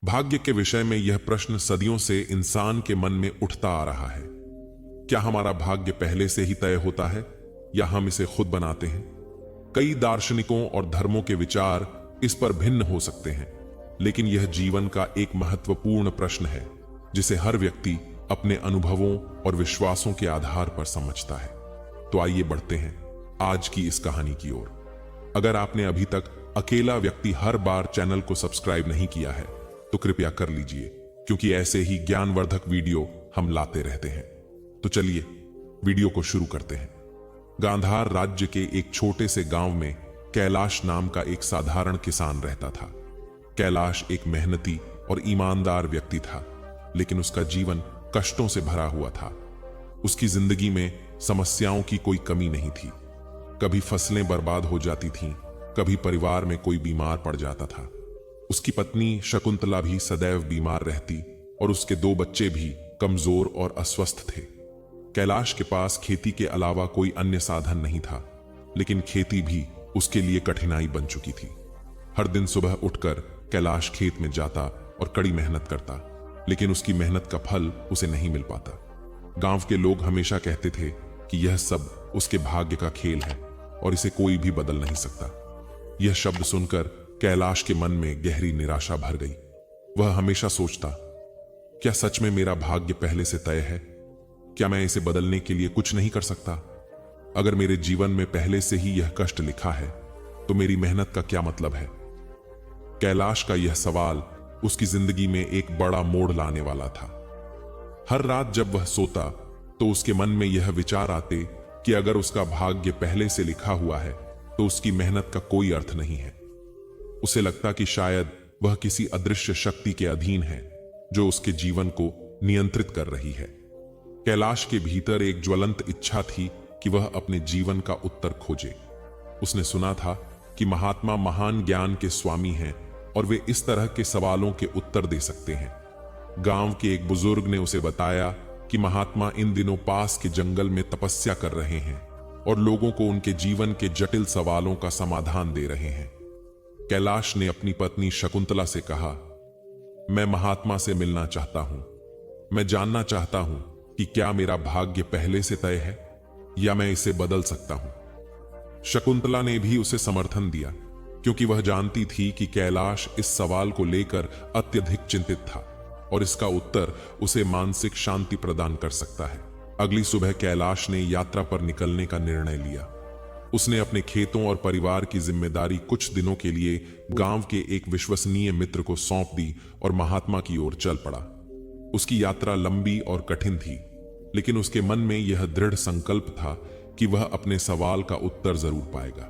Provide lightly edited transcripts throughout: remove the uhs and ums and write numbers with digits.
भाग्य के विषय में यह प्रश्न सदियों से इंसान के मन में उठता आ रहा है। क्या हमारा भाग्य पहले से ही तय होता है या हम इसे खुद बनाते हैं? कई दार्शनिकों और धर्मों के विचार इस पर भिन्न हो सकते हैं, लेकिन यह जीवन का एक महत्वपूर्ण प्रश्न है जिसे हर व्यक्ति अपने अनुभवों और विश्वासों के आधार पर समझता है। तो आइए बढ़ते हैं आज की इस कहानी की ओर। अगर आपने अभी तक अकेला व्यक्ति हर बार चैनल को सब्सक्राइब नहीं किया है तो कृपया कर लीजिए, क्योंकि ऐसे ही ज्ञानवर्धक वीडियो हम लाते रहते हैं। तो चलिए वीडियो को शुरू करते हैं। गांधार राज्य के एक छोटे से गांव में कैलाश नाम का एक साधारण किसान रहता था। कैलाश एक मेहनती और ईमानदार व्यक्ति था, लेकिन उसका जीवन कष्टों से भरा हुआ था। उसकी जिंदगी में समस्याओं की कोई कमी नहीं थी। कभी फसलें बर्बाद हो जाती थीं, कभी परिवार में कोई बीमार पड़ जाता था। उसकी पत्नी शकुंतला भी सदैव बीमार रहती और उसके 2 बच्चे भी कमजोर और अस्वस्थ थे। कैलाश के पास खेती के अलावा कोई अन्य साधन नहीं था, लेकिन खेती भी उसके लिए कठिनाई बन चुकी थी। हर दिन सुबह उठकर कैलाश खेत में जाता और कड़ी मेहनत करता, लेकिन उसकी मेहनत का फल उसे नहीं मिल पाता। गांव के लोग हमेशा कहते थे कि यह सब उसके भाग्य का खेल है और इसे कोई भी बदल नहीं सकता। यह शब्द सुनकर कैलाश के मन में गहरी निराशा भर गई। वह हमेशा सोचता, क्या सच में मेरा भाग्य पहले से तय है? क्या मैं इसे बदलने के लिए कुछ नहीं कर सकता? अगर मेरे जीवन में पहले से ही यह कष्ट लिखा है तो मेरी मेहनत का क्या मतलब है? कैलाश का यह सवाल उसकी जिंदगी में एक बड़ा मोड़ लाने वाला था। हर रात जब वह सोता तो उसके मन में यह विचार आते कि अगर उसका भाग्य पहले से लिखा हुआ है तो उसकी मेहनत का कोई अर्थ नहीं है। उसे लगता कि शायद वह किसी अदृश्य शक्ति के अधीन है जो उसके जीवन को नियंत्रित कर रही है। कैलाश के भीतर एक ज्वलंत इच्छा थी कि वह अपने जीवन का उत्तर खोजे। उसने सुना था कि महात्मा महान ज्ञान के स्वामी हैं और वे इस तरह के सवालों के उत्तर दे सकते हैं। गांव के एक बुजुर्ग ने उसे बताया कि महात्मा इन दिनों पास के जंगल में तपस्या कर रहे हैं और लोगों को उनके जीवन के जटिल सवालों का समाधान दे रहे हैं। कैलाश ने अपनी पत्नी शकुंतला से कहा, मैं महात्मा से मिलना चाहता हूं। मैं जानना चाहता हूं कि क्या मेरा भाग्य पहले से तय है या मैं इसे बदल सकता हूं। शकुंतला ने भी उसे समर्थन दिया, क्योंकि वह जानती थी कि कैलाश इस सवाल को लेकर अत्यधिक चिंतित था और इसका उत्तर उसे मानसिक शांति प्रदान कर सकता है। अगली सुबह कैलाश ने यात्रा पर निकलने का निर्णय लिया। उसने अपने खेतों और परिवार की जिम्मेदारी कुछ दिनों के लिए गांव के एक विश्वसनीय मित्र को सौंप दी और महात्मा की ओर चल पड़ा। उसकी यात्रा लंबी और कठिन थी, लेकिन उसके मन में यह दृढ़ संकल्प था कि वह अपने सवाल का उत्तर जरूर पाएगा।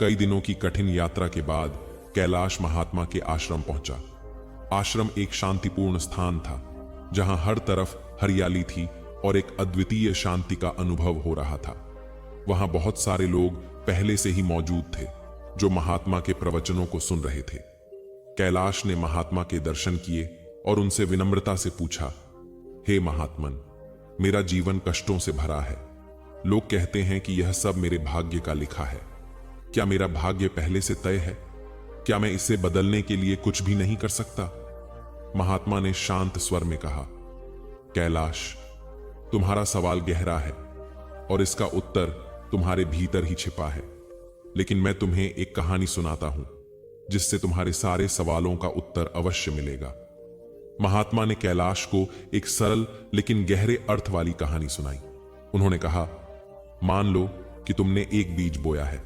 कई दिनों की कठिन यात्रा के बाद कैलाश महात्मा के आश्रम पहुंचा। आश्रम एक शांतिपूर्ण स्थान था, जहां हर तरफ हरियाली थी और एक अद्वितीय शांति का अनुभव हो रहा था। वहां बहुत सारे लोग पहले से ही मौजूद थे जो महात्मा के प्रवचनों को सुन रहे थे। कैलाश ने महात्मा के दर्शन किए और उनसे विनम्रता से पूछा, हे महात्मन, मेरा जीवन कष्टों से भरा है। लोग कहते हैं कि यह सब मेरे भाग्य का लिखा है। क्या मेरा भाग्य पहले से तय है? क्या मैं इसे बदलने के लिए कुछ भी नहीं कर सकता? महात्मा ने शांत स्वर में कहा, कैलाश, तुम्हारा सवाल गहरा है और इसका उत्तर तुम्हारे भीतर ही छिपा है, लेकिन मैं तुम्हें एक कहानी सुनाता हूं जिससे तुम्हारे सारे सवालों का उत्तर अवश्य मिलेगा। महात्मा ने कैलाश को एक सरल लेकिन गहरे अर्थ वाली कहानी सुनाई। उन्होंने कहा, मान लो कि तुमने एक बीज बोया है।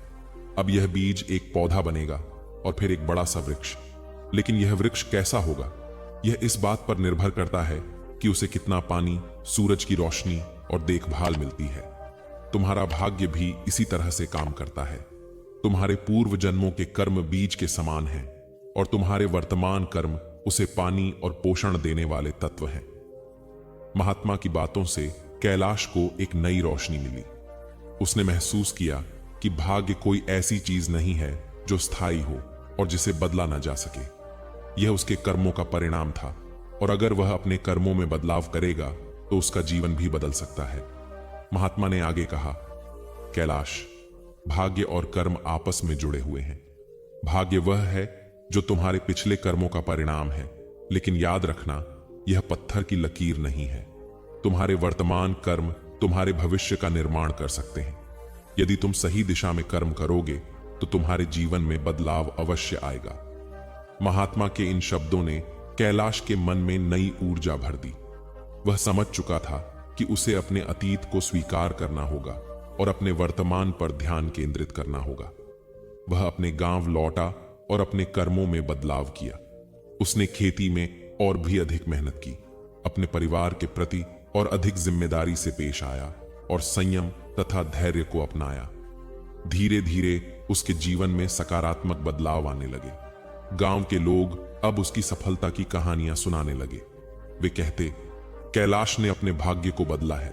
अब यह बीज एक पौधा बनेगा और फिर एक बड़ा सा वृक्ष। लेकिन यह वृक्ष कैसा होगा, यह इस बात पर निर्भर करता है कि उसे कितना पानी, सूरज की रोशनी और देखभाल मिलती है। तुम्हारा भाग्य भी इसी तरह से काम करता है। तुम्हारे पूर्व जन्मों के कर्म बीज के समान हैं और तुम्हारे वर्तमान कर्म उसे पानी और पोषण देने वाले तत्व हैं। महात्मा की बातों से कैलाश को एक नई रोशनी मिली। उसने महसूस किया कि भाग्य कोई ऐसी चीज नहीं है जो स्थायी हो और जिसे बदला ना जा सके। यह उसके कर्मों का परिणाम था और अगर वह अपने कर्मों में बदलाव करेगा तो उसका जीवन भी बदल सकता है। महात्मा ने आगे कहा, कैलाश, भाग्य और कर्म आपस में जुड़े हुए हैं। भाग्य वह है जो तुम्हारे पिछले कर्मों का परिणाम है लेकिन याद रखना, यह पत्थर की लकीर नहीं है। तुम्हारे वर्तमान कर्म तुम्हारे भविष्य का निर्माण कर सकते हैं। यदि तुम सही दिशा में कर्म करोगे तो तुम्हारे जीवन में बदलाव अवश्य आएगा। महात्मा के इन शब्दों ने कैलाश के मन में नई ऊर्जा भर दी। वह समझ चुका था कि उसे अपने अतीत को स्वीकार करना होगा और अपने वर्तमान पर ध्यान केंद्रित करना होगा। वह अपने गांव लौटा और अपने कर्मों में बदलाव किया। उसने खेती में और भी अधिक मेहनत की, अपने परिवार के प्रति और अधिक जिम्मेदारी से पेश आया और संयम तथा धैर्य को अपनाया। धीरे धीरे उसके जीवन में सकारात्मक बदलाव आने लगे। गांव के लोग अब उसकी सफलता की कहानियां सुनाने लगे। वे कहते, कैलाश ने अपने भाग्य को बदला है।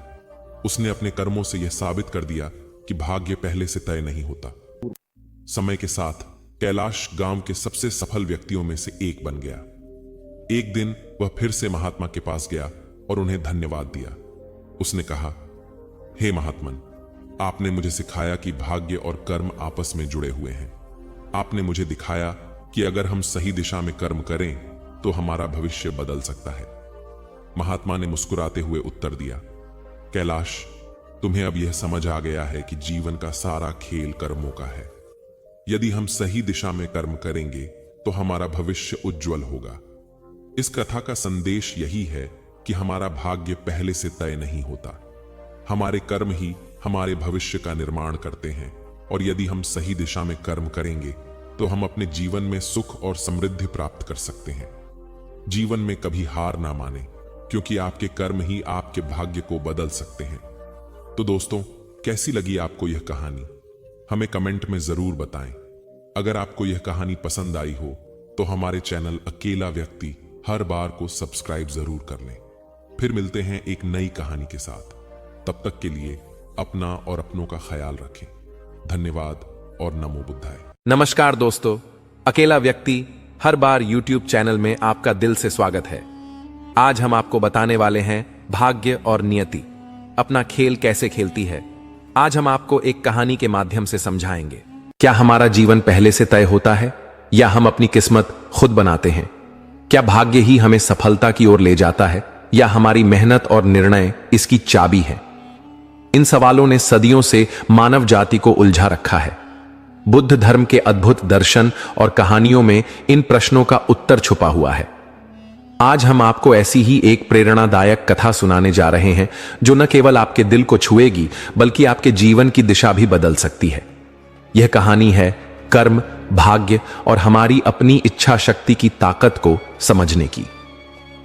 उसने अपने कर्मों से यह साबित कर दिया कि भाग्य पहले से तय नहीं होता। समय के साथ कैलाश गांव के सबसे सफल व्यक्तियों में से एक बन गया। एक दिन वह फिर से महात्मा के पास गया और उन्हें धन्यवाद दिया। उसने कहा, हे महात्मन, आपने मुझे सिखाया कि भाग्य और कर्म आपस में जुड़े हुए हैं। आपने मुझे दिखाया कि अगर हम सही दिशा में कर्म करें तो हमारा भविष्य बदल सकता है। महात्मा ने मुस्कुराते हुए उत्तर दिया, कैलाश, तुम्हें अब यह समझ आ गया है कि जीवन का सारा खेल कर्मों का है। यदि हम सही दिशा में कर्म करेंगे तो हमारा भविष्य उज्जवल होगा। इस कथा का संदेश यही है कि हमारा भाग्य पहले से तय नहीं होता। हमारे कर्म ही हमारे भविष्य का निर्माण करते हैं और यदि हम सही दिशा में कर्म करेंगे तो हम अपने जीवन में सुख और समृद्धि प्राप्त कर सकते हैं। जीवन में कभी हार ना माने, क्योंकि आपके कर्म ही आपके भाग्य को बदल सकते हैं। तो दोस्तों, कैसी लगी आपको यह कहानी? हमें कमेंट में जरूर बताएं। अगर आपको यह कहानी पसंद आई हो तो हमारे चैनल अकेला व्यक्ति हर बार को सब्सक्राइब जरूर कर लें। फिर मिलते हैं एक नई कहानी के साथ। तब तक के लिए अपना और अपनों का ख्याल रखें। धन्यवाद और नमो बुद्धाय। नमस्कार दोस्तों, अकेला व्यक्ति हर बार YouTube चैनल में आपका दिल से स्वागत है। आज हम आपको बताने वाले हैं भाग्य और नियति अपना खेल कैसे खेलती है। आज हम आपको एक कहानी के माध्यम से समझाएंगे, क्या हमारा जीवन पहले से तय होता है या हम अपनी किस्मत खुद बनाते हैं? क्या भाग्य ही हमें सफलता की ओर ले जाता है या हमारी मेहनत और निर्णय इसकी चाबी है? इन सवालों ने सदियों से मानव जाति को उलझा रखा है। बुद्ध धर्म के अद्भुत दर्शन और कहानियों में इन प्रश्नों का उत्तर छुपा हुआ है। आज हम आपको ऐसी ही एक प्रेरणादायक कथा सुनाने जा रहे हैं जो न केवल आपके दिल को छुएगी बल्कि आपके जीवन की दिशा भी बदल सकती है। यह कहानी है कर्म, भाग्य और हमारी अपनी इच्छा शक्ति की ताकत को समझने की।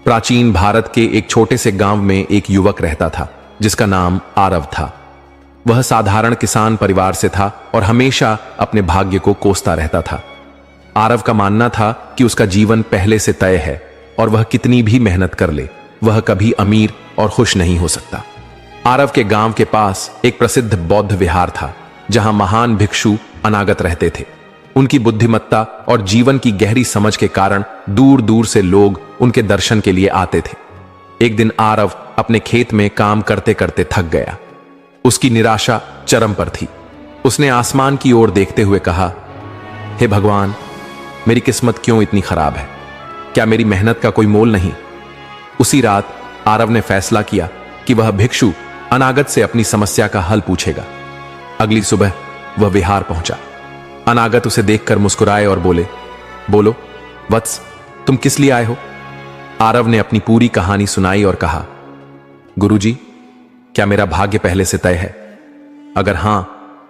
प्राचीन भारत के एक छोटे से गांव में एक युवक रहता था जिसका नाम आरव था। वह साधारण किसान परिवार से था और हमेशा अपने भाग्य को कोसता रहता था। आरव का मानना था कि उसका जीवन पहले से तय है और वह कितनी भी मेहनत कर ले, वह कभी अमीर और खुश नहीं हो सकता। आरव के गांव के पास एक प्रसिद्ध बौद्ध विहार था जहां महान भिक्षु अनागत रहते थे। उनकी बुद्धिमत्ता और जीवन की गहरी समझ के कारण दूर दूर से लोग उनके दर्शन के लिए आते थे। एक दिन आरव अपने खेत में काम करते करते थक गया। उसकी निराशा चरम पर थी। उसने आसमान की ओर देखते हुए कहा, हे भगवान, मेरी किस्मत क्यों इतनी खराब है? क्या मेरी मेहनत का कोई मोल नहीं? उसी रात आरव ने फैसला किया कि वह भिक्षु अनागत से अपनी समस्या का हल पूछेगा। अगली सुबह वह विहार पहुंचा। अनागत उसे देखकर मुस्कुराए और बोले, बोलो वत्स, तुम किस लिए आए हो? आरव ने अपनी पूरी कहानी सुनाई और कहा, गुरुजी, क्या मेरा भाग्य पहले से तय है? अगर हां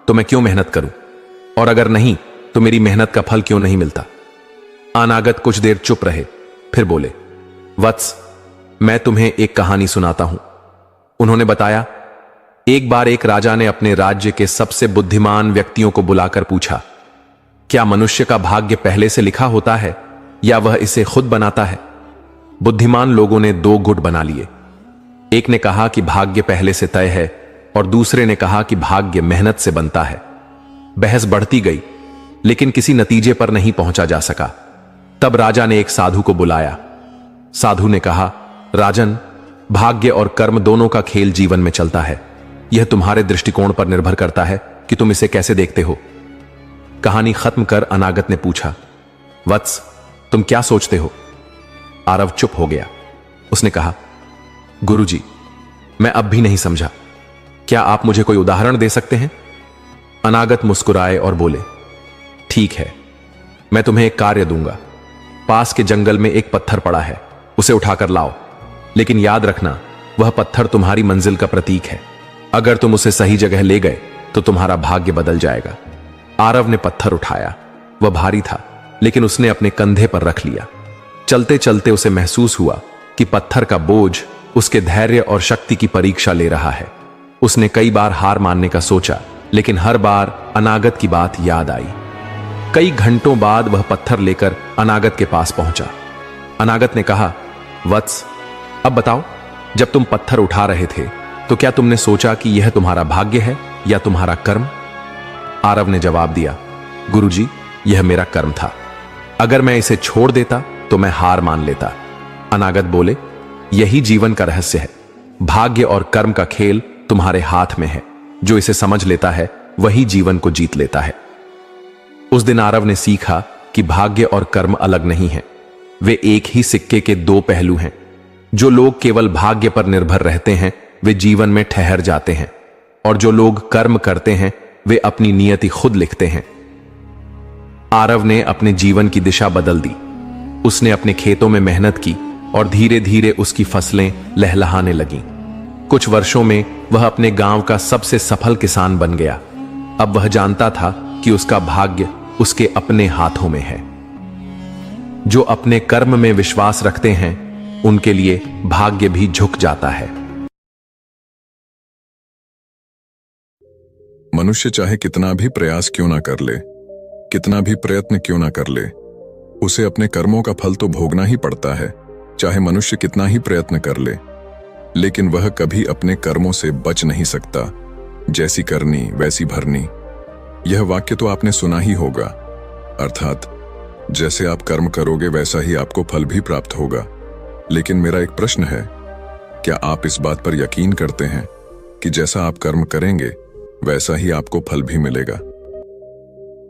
तो मैं क्यों मेहनत करूं, और अगर नहीं तो मेरी मेहनत का फल क्यों नहीं मिलता? अनागत कुछ देर चुप रहे, फिर बोले, वत्स, मैं तुम्हें एक कहानी सुनाता हूं। उन्होंने बताया, एक बार एक राजा ने अपने राज्य के सबसे बुद्धिमान व्यक्तियों को बुलाकर पूछा, क्या मनुष्य का भाग्य पहले से लिखा होता है या वह इसे खुद बनाता है? बुद्धिमान लोगों ने दो गुट बना लिए। एक ने कहा कि भाग्य पहले से तय है और दूसरे ने कहा कि भाग्य मेहनत से बनता है। बहस बढ़ती गई लेकिन किसी नतीजे पर नहीं पहुंचा जा सका। तब राजा ने एक साधु को बुलाया। साधु ने कहा, राजन, भाग्य और कर्म दोनों का खेल जीवन में चलता है। यह तुम्हारे दृष्टिकोण पर निर्भर करता है कि तुम इसे कैसे देखते हो। कहानी खत्म कर अनागत ने पूछा, वत्स, तुम क्या सोचते हो? आरव चुप हो गया। उसने कहा, गुरुजी, मैं अब भी नहीं समझा, क्या आप मुझे कोई उदाहरण दे सकते हैं? अनागत मुस्कुराए और बोले, ठीक है, मैं तुम्हें एक कार्य दूंगा। पास के जंगल में एक पत्थर पड़ा है, उसे उठाकर लाओ, लेकिन याद रखना वह पत्थर तुम्हारी मंजिल का प्रतीक है। अगर तुम उसे सही जगह ले गए तो तुम्हारा भाग्य बदल जाएगा। आरव ने पत्थर उठाया। वह भारी था, लेकिन उसने अपने कंधे पर रख लिया। चलते चलते उसे महसूस हुआ कि पत्थर का बोझ उसके धैर्य और शक्ति की परीक्षा ले रहा है। उसने कई बार हार मानने का सोचा, लेकिन हर बार अनागत की बात याद आई। कई घंटों बाद वह पत्थर लेकर अनागत के पास पहुंचा। अनागत ने कहा, वत्स, अब बताओ, जब तुम पत्थर उठा रहे थे तो क्या तुमने सोचा कि यह तुम्हारा भाग्य है या तुम्हारा कर्म? आरव ने जवाब दिया, गुरुजी, यह मेरा कर्म था। अगर मैं इसे छोड़ देता तो मैं हार मान लेता। अनागत बोले, यही जीवन का रहस्य है। भाग्य और कर्म का खेल तुम्हारे हाथ में है। जो इसे समझ लेता है वही जीवन को जीत लेता है। उस दिन आरव ने सीखा कि भाग्य और कर्म अलग नहीं हैं, वे एक ही सिक्के के दो पहलू हैं। जो लोग केवल भाग्य पर निर्भर रहते हैं वे जीवन में ठहर जाते हैं, और जो लोग कर्म करते हैं वे अपनी नियति खुद लिखते हैं। आरव ने अपने जीवन की दिशा बदल दी। उसने अपने खेतों में मेहनत की और धीरे धीरे उसकी फसलें लहलहाने लगीं। कुछ वर्षों में वह अपने गांव का सबसे सफल किसान बन गया। अब वह जानता था कि उसका भाग्य उसके अपने हाथों में है। जो अपने कर्म में विश्वास रखते हैं उनके लिए भाग्य भी झुक जाता है। मनुष्य चाहे कितना भी प्रयास क्यों ना कर ले, कितना भी प्रयत्न क्यों ना कर ले, उसे अपने कर्मों का फल तो भोगना ही पड़ता है, चाहे मनुष्य कितना ही प्रयत्न कर ले। लेकिन वह कभी अपने कर्मों से बच नहीं सकता। जैसी करनी वैसी भरनी, यह वाक्य तो आपने सुना ही होगा। अर्थात जैसे आप कर्म करोगे वैसा ही आपको फल भी प्राप्त होगा। लेकिन मेरा एक प्रश्न है, क्या आप इस बात पर यकीन करते हैं कि जैसा आप कर्म करेंगे वैसा ही आपको फल भी मिलेगा?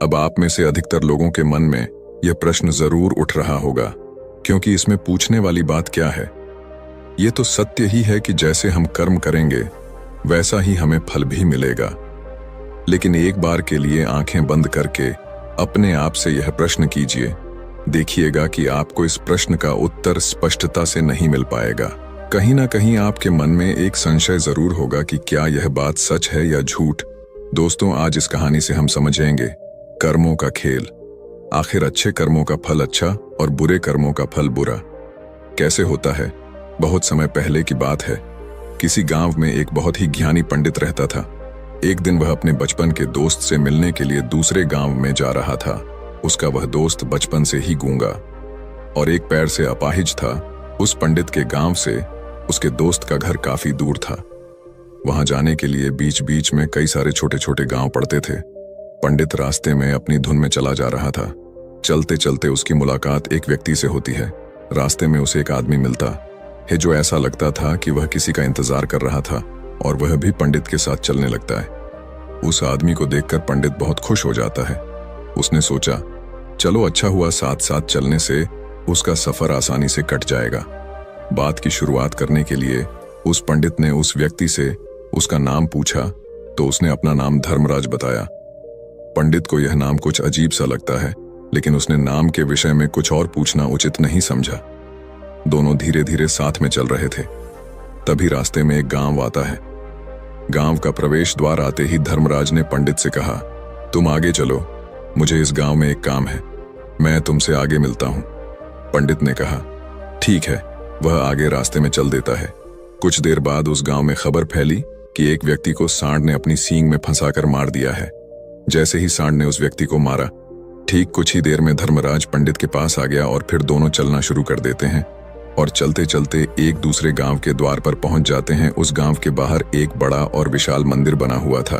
अब आप में से अधिकतर लोगों के मन में यह प्रश्न जरूर उठ रहा होगा, क्योंकि इसमें पूछने वाली बात क्या है? यह तो सत्य ही है कि जैसे हम कर्म करेंगे वैसा ही हमें फल भी मिलेगा। लेकिन एक बार के लिए आंखें बंद करके अपने आप से यह प्रश्न कीजिए, देखिएगा कि आपको इस प्रश्न का उत्तर स्पष्टता से नहीं मिल पाएगा। कहीं ना कहीं आपके मन में एक संशय जरूर होगा कि क्या यह बात सच है या झूठ। दोस्तों, आज इस कहानी से हम समझेंगे कर्मों का खेल। आखिर अच्छे कर्मों का फल अच्छा और बुरे कर्मों का फल बुरा कैसे होता है? बहुत समय पहले की बात है। किसी गांव में एक बहुत ही ज्ञानी पंडित रहता था। एक दिन वह अपने बचपन के दोस्त से मिलने के लिए दूसरे गांव में जा रहा था। उसका वह दोस्त बचपन से ही गूंगा और एक पैर से अपाहिज था। उस पंडित के गांव से उसके दोस्त का घर काफी दूर था। वहां जाने के लिए बीच बीच में कई सारे छोटे छोटे गांव पड़ते थे। पंडित रास्ते में अपनी धुन में चला जा रहा था। चलते चलते उसकी मुलाकात एक व्यक्ति से होती है। रास्ते में उसे एक आदमी मिलता है जो ऐसा लगता था कि वह किसी का इंतजार कर रहा था, और वह भी पंडित के साथ चलने लगता है। उस आदमी को देखकर पंडित बहुत खुश हो जाता है। उसने सोचा, चलो अच्छा हुआ, साथ साथ चलने से उसका सफर आसानी से कट जाएगा। बात की शुरुआत करने के लिए उस पंडित ने उस व्यक्ति से उसका नाम पूछा तो उसने अपना नाम धर्मराज बताया। पंडित को यह नाम कुछ अजीब सा लगता है, लेकिन उसने नाम के विषय में कुछ और पूछना उचित नहीं समझा। दोनों धीरे धीरे साथ में चल रहे थे। तभी रास्ते में एक गांव आता है। गांव का प्रवेश द्वार आते ही धर्मराज ने पंडित से कहा, तुम आगे चलो, मुझे इस गांव में एक काम है, मैं तुमसे आगे मिलता हूं। पंडित ने कहा, ठीक है। वह आगे रास्ते में चल देता है। कुछ देर बाद उस गांव में खबर फैली कि एक व्यक्ति को सांड ने अपनी सींग में फंसाकर मार दिया है। जैसे ही सांड ने उस व्यक्ति को मारा, ठीक कुछ ही देर में धर्मराज पंडित के पास आ गया और फिर दोनों चलना शुरू कर देते हैं और चलते चलते एक दूसरे गांव के द्वार पर पहुंच जाते हैं। उस गांव के बाहर एक बड़ा और विशाल मंदिर बना हुआ था।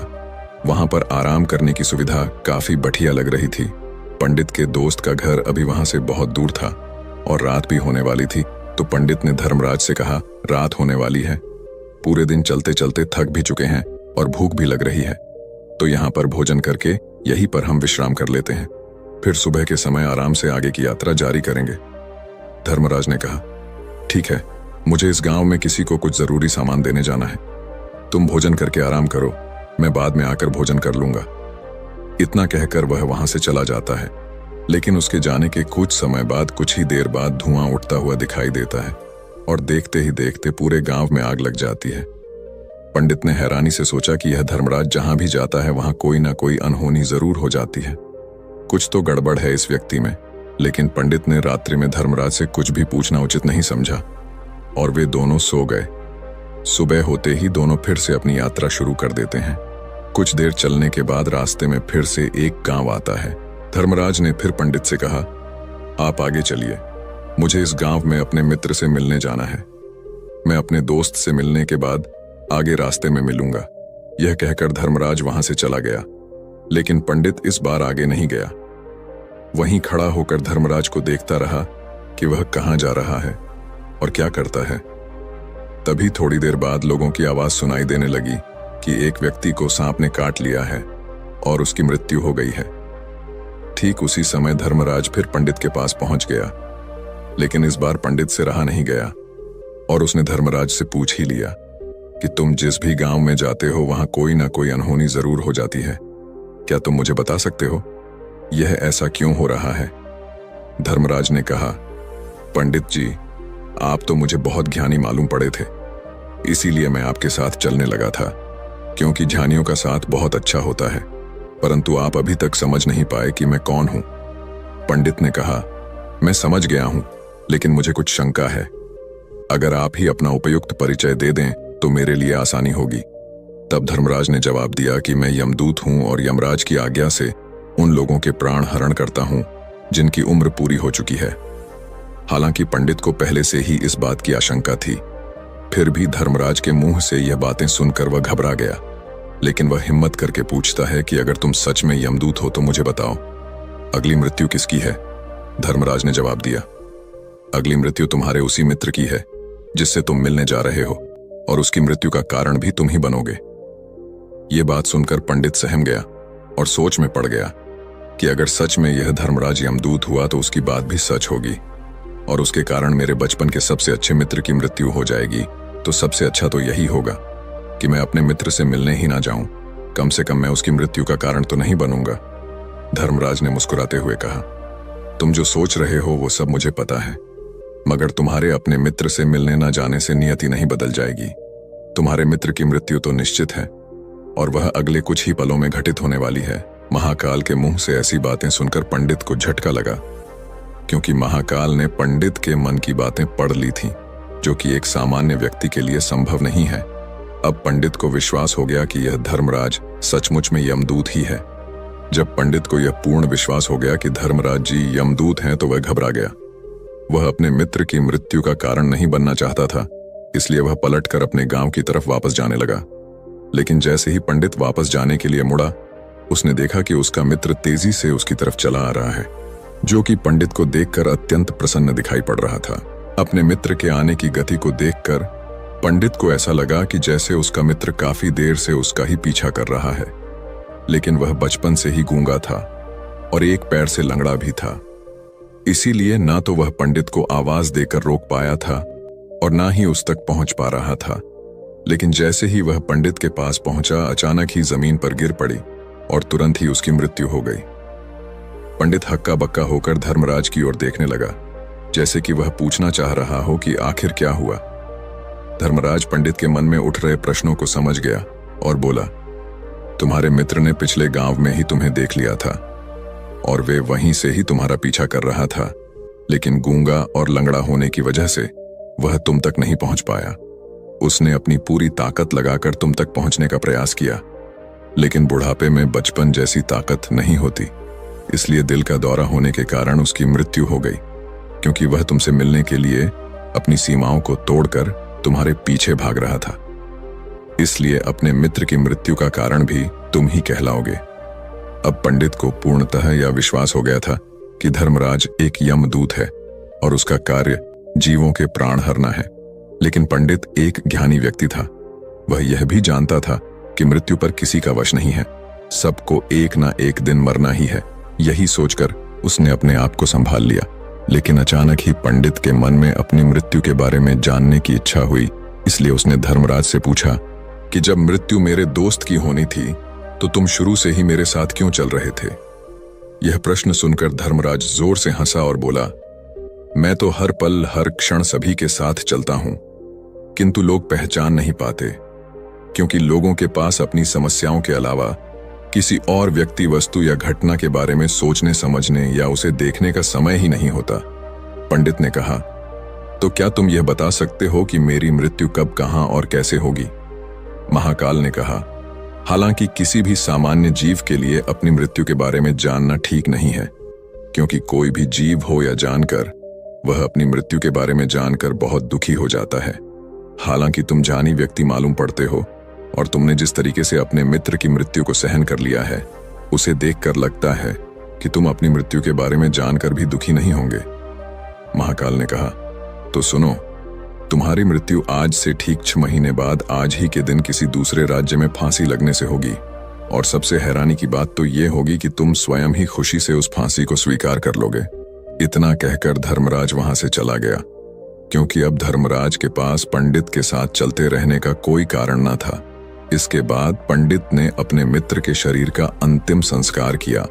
वहां पर आराम करने की सुविधा काफी बढ़िया लग रही थी। पंडित के दोस्त का घर अभी वहां से बहुत दूर था और रात भी होने वाली थी। तो पंडित ने धर्मराज से कहा, रात होने वाली है, पूरे दिन चलते चलते थक भी चुके हैं और भूख भी लग रही है, तो यहाँ पर भोजन करके यहीं पर हम विश्राम कर लेते हैं, फिर सुबह के समय आराम से आगे की यात्रा जारी करेंगे। धर्मराज ने कहा, ठीक है, मुझे इस गांव में किसी को कुछ जरूरी सामान देने जाना है। तुम भोजन करके आराम करो, मैं बाद में आकर भोजन कर लूंगा। इतना कहकर वह वहां से चला जाता है। लेकिन उसके जाने के कुछ समय बाद, कुछ ही देर बाद धुआं उठता हुआ दिखाई देता है और देखते ही देखते पूरे गांव में आग लग जाती है। पंडित ने हैरानी से सोचा कि यह धर्मराज जहां भी जाता है वहां कोई ना कोई अनहोनी जरूर हो जाती है। कुछ तो गड़बड़ है इस व्यक्ति में। लेकिन पंडित ने रात्रि में धर्मराज से कुछ भी पूछना उचित नहीं समझा और वे दोनों सो गए। सुबह होते ही दोनों फिर से अपनी यात्रा शुरू कर देते हैं। कुछ देर चलने के बाद रास्ते में फिर से एक गांव आता है। धर्मराज ने फिर पंडित से कहा, आप आगे चलिए, मुझे इस गांव में अपने मित्र से मिलने जाना है। मैं अपने दोस्त से मिलने के बाद आगे रास्ते में मिलूंगा। यह कहकर धर्मराज वहां से चला गया। लेकिन पंडित इस बार आगे नहीं गया। वहीं खड़ा होकर धर्मराज को देखता रहा कि वह कहां जा रहा है और क्या करता है। तभी थोड़ी देर बाद लोगों की आवाज सुनाई देने लगी कि एक व्यक्ति को सांप ने काट लिया है और उसकी मृत्यु हो गई है। ठीक उसी समय धर्मराज फिर पंडित के पास पहुंच गया। लेकिन इस बार पंडित से रहा नहीं गया और उसने धर्मराज से पूछ ही लिया कि तुम जिस भी गांव में जाते हो वहां कोई ना कोई अनहोनी जरूर हो जाती है। क्या तुम मुझे बता सकते हो यह ऐसा क्यों हो रहा है? धर्मराज ने कहा, पंडित जी, आप तो मुझे बहुत ज्ञानी मालूम पड़े थे, इसीलिए मैं आपके साथ चलने लगा था, क्योंकि ज्ञानियों का साथ बहुत अच्छा होता है। परंतु आप अभी तक समझ नहीं पाए कि मैं कौन हूं। पंडित ने कहा, मैं समझ गया हूं, लेकिन मुझे कुछ शंका है। अगर आप ही अपना उपयुक्त परिचय दे दें तो मेरे लिए आसानी होगी। तब धर्मराज ने जवाब दिया कि मैं यमदूत हूं और यमराज की आज्ञा से उन लोगों के प्राण हरण करता हूं जिनकी उम्र पूरी हो चुकी है। हालांकि पंडित को पहले से ही इस बात की आशंका थी, फिर भी धर्मराज के मुंह से यह बातें सुनकर वह घबरा गया। लेकिन वह हिम्मत करके पूछता है कि अगर तुम सच में यमदूत हो तो मुझे बताओ, अगली मृत्यु किसकी है? धर्मराज ने जवाब दिया, अगली मृत्यु तुम्हारे उसी मित्र की है जिससे तुम मिलने जा रहे हो, और उसकी मृत्यु का कारण भी तुम ही बनोगे। यह बात सुनकर पंडित सहम गया और सोच में पड़ गया कि अगर सच में यह धर्मराज यमदूत हुआ तो उसकी बात भी सच होगी और उसके कारण मेरे बचपन के सबसे अच्छे मित्र की मृत्यु हो जाएगी। तो सबसे अच्छा तो यही होगा कि मैं अपने मित्र से मिलने ही ना जाऊं। कम से कम मैं उसकी मृत्यु का कारण तो नहीं बनूंगा। धर्मराज ने मुस्कुराते हुए कहा, तुम जो सोच रहे हो वो सब मुझे पता है, मगर तुम्हारे अपने मित्र से मिलने ना जाने से नियति नहीं बदल जाएगी। तुम्हारे मित्र की मृत्यु तो निश्चित है और वह अगले कुछ ही पलों में घटित होने वाली है। महाकाल के मुंह से ऐसी बातें सुनकर पंडित को झटका लगा, क्योंकि महाकाल ने पंडित के मन की बातें पढ़ ली थीं, जो कि एक सामान्य व्यक्ति के लिए संभव नहीं है। अब पंडित को विश्वास हो गया कि यह धर्मराज सचमुच में यमदूत ही है। जब पंडित को यह पूर्ण विश्वास हो गया कि धर्मराज जी यमदूत हैं तो वह घबरा गया। वह अपने मित्र की मृत्यु का कारण नहीं बनना चाहता था, इसलिए वह पलटकर अपने गांव की तरफ वापस जाने लगा। लेकिन जैसे ही पंडित वापस जाने के लिए मुड़ा, उसने देखा कि उसका मित्र तेजी से उसकी तरफ चला आ रहा है, जो कि पंडित को देखकर अत्यंत प्रसन्न दिखाई पड़ रहा था। अपने मित्र के आने की गति को देखकर पंडित को ऐसा लगा कि जैसे उसका मित्र काफी देर से उसका ही पीछा कर रहा है। लेकिन वह बचपन से ही गूंगा था और एक पैर से लंगड़ा भी था, इसीलिए ना तो वह पंडित को आवाज देकर रोक पाया था और ना ही उस तक पहुंच पा रहा था। लेकिन जैसे ही वह पंडित के पास पहुंचा, अचानक ही जमीन पर गिर पड़ी और तुरंत ही उसकी मृत्यु हो गई। पंडित हक्का बक्का होकर धर्मराज की ओर देखने लगा, जैसे कि वह पूछना चाह रहा हो कि आखिर क्या हुआ। धर्मराज पंडित के मन में उठ रहे प्रश्नों को समझ गया और बोला, तुम्हारे मित्र ने पिछले गांव में ही तुम्हें देख लिया था और वे वहीं से ही तुम्हारा पीछा कर रहा था, लेकिन गूंगा और लंगड़ा होने की वजह से वह तुम तक नहीं पहुंच पाया। उसने अपनी पूरी ताकत लगाकर तुम तक पहुंचने का प्रयास किया, लेकिन बुढ़ापे में बचपन जैसी ताकत नहीं होती, इसलिए दिल का दौरा होने के कारण उसकी मृत्यु हो गई, क्योंकि वह तुमसे मिलने के लिए अपनी सीमाओं को तोड़कर तुम्हारे पीछे भाग रहा था। इसलिए अपने मित्र की मृत्यु का कारण भी तुम ही कहलाओगे। अब पंडित को पूर्णतः यह विश्वास हो गया था कि धर्मराज एक यमदूत है और उसका कार्य जीवों के प्राण हरना है। लेकिन पंडित एक ज्ञानी व्यक्ति था, वह यह भी जानता था कि मृत्यु पर किसी का वश नहीं है, सबको एक ना एक दिन मरना ही है। यही सोचकर उसने अपने आप को संभाल लिया लेकिन अचानक ही पंडित के मन में अपनी मृत्यु के बारे में जानने की इच्छा हुई। इसलिए उसने धर्मराज से पूछा कि जब मृत्यु मेरे दोस्त की होनी थी तो तुम शुरू से ही मेरे साथ क्यों चल रहे थे? यह प्रश्न सुनकर धर्मराज जोर से हंसा और बोला, मैं तो हर पल हर क्षण सभी के साथ चलता हूं, किंतु लोग पहचान नहीं पाते, क्योंकि लोगों के पास अपनी समस्याओं के अलावा किसी और व्यक्ति, वस्तु या घटना के बारे में सोचने समझने या उसे देखने का समय ही नहीं होता। पंडित ने कहा, तो क्या तुम यह बता सकते हो कि मेरी मृत्यु कब, कहां और कैसे होगी? महाकाल ने कहा, हालांकि किसी भी सामान्य जीव के लिए अपनी मृत्यु के बारे में जानना ठीक नहीं है, क्योंकि कोई भी जीव हो या जानकर, वह अपनी मृत्यु के बारे में जानकर बहुत दुखी हो जाता है। हालांकि तुम जानी व्यक्ति मालूम पड़ते हो, और तुमने जिस तरीके से अपने मित्र की मृत्यु को सहन कर लिया है, उसे देखकर लगता है कि तुम अपनी मृत्यु के बारे में जानकर भी दुखी नहीं होंगे। महाकाल ने कहा, तो सुनो, तुम्हारी मृत्यु आज से ठीक 6 महीने बाद आज ही के दिन किसी दूसरे राज्य में फांसी लगने से होगी, और सबसे हैरानी की बात तो ये होगी कि तुम स्वयं ही खुशी से उस फांसी को स्वीकार कर लोगे। इतना कहकर धर्मराज वहां से चला गया, क्योंकि अब धर्मराज के पास पंडित के साथ चलते रहने का कोई कारण न था। इसके बाद पंडित ने अपने मित्र के शरीर का अंतिम संस्कार किया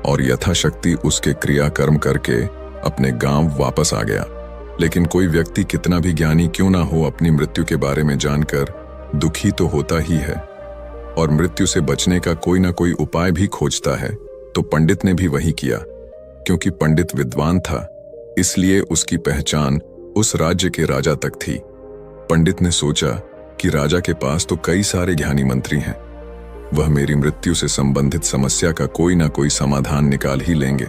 और यथाशक्ति उसके क्रियाकर्म करके अपने गांव वापस आ गया। लेकिन कोई व्यक्ति कितना भी ज्ञानी क्यों ना हो, अपनी मृत्यु के बारे में जानकर दुखी तो होता ही है, और मृत्यु से बचने का कोई ना कोई उपाय भी खोजता है। तो पंडित ने भी वही किया। क्योंकि पंडित विद्वान था, इसलिए उसकी पहचान उस राज्य के राजा तक थी। पंडित ने सोचा कि राजा के पास तो कई सारे ज्ञानी मंत्री हैं, वह मेरी मृत्यु से संबंधित समस्या का कोई ना कोई समाधान निकाल ही लेंगे।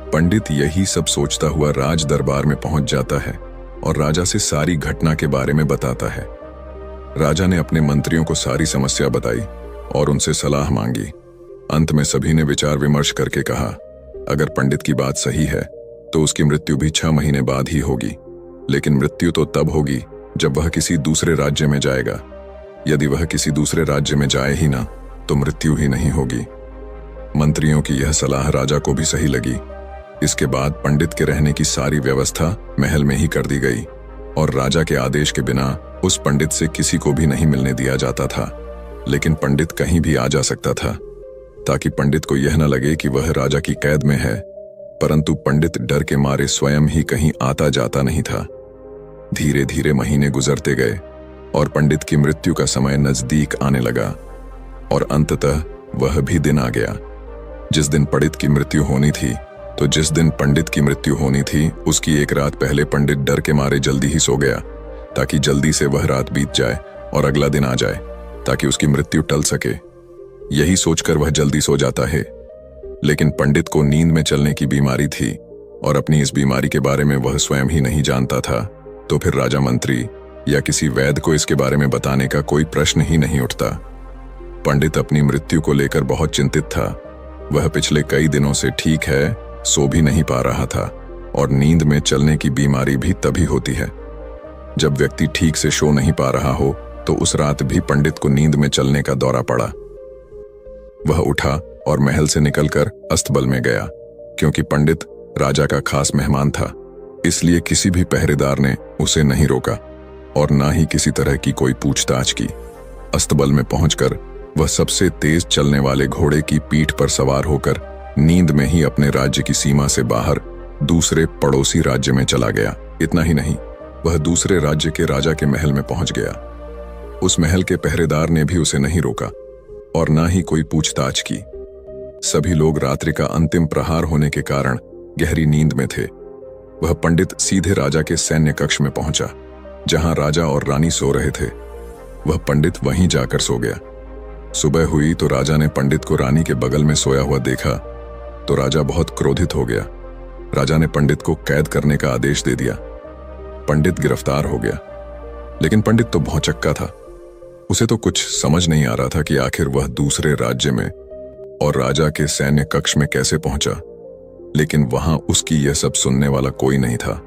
पंडित यही सब सोचता हुआ राज दरबार में पहुंच जाता है और राजा से सारी घटना के बारे में बताता है। राजा ने अपने मंत्रियों को सारी समस्या बताई और उनसे सलाह मांगी। अंत में सभी ने विचार विमर्श करके कहा, अगर पंडित की बात सही है तो उसकी मृत्यु भी 6 महीने बाद ही होगी, लेकिन मृत्यु तो तब होगी जब वह किसी दूसरे राज्य में जाएगा। यदि वह किसी दूसरे राज्य में जाए ही ना तो मृत्यु ही नहीं होगी। मंत्रियों की यह सलाह राजा को भी सही लगी। इसके बाद पंडित के रहने की सारी व्यवस्था महल में ही कर दी गई और राजा के आदेश के बिना उस पंडित से किसी को भी नहीं मिलने दिया जाता था। लेकिन पंडित कहीं भी आ जा सकता था, ताकि पंडित को यह न लगे कि वह राजा की कैद में है। परंतु पंडित डर के मारे स्वयं ही कहीं आता जाता नहीं था। धीरे धीरे महीने गुजरते गए और पंडित की मृत्यु का समय नजदीक आने लगा, और अंततः वह भी दिन आ गया जिस दिन पंडित की मृत्यु होनी थी। तो जिस दिन पंडित की मृत्यु होनी थी उसकी एक रात पहले पंडित डर के मारे जल्दी ही सो गया, ताकि जल्दी से वह रात बीत जाए और अगला दिन आ जाए, ताकि उसकी मृत्यु टल सके। यही सोचकर वह जल्दी सो जाता है। लेकिन पंडित को नींद में चलने की बीमारी थी और अपनी इस बीमारी के बारे में वह स्वयं ही नहीं जानता था। तो फिर राजा मंत्री या किसी वैद्य को इसके बारे में बताने का कोई प्रश्न ही नहीं उठता। पंडित अपनी मृत्यु को लेकर बहुत चिंतित था। वह पिछले कई दिनों से ठीक है, सो भी नहीं पा रहा था, और नींद में चलने की बीमारी भी तभी होती है जब व्यक्ति ठीक से सो नहीं पा रहा हो। तो उस रात भी पंडित को नींद में चलने का दौरा पड़ा। वह उठा और महल से निकलकर अस्तबल में गया। क्योंकि पंडित राजा का खास मेहमान था, इसलिए किसी भी पहरेदार ने उसे नहीं रोका और ना ही किसी तरह की कोई पूछताछ की। अस्तबल में पहुंचकर वह सबसे तेज चलने वाले घोड़े की पीठ पर सवार होकर नींद में ही अपने राज्य की सीमा से बाहर दूसरे पड़ोसी राज्य में चला गया। इतना ही नहीं, वह दूसरे राज्य के राजा के महल में पहुंच गया। उस महल के पहरेदार ने भी उसे नहीं रोका और ना ही कोई पूछताछ की। सभी लोग रात्रि का अंतिम प्रहार होने के कारण गहरी नींद में थे। वह पंडित सीधे राजा के सैन्य कक्ष में पहुंचा, जहां राजा और रानी सो रहे थे। वह पंडित वहीं जाकर सो गया। सुबह हुई तो राजा ने पंडित को रानी के बगल में सोया हुआ देखा तो राजा बहुत क्रोधित हो गया। राजा ने पंडित को कैद करने का आदेश दे दिया। पंडित गिरफ्तार हो गया। लेकिन पंडित तो भौचक्का था। उसे तो कुछ समझ नहीं आ रहा था कि आखिर वह दूसरे राज्य में और राजा के सैन्य कक्ष में कैसे पहुंचा। लेकिन वहां उसकी यह सब सुनने वाला कोई नहीं था।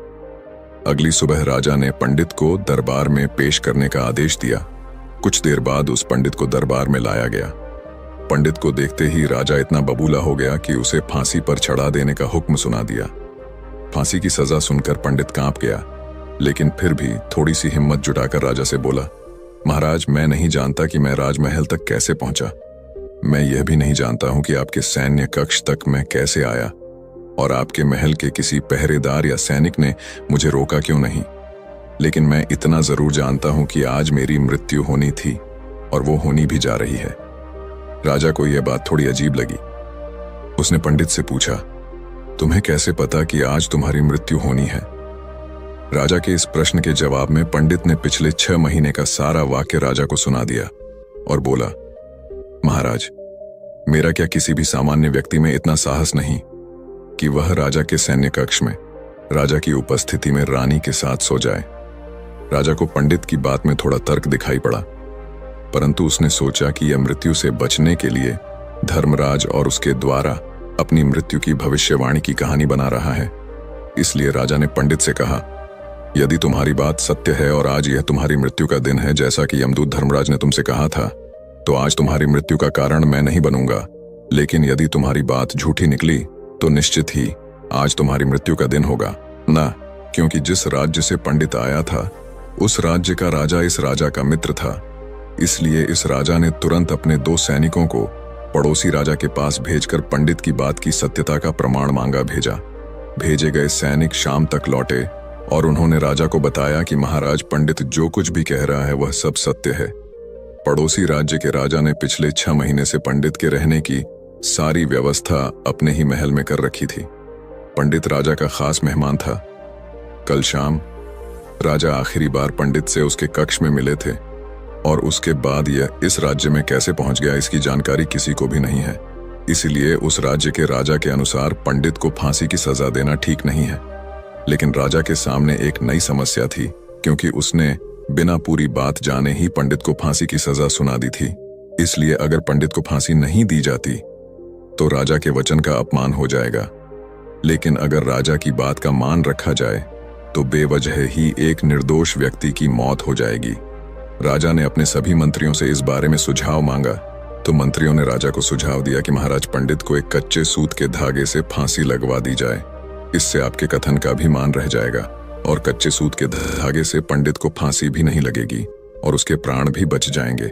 अगली सुबह राजा ने पंडित को दरबार में पेश करने का आदेश दिया। कुछ देर बाद उस पंडित को दरबार में लाया गया। पंडित को देखते ही राजा इतना बबूला हो गया कि उसे फांसी पर चढ़ा देने का हुक्म सुना दिया। फांसी की सजा सुनकर पंडित कांप गया, लेकिन फिर भी थोड़ी सी हिम्मत जुटाकर राजा से बोला, महाराज, मैं नहीं जानता कि मैं राजमहल तक कैसे पहुंचा। मैं यह भी नहीं जानता हूं कि आपके सैन्य कक्ष तक मैं कैसे आया और आपके महल के किसी पहरेदार या सैनिक ने मुझे रोका क्यों नहीं। लेकिन मैं इतना जरूर जानता हूं कि आज मेरी मृत्यु होनी थी और वो होनी भी जा रही है। राजा को यह बात थोड़ी अजीब लगी। उसने पंडित से पूछा, तुम्हें कैसे पता कि आज तुम्हारी मृत्यु होनी है? राजा के इस प्रश्न के जवाब में पंडित ने पिछले 6 महीने का सारा वाक्य राजा को सुना दिया और बोला, महाराज, मेरा क्या किसी भी सामान्य व्यक्ति में इतना साहस नहीं कि वह राजा के सैन्य कक्ष में राजा की उपस्थिति में रानी के साथ सो जाए। राजा को पंडित की बात में थोड़ा तर्क दिखाई पड़ा, परंतु उसने सोचा कि यह मृत्यु से बचने के लिए धर्मराज और उसके द्वारा अपनी मृत्यु की भविष्यवाणी की कहानी बना रहा है। इसलिए राजा ने पंडित से कहा, यदि तुम्हारी बात सत्य है और आज यह तुम्हारी मृत्यु का दिन है जैसा कि यमदूत धर्मराज ने तुमसे कहा था, तो आज तुम्हारी मृत्यु का कारण मैं नहीं बनूंगा। लेकिन यदि तुम्हारी बात झूठी निकली तो निश्चित ही आज तुम्हारी मृत्यु का दिन होगा ना, क्योंकि जिस राज्य से पंडित आया था उस राज्य का राजा इस राजा का मित्र था। इसलिए इस राजा ने तुरंत अपने 2 सैनिकों को पड़ोसी राजा के पास भेजकर पंडित की बात की सत्यता का प्रमाण मांगा भेजा। भेजे गए सैनिक शाम तक लौटे और उन्होंने राजा को बताया कि महाराज, पंडित जो कुछ भी कह रहा है वह सब सत्य है। पड़ोसी राज्य के राजा ने पिछले 6 महीने से पंडित के रहने की सारी व्यवस्था अपने ही महल में कर रखी थी। पंडित राजा का खास मेहमान था। कल शाम राजा आखिरी बार पंडित से उसके कक्ष में मिले थे और उसके बाद यह इस राज्य में कैसे पहुंच गया इसकी जानकारी किसी को भी नहीं है। इसलिए उस राज्य के राजा के अनुसार पंडित को फांसी की सजा देना ठीक नहीं है। लेकिन राजा के सामने एक नई समस्या थी, क्योंकि उसने बिना पूरी बात जाने ही पंडित को फांसी की सजा सुना दी थी। इसलिए अगर पंडित को फांसी नहीं दी जाती तो राजा के वचन का अपमान हो जाएगा। लेकिन अगर राजा की बात का मान रखा जाए तो बेवजह ही एक निर्दोष व्यक्ति की मौत हो जाएगी। राजा ने अपने सभी मंत्रियों से इस बारे में सुझाव मांगा तो मंत्रियों ने राजा को सुझाव दिया कि महाराज, पंडित को एक कच्चे सूत के धागे से फांसी लगवा दी जाए। इससे आपके कथन का भी मान रह जाएगा और कच्चे सूत के धागे से पंडित को फांसी भी नहीं लगेगी और उसके प्राण भी बच जाएंगे।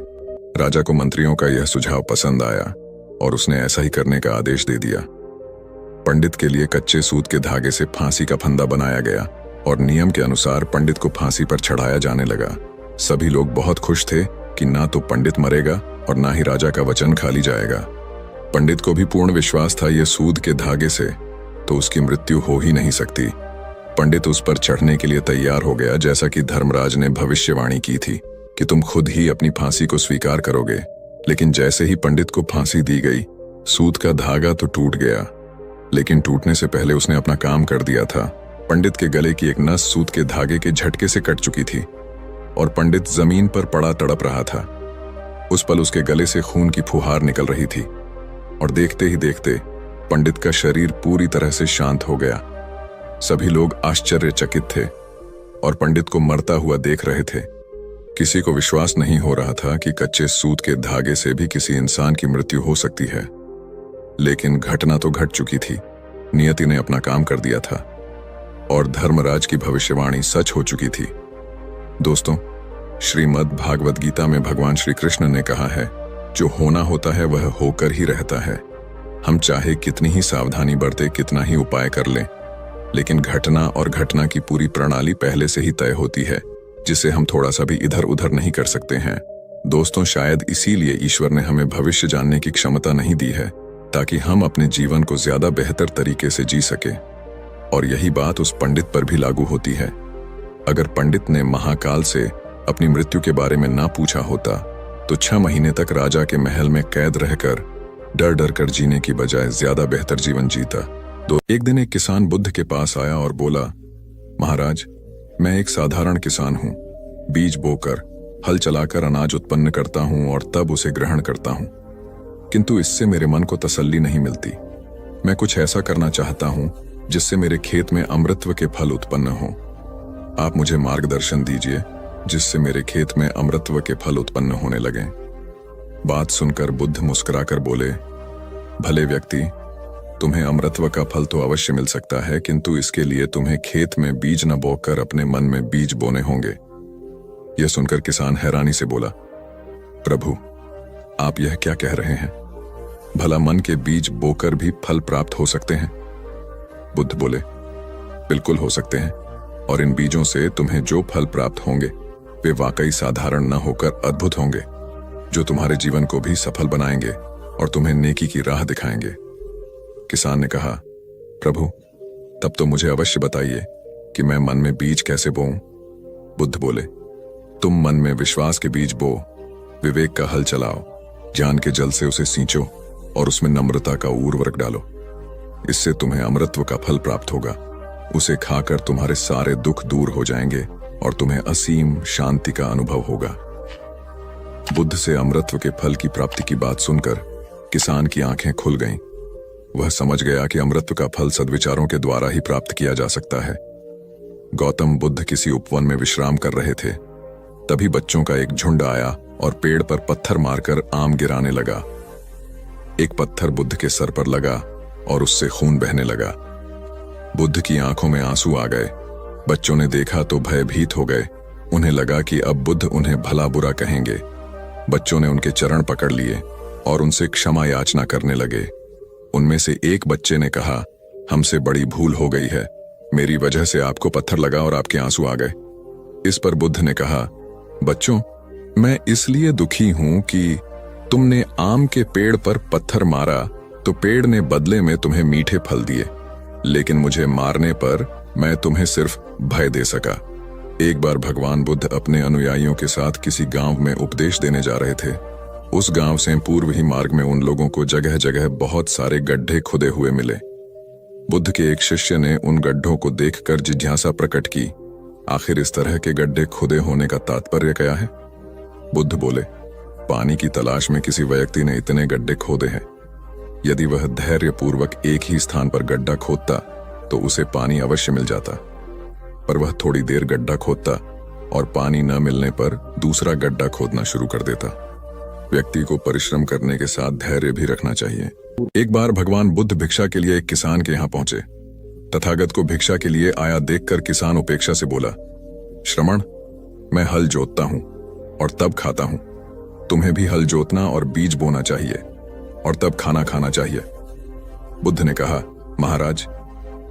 राजा को मंत्रियों का यह सुझाव पसंद आया और उसने ऐसा ही करने का आदेश दे दिया। पंडित के लिए कच्चे सूत के धागे से फांसी का फंदा बनाया गया और नियम के अनुसार पंडित को फांसी पर चढ़ाया जाने लगा। सभी लोग बहुत खुश थे कि ना तो पंडित मरेगा और ना ही राजा का वचन खाली जाएगा। पंडित को भी पूर्ण विश्वास था, ये सूद के धागे से तो उसकी मृत्यु हो ही नहीं सकती। पंडित उस पर चढ़ने के लिए तैयार हो गया, जैसा कि धर्मराज ने भविष्यवाणी की थी कि तुम खुद ही अपनी फांसी को स्वीकार करोगे। लेकिन जैसे ही पंडित को फांसी दी गई, सूत का धागा तो टूट गया, लेकिन टूटने से पहले उसने अपना काम कर दिया था। पंडित के गले की एक नस सूत के धागे के झटके से कट चुकी थी और पंडित जमीन पर पड़ा तड़प रहा था। उस पल उसके गले से खून की फुहार निकल रही थी और देखते ही देखते पंडित का शरीर पूरी तरह से शांत हो गया। सभी लोग आश्चर्यचकित थे और पंडित को मरता हुआ देख रहे थे। किसी को विश्वास नहीं हो रहा था कि कच्चे सूत के धागे से भी किसी इंसान की मृत्यु हो सकती है। लेकिन घटना तो घट चुकी थी। नियति ने अपना काम कर दिया था और धर्मराज की भविष्यवाणी सच हो चुकी थी। दोस्तों, श्रीमद् भागवत गीता में भगवान श्री कृष्ण ने कहा है, जो होना होता है वह होकर ही रहता है। हम चाहे कितनी ही सावधानी बरते, कितना ही उपाय कर लें, लेकिन घटना और घटना की पूरी प्रणाली पहले से ही तय होती है, जिसे हम थोड़ा सा भी इधर उधर नहीं कर सकते हैं। दोस्तों, शायद इसीलिए ईश्वर ने हमें भविष्य जानने की क्षमता नहीं दी है, ताकि हम अपने जीवन को ज्यादा बेहतर तरीके से जी सके। और यही बात उस पंडित पर भी लागू होती है। अगर पंडित ने महाकाल से अपनी मृत्यु के बारे में ना पूछा होता तो 6 महीने तक राजा के महल में कैद रहकर डर डर कर जीने की बजाय ज्यादा बेहतर जीवन जीता। एक दिन एक किसान बुद्ध के पास आया और बोला, महाराज, मैं एक साधारण किसान हूँ। बीज बोकर, हल चलाकर अनाज उत्पन्न करता हूँ और तब उसे ग्रहण करता हूँ, किंतु इससे मेरे मन को तसल्ली नहीं मिलती। मैं कुछ ऐसा करना चाहता हूँ जिससे मेरे खेत में अमृतत्व के फल उत्पन्न हों। आप मुझे मार्गदर्शन दीजिए जिससे मेरे खेत में अमृतत्व के फल उत्पन्न होने लगें। बात सुनकर बुद्ध मुस्कुराकर बोले, भले व्यक्ति, तुम्हें अमृतत्व का फल तो अवश्य मिल सकता है, किंतु इसके लिए तुम्हें खेत में बीज न बोकर अपने मन में बीज बोने होंगे। यह सुनकर किसान हैरानी से बोला, प्रभु, आप यह क्या कह रहे हैं? भला मन के बीज बोकर भी फल प्राप्त हो सकते हैं? बुद्ध बोले, बिल्कुल हो सकते हैं, और इन बीजों से तुम्हें जो फल प्राप्त होंगे वे वाकई साधारण न होकर अद्भुत होंगे, जो तुम्हारे जीवन को भी सफल बनाएंगे और तुम्हें नेकी की राह दिखाएंगे। किसान ने कहा, प्रभु, तब तो मुझे अवश्य बताइए कि मैं मन में बीज कैसे बोऊं? बुद्ध बोले, तुम मन में विश्वास के बीज बो, विवेक का हल चलाओ, ज्ञान के जल से उसे सींचो और उसमें नम्रता का उर्वरक डालो। इससे तुम्हें अमृतत्व का फल प्राप्त होगा। उसे खाकर तुम्हारे सारे दुख दूर हो जाएंगे और तुम्हें असीम शांति का अनुभव होगा। बुद्ध से अमृतत्व के फल की प्राप्ति की बात सुनकर किसान की आंखें खुल गईं। वह समझ गया कि अमृतत्व का फल सद्विचारों के द्वारा ही प्राप्त किया जा सकता है। गौतम बुद्ध किसी उपवन में विश्राम कर रहे थे। तभी बच्चों का एक झुंड आया और पेड़ पर पत्थर मारकर आम गिराने लगा। एक पत्थर बुद्ध के सर पर लगा और उससे खून बहने लगा। बुद्ध की आंखों में आंसू आ गए। बच्चों ने देखा तो भयभीत हो गए। उन्हें लगा कि अब बुद्ध उन्हें भला बुरा कहेंगे। बच्चों ने उनके चरण पकड़ लिए और उनसे क्षमा याचना करने लगे। उनमें से एक बच्चे ने कहा, हमसे बड़ी भूल हो गई है, मेरी वजह से आपको पत्थर लगा और आपके आंसू आ गए। इस पर बुद्ध ने कहा, बच्चों, मैं इसलिए दुखी हूं कि तुमने आम के पेड़ पर पत्थर मारा तो पेड़ ने बदले में तुम्हें मीठे फल दिए, लेकिन मुझे मारने पर मैं तुम्हें सिर्फ भय दे सका। एक बार भगवान बुद्ध अपने अनुयायियों के साथ किसी गांव में उपदेश देने जा रहे थे। उस गांव से पूर्व ही मार्ग में उन लोगों को जगह जगह बहुत सारे गड्ढे खुदे हुए मिले। बुद्ध के एक शिष्य ने उन गड्ढों को देखकर जिज्ञासा प्रकट की, आखिर इस तरह के गड्ढे खुदे होने का तात्पर्य क्या है? बुद्ध बोले, पानी की तलाश में किसी व्यक्ति ने इतने गड्ढे खोदे हैं। यदि वह धैर्यपूर्वक एक ही स्थान पर गड्ढा खोदता तो उसे पानी अवश्य मिल जाता, पर वह थोड़ी देर गड्ढा खोदता और पानी न मिलने पर दूसरा गड्ढा खोदना शुरू कर देता। व्यक्ति को परिश्रम करने के साथ धैर्य भी रखना चाहिए। एक बार भगवान बुद्ध भिक्षा के लिए एक किसान के यहां पहुंचे। तथागत को भिक्षा के लिए आया देखकर किसान उपेक्षा से बोला, श्रमण, मैं हल जोतता हूं और तब खाता हूं। तुम्हें भी हल जोतना और बीज बोना चाहिए और तब खाना खाना चाहिए। बुद्ध ने कहा, महाराज,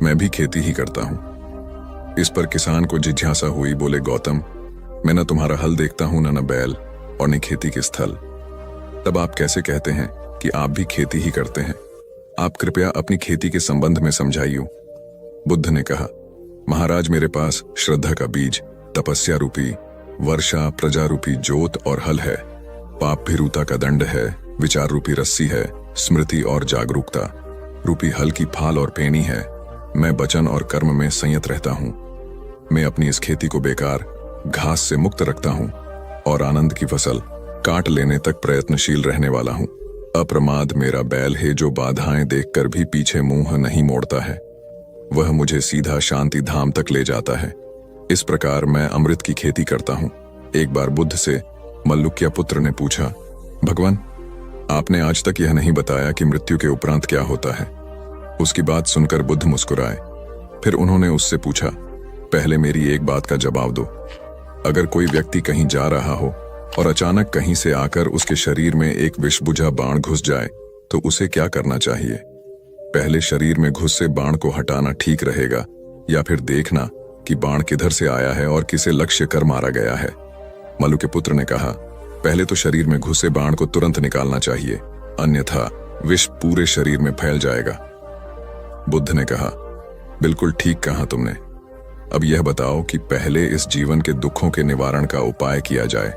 मैं भी खेती ही करता हूं। इस पर किसान को जिज्ञासा हुई। बोले, गौतम, मैं न तुम्हारा हल देखता हूं, न बैल और न खेती के स्थल। तब आप कैसे कहते हैं कि आप भी खेती ही करते हैं? आप कृपया अपनी खेती के संबंध में समझाइए। बुद्ध ने कहा, महाराज, मेरे पास श्रद्धा का बीज, तपस्या रूपी वर्षा, प्रजा रूपी जोत और हल है, पाप भीरुता का दंड है, विचार रूपी रस्सी है, स्मृति और जागरूकता रूपी हल की फाल और पेनी है। मैं वचन और कर्म में संयत रहता हूं। मैं अपनी इस खेती को बेकार घास से मुक्त रखता हूं और आनंद की फसल काट लेने तक प्रयत्नशील रहने वाला हूं। अप्रमाद मेरा बैल है, जो बाधाएं देखकर भी पीछे मुंह नहीं मोड़ता है। वह मुझे सीधा शांति धाम तक ले जाता है। इस प्रकार मैं अमृत की खेती करता हूं। एक बार बुद्ध से मल्लुक्य पुत्र ने पूछा, भगवान, आपने आज तक यह नहीं बताया कि मृत्यु के उपरांत क्या होता है। उसकी बात सुनकर बुद्ध मुस्कुराए। फिर उन्होंने उससे पूछा, पहले मेरी एक बात का जवाब दो। अगर कोई व्यक्ति कहीं जा रहा हो और अचानक कहीं से आकर उसके शरीर में एक विषबुझा बाण घुस जाए तो उसे क्या करना चाहिए? पहले शरीर में घुसे बाण को हटाना ठीक रहेगा या फिर देखना कि बाण किधर से आया है और किसे लक्ष्य कर मारा गया है? मल्लु के पुत्र ने कहा, पहले तो शरीर में घुसे बाण को तुरंत निकालना चाहिए, अन्यथा विष पूरे शरीर में फैल जाएगा। बुद्ध ने कहा, बिल्कुल ठीक कहा तुमने। अब यह बताओ कि पहले इस जीवन के दुखों के निवारण का उपाय किया जाए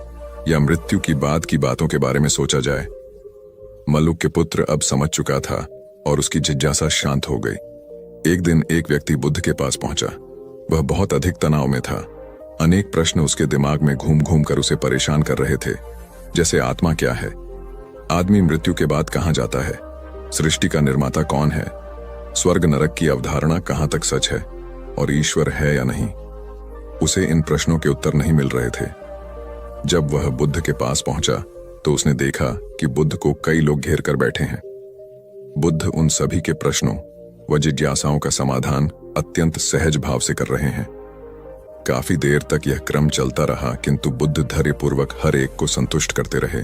या मृत्यु की बाद की बातों के बारे में सोचा जाए? मल्लुक के पुत्र अब समझ चुका था और उसकी जिज्ञासा शांत हो गई। एक दिन एक व्यक्ति बुद्ध के पास पहुंचा। वह बहुत अधिक तनाव में था। अनेक प्रश्न उसके दिमाग में घूम घूम कर उसे परेशान कर रहे थे, जैसे आत्मा क्या है, आदमी मृत्यु के बाद कहां जाता है, सृष्टि का निर्माता कौन है, स्वर्ग नरक की अवधारणा कहां तक सच है और ईश्वर है या नहीं। उसे इन प्रश्नों के उत्तर नहीं मिल रहे थे। जब वह बुद्ध के पास पहुंचा तो उसने देखा कि बुद्ध को कई लोग घेर कर बैठे हैं। बुद्ध उन सभी के प्रश्नों व जिज्ञासाओं का समाधान अत्यंत सहज भाव से कर रहे हैं। काफी देर तक यह क्रम चलता रहा, किंतु बुद्ध धैर्यपूर्वक हर एक को संतुष्ट करते रहे।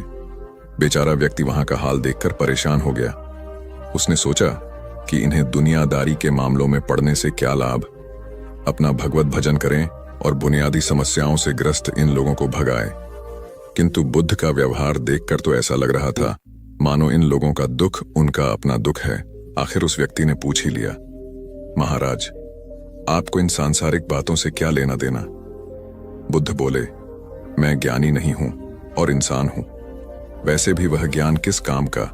बेचारा व्यक्ति वहां का हाल देखकर परेशान हो गया। उसने सोचा कि इन्हें दुनियादारी के मामलों में पड़ने से क्या लाभ, अपना भगवत भजन करें और बुनियादी समस्याओं से ग्रस्त इन लोगों को भगाए। किंतु बुद्ध का व्यवहार देखकर तो ऐसा लग रहा था मानो इन लोगों का दुख उनका अपना दुख है। आखिर उस व्यक्ति ने पूछ ही लिया, महाराज, आपको इन सांसारिक बातों से क्या लेना देना? बुद्ध बोले, मैं ज्ञानी नहीं हूं और इंसान हूं। वैसे भी वह ज्ञान किस काम का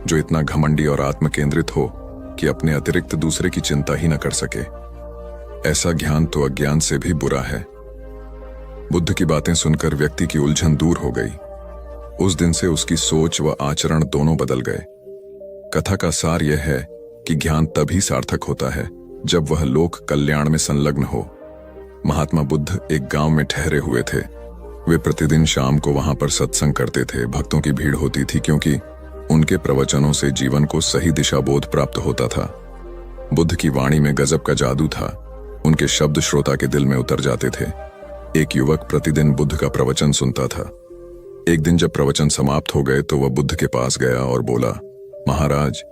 जो इतना घमंडी और आत्मकेंद्रित हो कि अपने अतिरिक्त दूसरे की चिंता ही न कर सके। ऐसा ज्ञान तो अज्ञान से भी बुरा है। बुद्ध की बातें सुनकर व्यक्ति की उलझन दूर हो गई। उस दिन से उसकी सोच व आचरण दोनों बदल गए। कथा का सार यह है कि ज्ञान तभी सार्थक होता है जब वह लोक कल्याण में संलग्न हो। महात्मा बुद्ध एक गांव में ठहरे हुए थे। वे प्रतिदिन शाम को वहां पर सत्संग करते थे। भक्तों की भीड़ होती थी क्योंकि उनके प्रवचनों से जीवन को सही दिशा बोध प्राप्त होता था। बुद्ध की वाणी में गजब का जादू था। उनके शब्द श्रोता के दिल में उतर जाते थे। एक युवक प्रतिदिन बुद्ध का प्रवचन सुनता था। एक दिन जब प्रवचन समाप्त हो गए तो वह बुद्ध के पास गया और बोला, महाराज,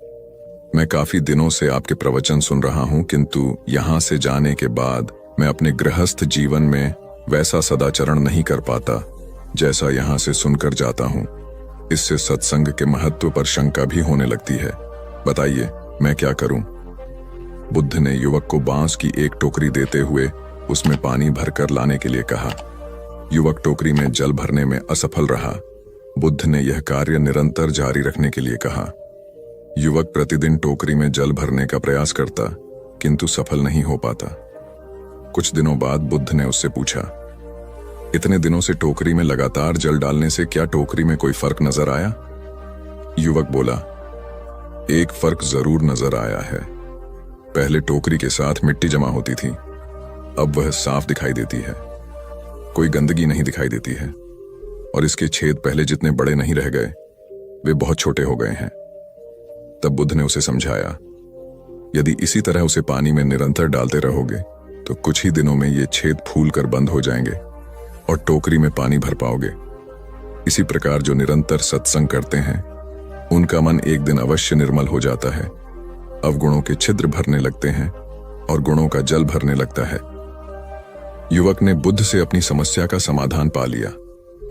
मैं काफी दिनों से आपके प्रवचन सुन रहा हूं, किंतु यहां से जाने के बाद मैं अपने गृहस्थ जीवन में वैसा सदाचरण नहीं कर पाता जैसा यहां से सुनकर जाता हूं। इससे सत्संग के महत्व पर शंका भी होने लगती है। बताइए, मैं क्या करूं? बुद्ध ने युवक को बांस की एक टोकरी देते हुए उसमें पानी भरकर लाने के लिए कहा। युवक टोकरी में जल भरने में असफल रहा। बुद्ध ने यह कार्य निरंतर जारी रखने के लिए कहा। युवक प्रतिदिन टोकरी में जल भरने का प्रयास करता, किंतु सफल नहीं हो पाता। कुछ दिनों बाद बुद्ध ने उससे पूछा, इतने दिनों से टोकरी में लगातार जल डालने से क्या टोकरी में कोई फर्क नजर आया? युवक बोला, एक फर्क जरूर नजर आया है। पहले टोकरी के साथ मिट्टी जमा होती थी, अब वह साफ दिखाई देती है। कोई गंदगी नहीं दिखाई देती है और इसके छेद पहले जितने बड़े नहीं रह गए, वे बहुत छोटे हो गए हैं। तब बुद्ध ने उसे समझाया, यदि इसी तरह उसे पानी में निरंतर डालते रहोगे तो कुछ ही दिनों में ये छेद फूल कर बंद हो जाएंगे और टोकरी में पानी भर पाओगे। इसी प्रकार जो निरंतर सत्संग करते हैं उनका मन एक दिन अवश्य निर्मल हो जाता है। अवगुणों के छिद्र भरने लगते हैं और गुणों का जल भरने लगता है। युवक ने बुद्ध से अपनी समस्या का समाधान पा लिया।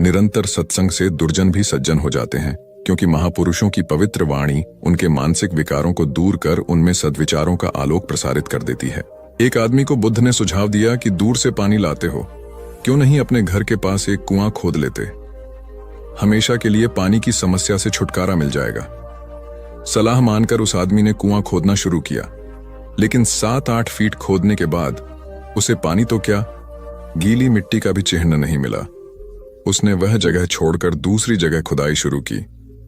निरंतर सत्संग से दुर्जन भी सज्जन हो जाते हैं, क्योंकि महापुरुषों की पवित्र वाणी उनके मानसिक विकारों को दूर कर उनमें सद्विचारों का आलोक प्रसारित कर देती है। एक आदमी को बुद्ध ने सुझाव दिया कि दूर से पानी लाते हो, क्यों नहीं अपने घर के पास एक कुआं खोद लेते? हमेशा के लिए पानी की समस्या से छुटकारा मिल जाएगा। सलाह मानकर उस आदमी ने कुआं खोदना शुरू किया, लेकिन 7-8 फीट खोदने के बाद उसे पानी तो क्या, गीली मिट्टी का भी चिन्ह नहीं मिला। उसने वह जगह छोड़कर दूसरी जगह खुदाई शुरू की,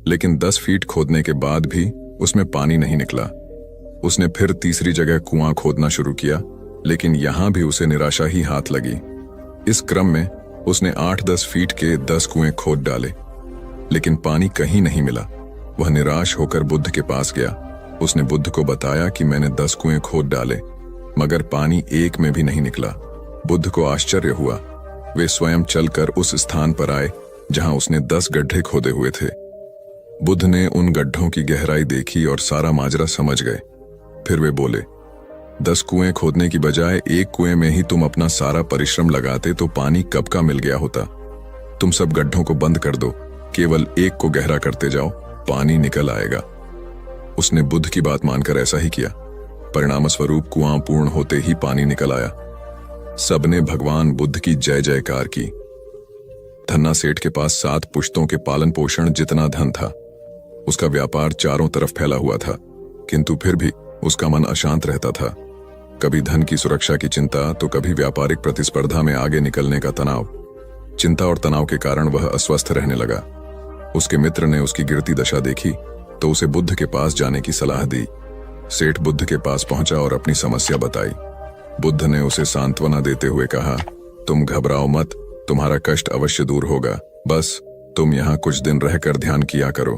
लेकिन 10 फीट खोदने के बाद भी उसमें पानी नहीं निकला। उसने फिर तीसरी जगह कुआं खोदना शुरू किया, लेकिन यहां भी उसे निराशा ही हाथ लगी। इस क्रम में उसने 8-10 फीट के 10 कुएं खोद डाले, लेकिन पानी कहीं नहीं मिला। वह निराश होकर बुद्ध के पास गया। उसने बुद्ध को बताया कि मैंने 10 कुएं खोद डाले, मगर पानी एक में भी नहीं निकला। बुद्ध को आश्चर्य हुआ। वे स्वयं चलकर उस स्थान पर आए जहां उसने 10 गड्ढे खोदे हुए थे। बुद्ध ने उन गड्ढों की गहराई देखी और सारा माजरा समझ गए। फिर वे बोले, 10 कुएं खोदने की बजाय एक कुएं में ही तुम अपना सारा परिश्रम लगाते तो पानी कब का मिल गया होता। तुम सब गड्ढों को बंद कर दो, केवल एक को गहरा करते जाओ, पानी निकल आएगा। उसने बुद्ध की बात मानकर ऐसा ही किया। परिणाम स्वरूप कुआं पूर्ण होते ही पानी निकल आया। सबने भगवान बुद्ध की जय जयकार की। धन्ना सेठ के पास 7 पुश्तों के पालन पोषण जितना धन था। उसका व्यापार चारों तरफ फैला हुआ था, किंतु फिर भी उसका मन अशांत रहता था। कभी धन की सुरक्षा की चिंता तो कभी व्यापारिक प्रतिस्पर्धा में आगे निकलने का तनाव। चिंता और तनाव के कारण वह अस्वस्थ रहने लगा। उसके मित्र ने उसकी गिरती दशा देखी तो उसे बुद्ध के पास जाने की सलाह दी। सेठ बुद्ध के पास पहुंचा और अपनी समस्या बताई। बुद्ध ने उसे सांत्वना देते हुए कहा, तुम घबराओ मत, तुम्हारा कष्ट अवश्य दूर होगा, बस तुम यहाँ कुछ दिन रहकर ध्यान किया करो।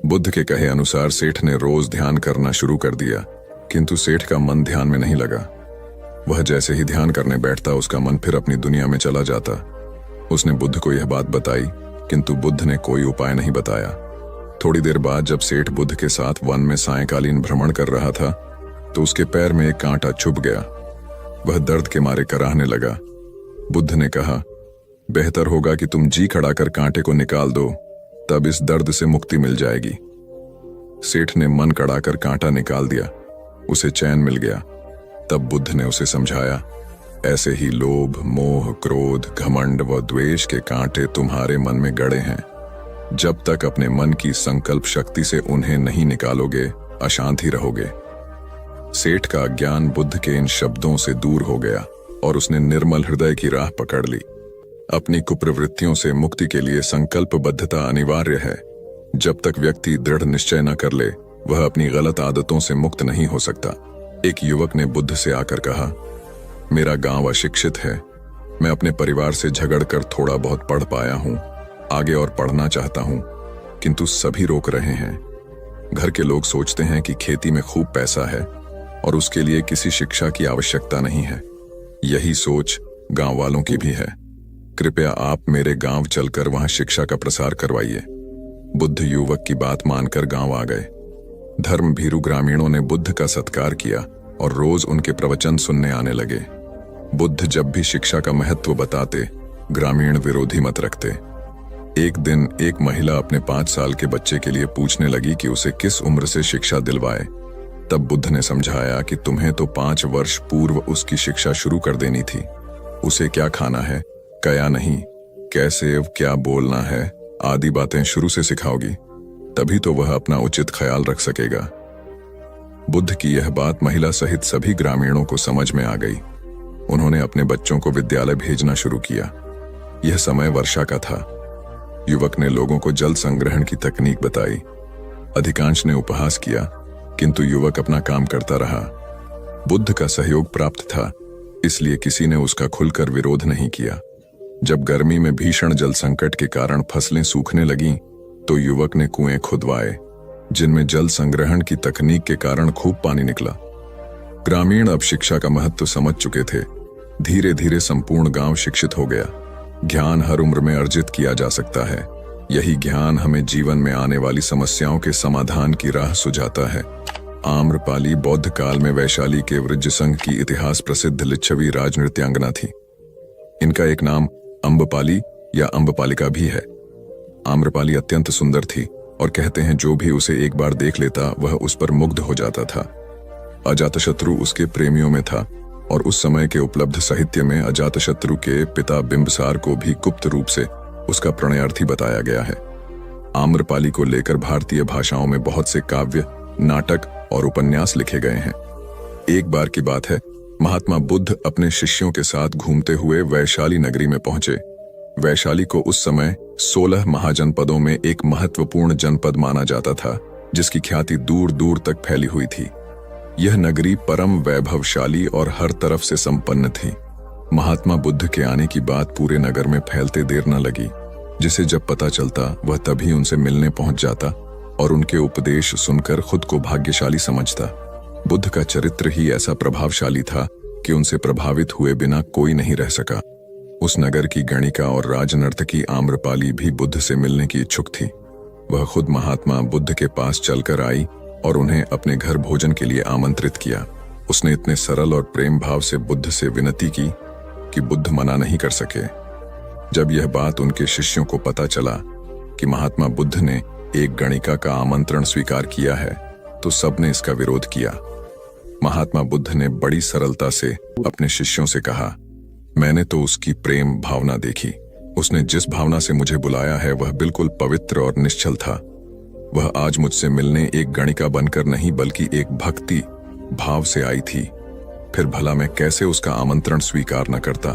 बुद्ध के कहे अनुसार सेठ ने रोज ध्यान करना शुरू कर दिया, किंतु सेठ का मन ध्यान में नहीं लगा। वह जैसे ही ध्यान करने बैठता उसका मन फिर अपनी दुनिया में चला जाता। उसने बुद्ध को यह बात बताई, किंतु बुद्ध ने कोई उपाय नहीं बताया। थोड़ी देर बाद जब सेठ बुद्ध के साथ वन में सायंकालीन भ्रमण कर रहा था तो उसके पैर में एक कांटा चुभ गया। वह दर्द के मारे कराहने लगा। बुद्ध ने कहा, बेहतर होगा कि तुम जी खड़ाकर कांटे को निकाल दो, तब इस दर्द से मुक्ति मिल जाएगी। सेठ ने मन कड़ाकर कांटा निकाल दिया, उसे चैन मिल गया। तब बुद्ध ने उसे समझाया, ऐसे ही लोभ, मोह, क्रोध, घमंड व द्वेष के कांटे तुम्हारे मन में गड़े हैं। जब तक अपने मन की संकल्प शक्ति से उन्हें नहीं निकालोगे, अशांत ही रहोगे। सेठ का ज्ञान बुद्ध के इन शब्दों से दूर हो गया और उसने निर्मल हृदय की राह पकड़ ली। अपनी कुप्रवृत्तियों से मुक्ति के लिए संकल्पबद्धता अनिवार्य है। जब तक व्यक्ति दृढ़ निश्चय न कर ले, वह अपनी गलत आदतों से मुक्त नहीं हो सकता। एक युवक ने बुद्ध से आकर कहा, मेरा गांव अशिक्षित है, मैं अपने परिवार से झगड़कर थोड़ा बहुत पढ़ पाया हूं, आगे और पढ़ना चाहता हूं, किंतु सभी रोक रहे हैं। घर के लोग सोचते हैं कि खेती में खूब पैसा है और उसके लिए किसी शिक्षा की आवश्यकता नहीं है। यही सोच गांव वालों की भी है। कृपया आप मेरे गांव चलकर वहां शिक्षा का प्रसार करवाइए। बुद्ध युवक की बात मानकर गांव आ गए। धर्म भीरू ग्रामीणों ने बुद्ध का सत्कार किया और रोज उनके प्रवचन सुनने आने लगे। बुद्ध जब भी शिक्षा का महत्व बताते, ग्रामीण विरोधी मत रखते। एक दिन एक महिला अपने 5 साल के बच्चे के लिए पूछने लगी कि उसे किस उम्र से शिक्षा दिलवाए। तब बुद्ध ने समझाया कि तुम्हें तो 5 वर्ष पूर्व उसकी शिक्षा शुरू कर देनी थी। उसे क्या खाना है, क्या नहीं, कैसे क्या बोलना है आदि बातें शुरू से सिखाओगी, तभी तो वह अपना उचित ख्याल रख सकेगा। बुद्ध की यह बात महिला सहित सभी ग्रामीणों को समझ में आ गई। उन्होंने अपने बच्चों को विद्यालय भेजना शुरू किया। यह समय वर्षा का था। युवक ने लोगों को जल संग्रहण की तकनीक बताई। अधिकांश ने उपहास किया, किंतु युवक अपना काम करता रहा। बुद्ध का सहयोग प्राप्त था, इसलिए किसी ने उसका खुलकर विरोध नहीं किया। जब गर्मी में भीषण जल संकट के कारण फसलें सूखने लगीं, तो युवक ने कुएं खुदवाए, जिनमें जल संग्रहण की तकनीक के कारण खूब पानी निकला। ग्रामीण अब शिक्षा का महत्व समझ चुके थे। धीरे धीरे संपूर्ण गांव शिक्षित हो गया। ज्ञान हर उम्र में अर्जित किया जा सकता है। यही ज्ञान हमें जीवन में आने वाली समस्याओं के समाधान की राह सुझाता है। आम्रपाली बौद्ध काल में वैशाली के वृज्ज संघ की इतिहास प्रसिद्ध लिच्छवी राजनृत्यांगना थी। इनका एक नाम अम्बपाली या अम्बपालिका भी है। आम्रपाली अत्यंत सुंदर थी और कहते हैं जो भी उसे एक बार देख लेता वह उस पर मुग्ध हो जाता था। अजातशत्रु उसके प्रेमियों में था और उस समय के उपलब्ध साहित्य में अजातशत्रु के पिता बिंबसार को भी गुप्त रूप से उसका प्रणयार्थी बताया गया है। आम्रपाली को लेकर भारतीय भाषाओं में बहुत से काव्य, नाटक और उपन्यास लिखे गए हैं। एक बार की बात है, महात्मा बुद्ध अपने शिष्यों के साथ घूमते हुए वैशाली नगरी में पहुंचे। वैशाली को उस समय 16 महाजनपदों में एक महत्वपूर्ण जनपद माना जाता था, जिसकी ख्याति दूर दूर तक फैली हुई थी। यह नगरी परम वैभवशाली और हर तरफ से संपन्न थी। महात्मा बुद्ध के आने की बात पूरे नगर में फैलते देर न लगी। जिसे जब पता चलता वह तभी उनसे मिलने पहुंच जाता और उनके उपदेश सुनकर खुद को भाग्यशाली समझता। बुद्ध का चरित्र ही ऐसा प्रभावशाली था कि उनसे प्रभावित हुए बिना कोई नहीं रह सका। उस नगर की गणिका और राजनर्तकी आम्रपाली भी बुद्ध से मिलने की इच्छुक थी। वह खुद महात्मा बुद्ध के पास चलकर आई और उन्हें अपने घर भोजन के लिए आमंत्रित किया। उसने इतने सरल और प्रेम भाव से बुद्ध से विनती की कि बुद्ध मना नहीं कर सके। जब यह बात उनके शिष्यों को पता चला कि महात्मा बुद्ध ने एक गणिका का आमंत्रण स्वीकार किया है, तो सबने इसका विरोध किया। महात्मा बुद्ध ने बड़ी सरलता से अपने शिष्यों से कहा, मैंने तो उसकी प्रेम भावना देखी। उसने जिस भावना से मुझे बुलाया है वह बिल्कुल पवित्र और निश्चल था। वह आज मुझसे मिलने एक गणिका बनकर नहीं बल्कि एक भक्ति भाव से आई थी। फिर भला मैं कैसे उसका आमंत्रण स्वीकार न करता,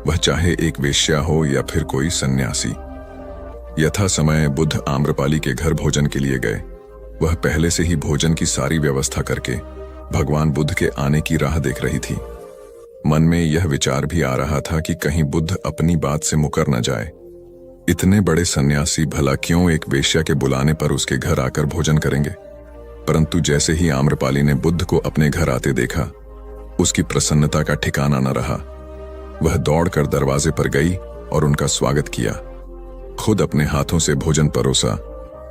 वह चाहे एक वेश्या हो या फिर कोई सन्यासी। यथा समय बुद्ध आम्रपाली के घर भोजन के लिए गए। वह पहले से ही भोजन की सारी व्यवस्था करके भगवान बुद्ध के आने की राह देख रही थी। मन में यह विचार भी आ रहा था कि कहीं बुद्ध अपनी बात से मुकर न जाए। इतने बड़े सन्यासी भला क्यों एक वेश्या के बुलाने पर उसके घर आकर भोजन करेंगे? परंतु जैसे ही आम्रपाली ने बुद्ध को अपने घर आते देखा, उसकी प्रसन्नता का ठिकाना न रहा। वह दौड़कर दरवाजे पर गई और उनका स्वागत किया, खुद अपने हाथों से भोजन परोसा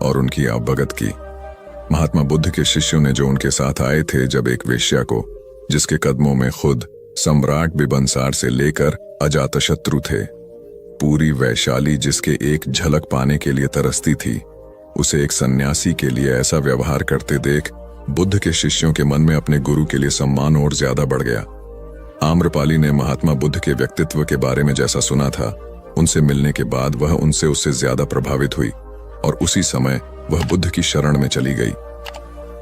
और उनकी आवभगत की। महात्मा बुद्ध के शिष्यों ने जो उनके साथ आए थे, जब एक वेश्या को, जिसके कदमों में खुद सम्राट बिंबिसार से लेकर अजातशत्रु थे, पूरी वैशाली जिसके एक झलक पाने के लिए तरसती थी, उसे एक सन्यासी के लिए ऐसा व्यवहार करते देख बुद्ध के शिष्यों के मन में अपने गुरु के लिए सम्मान और ज्यादा बढ़ गया। आम्रपाली ने महात्मा बुद्ध के व्यक्तित्व के बारे में जैसा सुना था, उनसे मिलने के बाद वह उससे ज्यादा प्रभावित हुई और उसी समय वह बुद्ध की शरण में चली गई।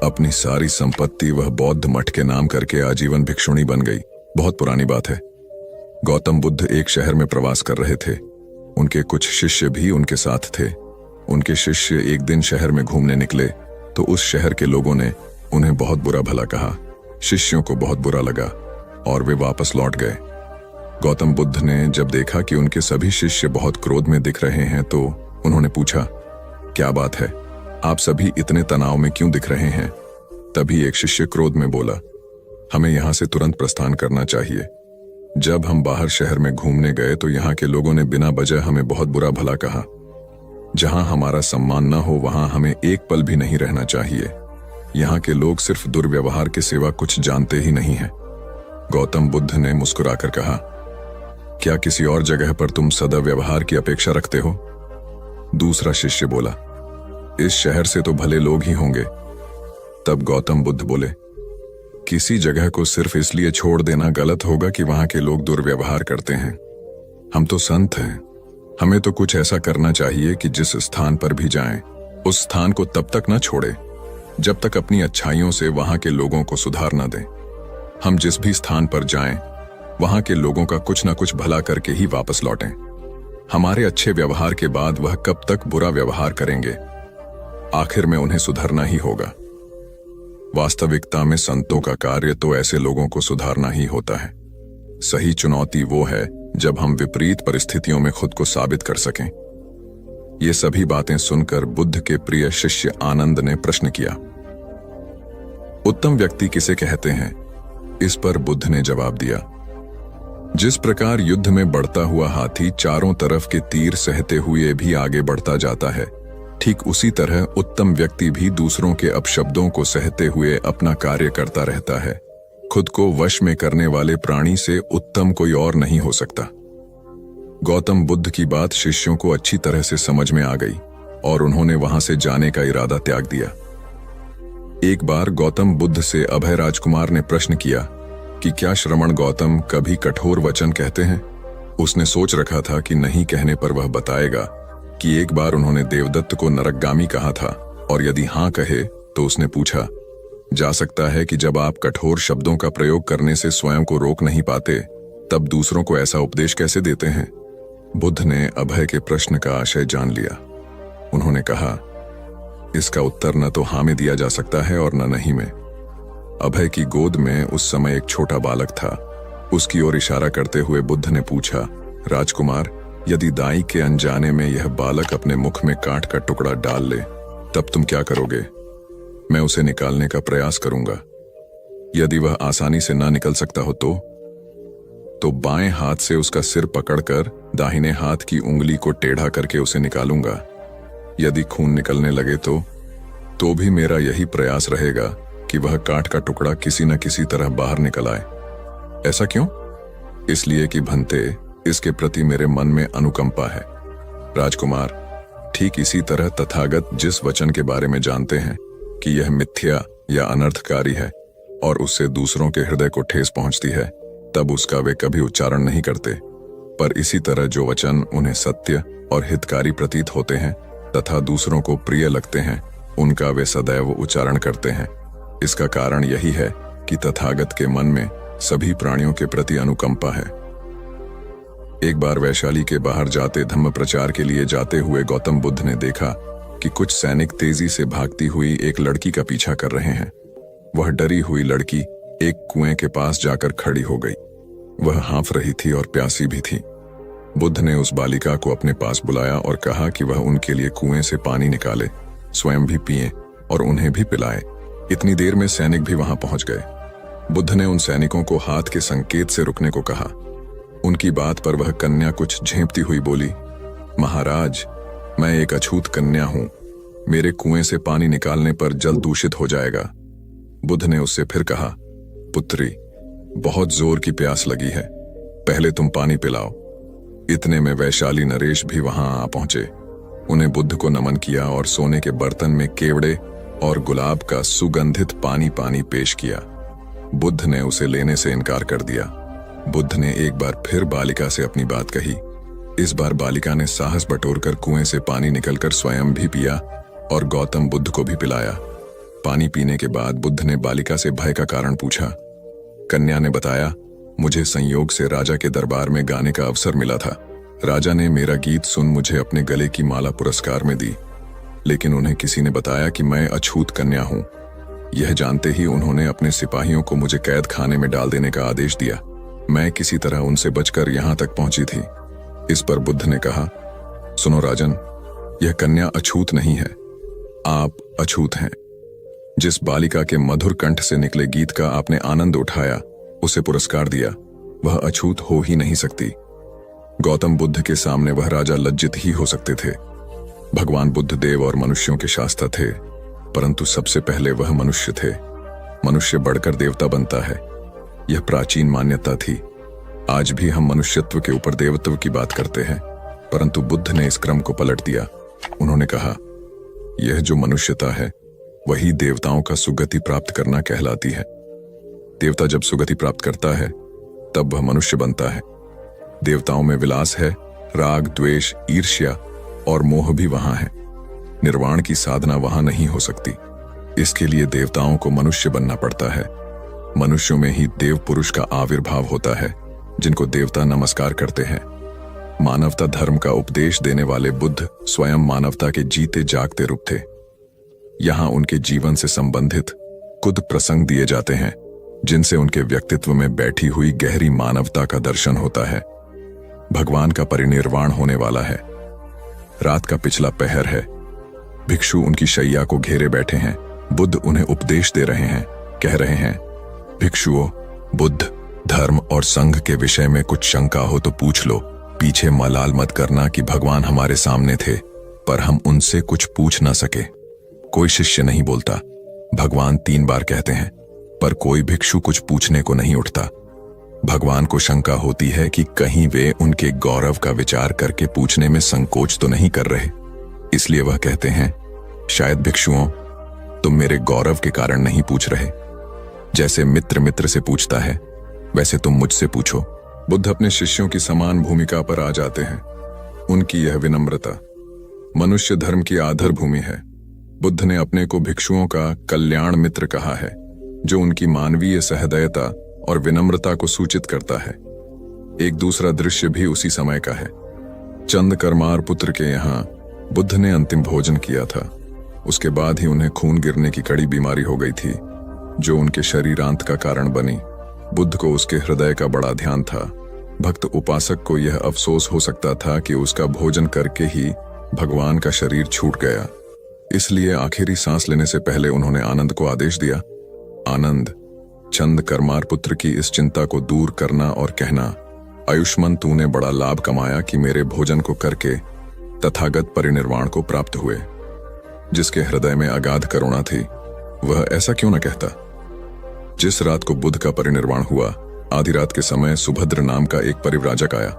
अपनी सारी संपत्ति वह बौद्ध मठ के नाम करके आजीवन भिक्षुणी बन गई। बहुत पुरानी बात है। गौतम बुद्ध एक शहर में प्रवास कर रहे थे। उनके कुछ शिष्य भी उनके साथ थे। उनके शिष्य एक दिन शहर में घूमने निकले तो उस शहर के लोगों ने उन्हें बहुत बुरा भला कहा। शिष्यों को बहुत बुरा लगा और वे वापस लौट गए। गौतम बुद्ध ने जब देखा कि उनके सभी शिष्य बहुत क्रोध में दिख रहे हैं तो उन्होंने पूछा, क्या बात है, आप सभी इतने तनाव में क्यों दिख रहे हैं? तभी एक शिष्य क्रोध में बोला, हमें यहां से तुरंत प्रस्थान करना चाहिए। जब हम बाहर शहर में घूमने गए तो यहाँ के लोगों ने बिना वजह हमें बहुत बुरा भला कहा। जहां हमारा सम्मान न हो वहां हमें एक पल भी नहीं रहना चाहिए। यहाँ के लोग सिर्फ दुर्व्यवहार के सिवा कुछ जानते ही नहीं हैं। गौतम बुद्ध ने मुस्कुराकर कहा, क्या किसी और जगह पर तुम सद्व्यवहार की अपेक्षा रखते हो? दूसरा शिष्य बोला, इस शहर से तो भले लोग ही होंगे। तब गौतम बुद्ध बोले, किसी जगह को सिर्फ इसलिए छोड़ देना गलत होगा कि वहां के लोग दुर्व्यवहार करते हैं। हम तो संत हैं, हमें तो कुछ ऐसा करना चाहिए कि जिस स्थान पर भी जाएं, उस स्थान को तब तक न छोड़े जब तक अपनी अच्छाइयों से वहां के लोगों को सुधार न दें। हम जिस भी स्थान पर जाएं, वहां के लोगों का कुछ न कुछ भला करके ही वापस लौटें। हमारे अच्छे व्यवहार के बाद वह कब तक बुरा व्यवहार करेंगे? आखिर में उन्हें सुधरना ही होगा। वास्तविकता में संतों का कार्य तो ऐसे लोगों को सुधारना ही होता है। सही चुनौती वो है जब हम विपरीत परिस्थितियों में खुद को साबित कर सकें। ये सभी बातें सुनकर बुद्ध के प्रिय शिष्य आनंद ने प्रश्न किया, उत्तम व्यक्ति किसे कहते हैं? इस पर बुद्ध ने जवाब दिया, जिस प्रकार युद्ध में बढ़ता हुआ हाथी चारों तरफ के तीर सहते हुए भी आगे बढ़ता जाता है, ठीक उसी तरह उत्तम व्यक्ति भी दूसरों के अपशब्दों को सहते हुए अपना कार्य करता रहता है। खुद को वश में करने वाले प्राणी से उत्तम कोई और नहीं हो सकता। गौतम बुद्ध की बात शिष्यों को अच्छी तरह से समझ में आ गई और उन्होंने वहां से जाने का इरादा त्याग दिया। एक बार गौतम बुद्ध से अभय राजकुमार ने प्रश्न किया कि क्या श्रमण गौतम कभी कठोर वचन कहते हैं? उसने सोच रखा था कि नहीं कहने पर वह बताएगा कि एक बार उन्होंने देवदत्त को नरकगामी कहा था, और यदि हां कहे तो उसने पूछा, जा सकता है कि जब आप कठोर शब्दों का प्रयोग करने से स्वयं को रोक नहीं पाते, तब दूसरों को ऐसा उपदेश कैसे देते हैं? बुद्ध ने अभय के प्रश्न का आशय जान लिया। उन्होंने कहा, इसका उत्तर न तो हां में दिया जा सकता है और न नहीं में। अभय की गोद में उस समय एक छोटा बालक था। उसकी ओर इशारा करते हुए बुद्ध ने पूछा, राजकुमार, यदि दाई के अनजाने में यह बालक अपने मुख में कांट का टुकड़ा डाल ले, तब तुम क्या करोगे? मैं उसे निकालने का प्रयास करूंगा। यदि वह आसानी से ना निकल सकता हो तो बाएं हाथ से उसका सिर पकड़कर दाहिने हाथ की उंगली को टेढ़ा करके उसे निकालूंगा। यदि खून निकलने लगे तो भी मेरा यही प्रयास रहेगा कि वह कांट का टुकड़ा किसी न किसी तरह बाहर निकल आए। ऐसा क्यों? इसलिए कि भंते, इसके प्रति मेरे मन में अनुकंपा है। राजकुमार, ठीक इसी तरह तथागत जिस वचन के बारे में जानते हैं कि यह मिथ्या या अनर्थकारी है और उससे दूसरों के हृदय को ठेस पहुंचती है, तब उसका वे कभी उच्चारण नहीं करते। पर इसी तरह जो वचन उन्हें सत्य और हितकारी प्रतीत होते हैं तथा दूसरों को प्रिय लगते हैं, उनका वे सदैव उच्चारण करते हैं। इसका कारण यही है कि तथागत के मन में सभी प्राणियों के प्रति अनुकंपा है। एक बार वैशाली के बाहर जाते धम्म प्रचार के लिए जाते हुए गौतम बुद्ध ने देखा कि कुछ सैनिक तेजी से भागती हुई एक लड़की का पीछा कर रहे हैं। वह डरी हुई लड़की एक कुएं के पास जाकर खड़ी हो गई। वह हाँफ रही थी और प्यासी भी थी। बुद्ध ने उस बालिका को अपने पास बुलाया और कहा कि वह उनके लिए कुएं से पानी निकाले, स्वयं भी पिए और उन्हें भी पिलाए। इतनी देर में सैनिक भी वहां पहुंच गए। बुद्ध ने उन सैनिकों को हाथ के संकेत से रुकने को कहा। उनकी बात पर वह कन्या कुछ झेंपती हुई बोली, महाराज, मैं एक अछूत कन्या हूं, मेरे कुएं से पानी निकालने पर जल दूषित हो जाएगा। बुद्ध ने उससे फिर कहा, पुत्री, बहुत जोर की प्यास लगी है, पहले तुम पानी पिलाओ। इतने में वैशाली नरेश भी वहां आ पहुंचे। उन्हें बुद्ध को नमन किया और सोने के बर्तन में केवड़े और गुलाब का सुगंधित पानी पेश किया। बुद्ध ने उसे लेने से इनकार कर दिया। बुद्ध ने एक बार फिर बालिका से अपनी बात कही। इस बार बालिका ने साहस बटोरकर कुएं से पानी निकलकर स्वयं भी पिया और गौतम बुद्ध को भी पिलाया। पानी पीने के बाद बुद्ध ने बालिका से भय का कारण पूछा। कन्या ने बताया, मुझे संयोग से राजा के दरबार में गाने का अवसर मिला था। राजा ने मेरा गीत सुन मुझे अपने गले की माला पुरस्कार में दी, लेकिन उन्हें किसी ने बताया कि मैं अछूत कन्या हूं। यह जानते ही उन्होंने अपने सिपाहियों को मुझे कैद खाने में डाल देने का आदेश दिया। मैं किसी तरह उनसे बचकर यहां तक पहुंची थी। इस पर बुद्ध ने कहा, सुनो राजन, यह कन्या अछूत नहीं है, आप अछूत हैं। जिस बालिका के मधुर कंठ से निकले गीत का आपने आनंद उठाया, उसे पुरस्कार दिया, वह अछूत हो ही नहीं सकती। गौतम बुद्ध के सामने वह राजा लज्जित ही हो सकते थे। भगवान बुद्ध देव और मनुष्यों के शास्त्र थे, परंतु सबसे पहले वह मनुष्य थे। मनुष्य बढ़कर देवता बनता है, यह प्राचीन मान्यता थी। आज भी हम मनुष्यत्व के ऊपर देवत्व की बात करते हैं, परंतु बुद्ध ने इस क्रम को पलट दिया। उन्होंने कहा, यह जो मनुष्यता है वही देवताओं का सुगति प्राप्त करना कहलाती है। देवता जब सुगति प्राप्त करता है तब वह मनुष्य बनता है। देवताओं में विलास है, राग, द्वेष, ईर्ष्या और मोह भी वहां है। निर्वाण की साधना वहां नहीं हो सकती। इसके लिए देवताओं को मनुष्य बनना पड़ता है। मनुष्यों में ही देव पुरुष का आविर्भाव होता है, जिनको देवता नमस्कार करते हैं। मानवता धर्म का उपदेश देने वाले बुद्ध स्वयं मानवता के जीते जागते रूप थे। यहां उनके जीवन से संबंधित कुछ प्रसंग दिए जाते हैं, जिनसे उनके व्यक्तित्व में बैठी हुई गहरी मानवता का दर्शन होता है। भगवान का परिनिर्वाण होने वाला है। रात का पिछला पहर है। भिक्षु उनकी शैया को घेरे बैठे हैं। बुद्ध उन्हें उपदेश दे रहे हैं। कह रहे हैं, भिक्षुओं, बुद्ध, धर्म और संघ के विषय में कुछ शंका हो तो पूछ लो। पीछे मलाल मत करना कि भगवान हमारे सामने थे, पर हम उनसे कुछ पूछ ना सके। कोई शिष्य नहीं बोलता। भगवान 3 बार कहते हैं, पर कोई भिक्षु कुछ पूछने को नहीं उठता। भगवान को शंका होती है कि कहीं वे उनके गौरव का विचार करके पूछने में संकोच तो नहीं कर रहे। इसलिए वह कहते हैं, शायद भिक्षुओं, तुम मेरे गौरव के कारण नहीं पूछ रहे। जैसे मित्र मित्र से पूछता है, वैसे तुम मुझसे पूछो। बुद्ध अपने शिष्यों की समान भूमिका पर आ जाते हैं। उनकी यह विनम्रता मनुष्य धर्म की आधार भूमि है। बुद्ध ने अपने को भिक्षुओं का कल्याण मित्र कहा है, जो उनकी मानवीय सहृदयता और विनम्रता को सूचित करता है। एक दूसरा दृश्य भी उसी समय का है। चंद करमार पुत्र के यहाँ बुद्ध ने अंतिम भोजन किया था। उसके बाद ही उन्हें खून गिरने की कड़ी बीमारी हो गई थी, जो उनके शरीरांत का कारण बनी। बुद्ध को उसके हृदय का बड़ा ध्यान था। भक्त उपासक को यह अफसोस हो सकता था कि उसका भोजन करके ही भगवान का शरीर छूट गया। इसलिए आखिरी सांस लेने से पहले उन्होंने आनंद को आदेश दिया, आनंद, चंद करमार पुत्र की इस चिंता को दूर करना और कहना, आयुष्मान, तूने बड़ा लाभ कमाया कि मेरे भोजन को करके तथागत परिनिर्वाण को प्राप्त हुए। जिसके हृदय में अगाध करुणा थी, वह ऐसा क्यों न कहता। जिस रात को बुद्ध का परिनिर्वाण हुआ, आधी रात के समय सुभद्र नाम का एक परिव्राजक आया।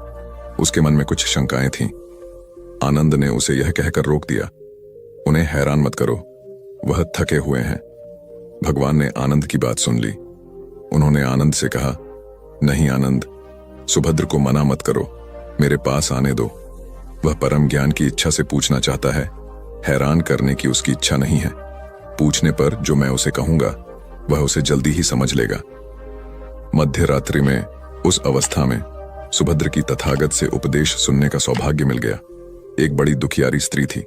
उसके मन में कुछ शंकाएं थीं। आनंद ने उसे यह कहकर रोक दिया, उन्हें हैरान मत करो, वह थके हुए हैं। भगवान ने आनंद की बात सुन ली। उन्होंने आनंद से कहा, नहीं आनंद, सुभद्र को मना मत करो, मेरे पास आने दो। वह परम ज्ञान की इच्छा से पूछना चाहता है, हैरान करने की उसकी इच्छा नहीं है। पूछने पर जो मैं उसे कहूंगा वह उसे जल्दी ही समझ लेगा। मध्य रात्रि में उस अवस्था में सुभद्र की तथागत से उपदेश सुनने का सौभाग्य मिल गया। एक बड़ी दुखियारी स्त्री थी।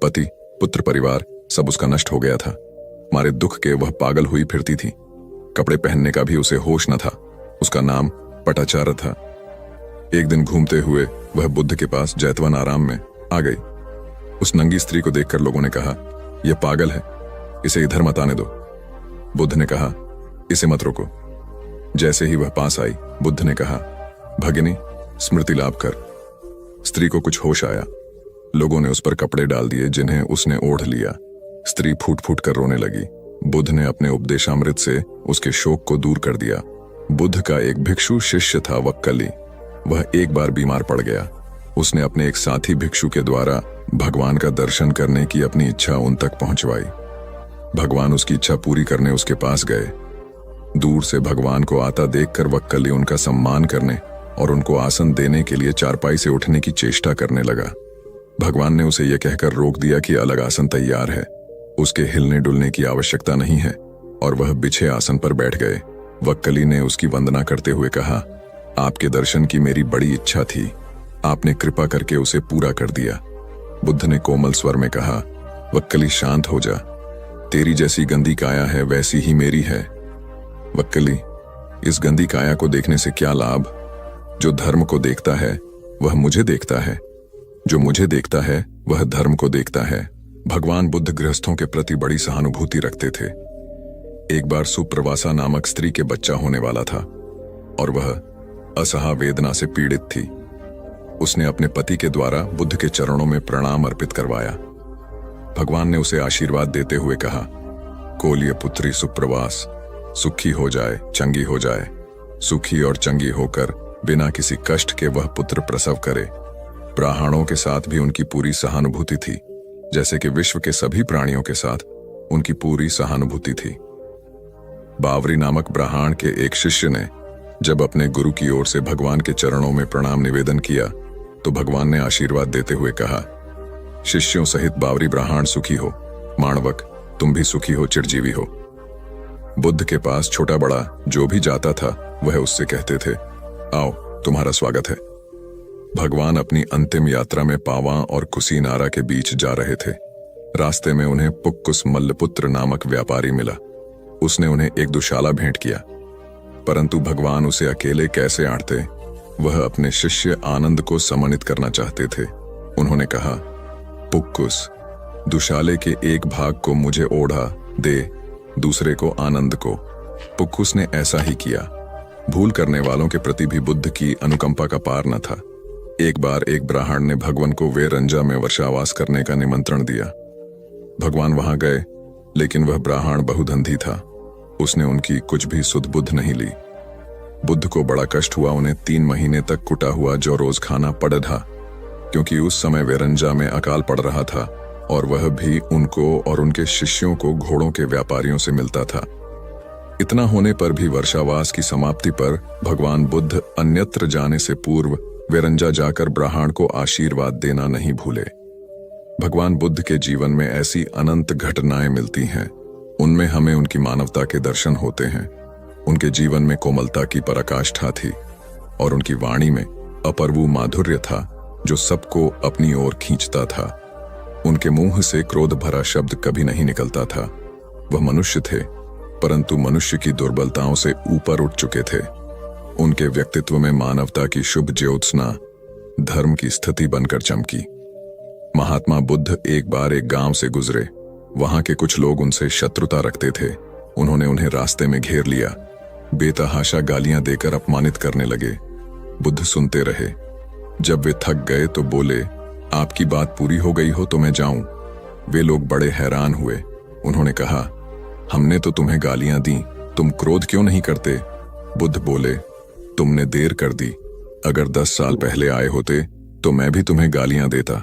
पति, पुत्र, परिवार सब उसका नष्ट हो गया था। मारे दुख के वह पागल हुई फिरती थी। कपड़े पहनने का भी उसे होश न था। उसका नाम पटाचार था। एक दिन घूमते हुए वह बुद्ध के पास जैतवन आराम में आ गई। उस नंगी स्त्री को देखकर लोगों ने कहा, यह पागल है, इसे इधर मत आने दो। बुद्ध ने कहा, इसे मत रोको। जैसे ही वह पास आई, बुद्ध ने कहा, भगिनी, स्मृति लाभ कर। स्त्री को कुछ होश आया। लोगों ने उस पर कपड़े डाल दिए जिन्हें उसने ओढ़ लिया। स्त्री फूट फूट कर रोने लगी। बुद्ध ने अपने उपदेशामृत से उसके शोक को दूर कर दिया। बुद्ध का एक भिक्षु शिष्य था वक्कली। वह एक बार बीमार पड़ गया। उसने अपने एक साथी भिक्षु के द्वारा भगवान का दर्शन करने की अपनी इच्छा उन तक पहुंचवाई। भगवान उसकी इच्छा पूरी करने उसके पास गए। दूर से भगवान को आता देखकर वक्कली उनका सम्मान करने और उनको आसन देने के लिए चारपाई से उठने की चेष्टा करने लगा। भगवान ने उसे यह कहकर रोक दिया कि अलग आसन तैयार है, उसके हिलने डुलने की आवश्यकता नहीं है, और वह बिछे आसन पर बैठ गए। वक्कली ने उसकी वंदना करते हुए कहा, आपके दर्शन की मेरी बड़ी इच्छा थी, आपने कृपा करके उसे पूरा कर दिया। बुद्ध ने कोमल स्वर में कहा, वक्कली शांत हो जा, तेरी जैसी गंदी काया है वैसी ही मेरी है। वक्कली, इस गंदी काया को देखने से क्या लाभ? जो धर्म को देखता है वह मुझे देखता है, जो मुझे देखता है वह धर्म को देखता है। भगवान बुद्ध गृहस्थों के प्रति बड़ी सहानुभूति रखते थे। एक बार सुप्रवासा नामक स्त्री के बच्चा होने वाला था और वह असहा वेदना से पीड़ित थी। उसने अपने पति के द्वारा बुद्ध के चरणों में प्रणाम अर्पित करवाया। भगवान ने उसे आशीर्वाद देते हुए कहा, कोलिय पुत्री सुप्रवास, सुखी हो जाए, चंगी हो जाए। सुखी और चंगी होकर बिना किसी कष्ट के वह पुत्र प्रसव करे। ब्राह्मणों के साथ भी उनकी पूरी सहानुभूति थी, जैसे कि विश्व के सभी प्राणियों के साथ उनकी पूरी सहानुभूति थी। बावरी नामक ब्राह्मण के एक शिष्य ने जब अपने गुरु की ओर से भगवान के चरणों में प्रणाम निवेदन किया तो भगवान ने आशीर्वाद देते हुए कहा, शिष्यों सहित बावरी ब्राह्मण सुखी हो। माणवक, तुम भी सुखी हो, चिरजीवी हो। बुद्ध के पास छोटा बड़ा जो भी जाता था वह उससे कहते थे, आओ तुम्हारा स्वागत है। भगवान अपनी अंतिम यात्रा में पावा और कुसीनारा के बीच जा रहे थे। रास्ते में उन्हें पुक्कुस मल्लपुत्र नामक व्यापारी मिला। उसने उन्हें एक दुशाला भेंट किया, परंतु भगवान उसे अकेले कैसे आंटते? वह अपने शिष्य आनंद को सम्मानित करना चाहते थे। उन्होंने कहा, पुक्कुस, दुशाले के एक भाग को मुझे ओढ़ा दे, दूसरे को आनंद को। पुक्कुस ने ऐसा ही किया। भूल करने वालों के प्रति भी बुद्ध की अनुकंपा का पार न था। एक बार एक ब्राह्मण ने भगवान को वेरंजा में वर्षावास करने का निमंत्रण दिया। भगवान वहां गए, लेकिन वह ब्राह्मण बहुधंधी था। उसने उनकी कुछ भी सुध बुद्ध नहीं ली। बुद्ध को बड़ा कष्ट हुआ। उन्हें 3 महीने तक कुटा हुआ जो रोज खाना पड़ था, क्योंकि उस समय वेरंजा में अकाल पड़ रहा था और वह भी उनको और उनके शिष्यों को घोड़ों के व्यापारियों से मिलता था। इतना होने पर भी वर्षावास की समाप्ति पर भगवान बुद्ध अन्यत्र जाने से पूर्व वेरंजा जाकर ब्राह्मण को आशीर्वाद देना नहीं भूले। भगवान बुद्ध के जीवन में ऐसी अनंत घटनाएं मिलती हैं। उनमें हमें उनकी मानवता के दर्शन होते हैं। उनके जीवन में कोमलता की पराकाष्ठा थी और उनकी वाणी में अपर्वु माधुर्य था जो सबको अपनी ओर खींचता था। उनके मुंह से क्रोध भरा शब्द कभी नहीं निकलता था। वह मनुष्य थे, परंतु मनुष्य की दुर्बलताओं से ऊपर उठ चुके थे। उनके व्यक्तित्व में मानवता की शुभ ज्योत्सना धर्म की स्थिति बनकर चमकी। महात्मा बुद्ध एक बार एक गांव से गुजरे। वहां के कुछ लोग उनसे शत्रुता रखते थे। उन्होंने उन्हें रास्ते में घेर लिया, बेतहाशा गालियां देकर अपमानित करने लगे। बुद्ध सुनते रहे। जब वे थक गए तो बोले, आपकी बात पूरी हो गई हो तो मैं जाऊं। वे लोग बड़े हैरान हुए। उन्होंने कहा, हमने तो तुम्हें गालियां दी, तुम क्रोध क्यों नहीं करते? बुद्ध बोले, तुमने देर कर दी। अगर 10 साल पहले आए होते तो मैं भी तुम्हें गालियां देता।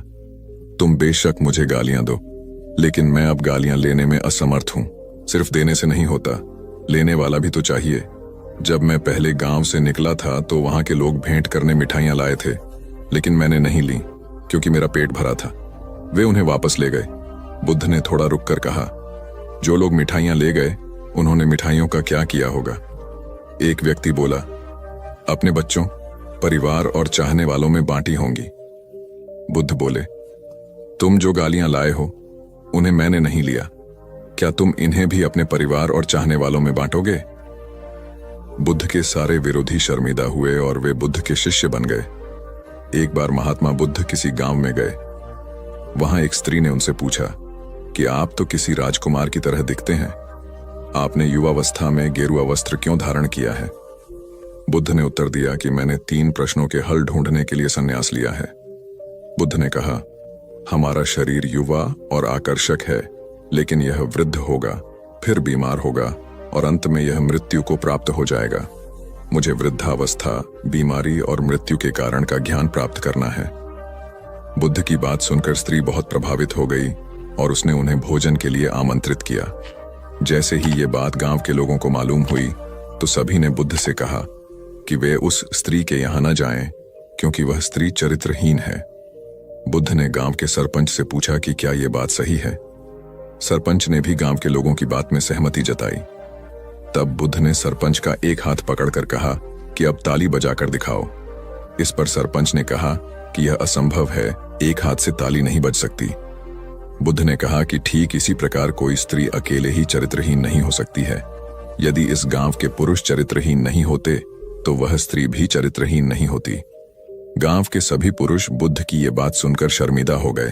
तुम बेशक मुझे गालियां दो, लेकिन मैं अब गालियां लेने में असमर्थ हूं। सिर्फ देने से नहीं होता, लेने वाला भी तो चाहिए। जब मैं पहले गांव से निकला था तो वहां के लोग भेंट करने मिठाइयां लाए थे, लेकिन मैंने नहीं ली क्योंकि मेरा पेट भरा था। वे उन्हें वापस ले गए। बुद्ध ने थोड़ा रुककर कहा, जो लोग मिठाइयां ले गए उन्होंने मिठाइयों का क्या किया होगा? एक व्यक्ति बोला, अपने बच्चों, परिवार और चाहने वालों में बांटी होंगी। बुद्ध बोले, तुम जो गालियां लाए हो उन्हें मैंने नहीं लिया, क्या तुम इन्हें भी अपने परिवार और चाहने वालों में बांटोगे? बुद्ध के सारे विरोधी शर्मिंदा हुए और वे बुद्ध के शिष्य बन गए। एक बार महात्मा बुद्ध किसी गांव में गए। वहां एक स्त्री ने उनसे पूछा कि आप तो किसी राजकुमार की तरह दिखते हैं, आपने युवावस्था में गेरुआ वस्त्र क्यों धारण किया है? बुद्ध ने उत्तर दिया कि मैंने 3 प्रश्नों के हल ढूंढने के लिए संन्यास लिया है। बुद्ध ने कहा, हमारा शरीर युवा और आकर्षक है, लेकिन यह वृद्ध होगा, फिर बीमार होगा और अंत में यह मृत्यु को प्राप्त हो जाएगा। मुझे वृद्धावस्था, बीमारी और मृत्यु के कारण का ज्ञान प्राप्त करना है। बुद्ध की बात सुनकर स्त्री बहुत प्रभावित हो गई और उसने उन्हें भोजन के लिए आमंत्रित किया। जैसे ही ये बात गांव के लोगों को मालूम हुई तो सभी ने बुद्ध से कहा कि वे उस स्त्री के यहां न जाएं, क्योंकि वह स्त्री चरित्रहीन है। बुद्ध ने गांव के सरपंच से पूछा कि क्या यह बात सही है। सरपंच ने भी गांव के लोगों की बात में सहमति जताई। तब बुद्ध ने सरपंच का एक हाथ पकड़कर कहा कि अब ताली बजाकर दिखाओ। इस पर सरपंच ने कहा कि यह असंभव है, एक हाथ से ताली नहीं बज सकती। बुद्ध ने कहा कि ठीक इसी प्रकार कोई स्त्री अकेले ही चरित्रहीन नहीं हो सकती है। यदि इस गांव के पुरुष चरित्रहीन नहीं होते तो वह स्त्री भी चरित्रहीन नहीं होती। गांव के सभी पुरुष बुद्ध की ये बात सुनकर शर्मिंदा हो गए।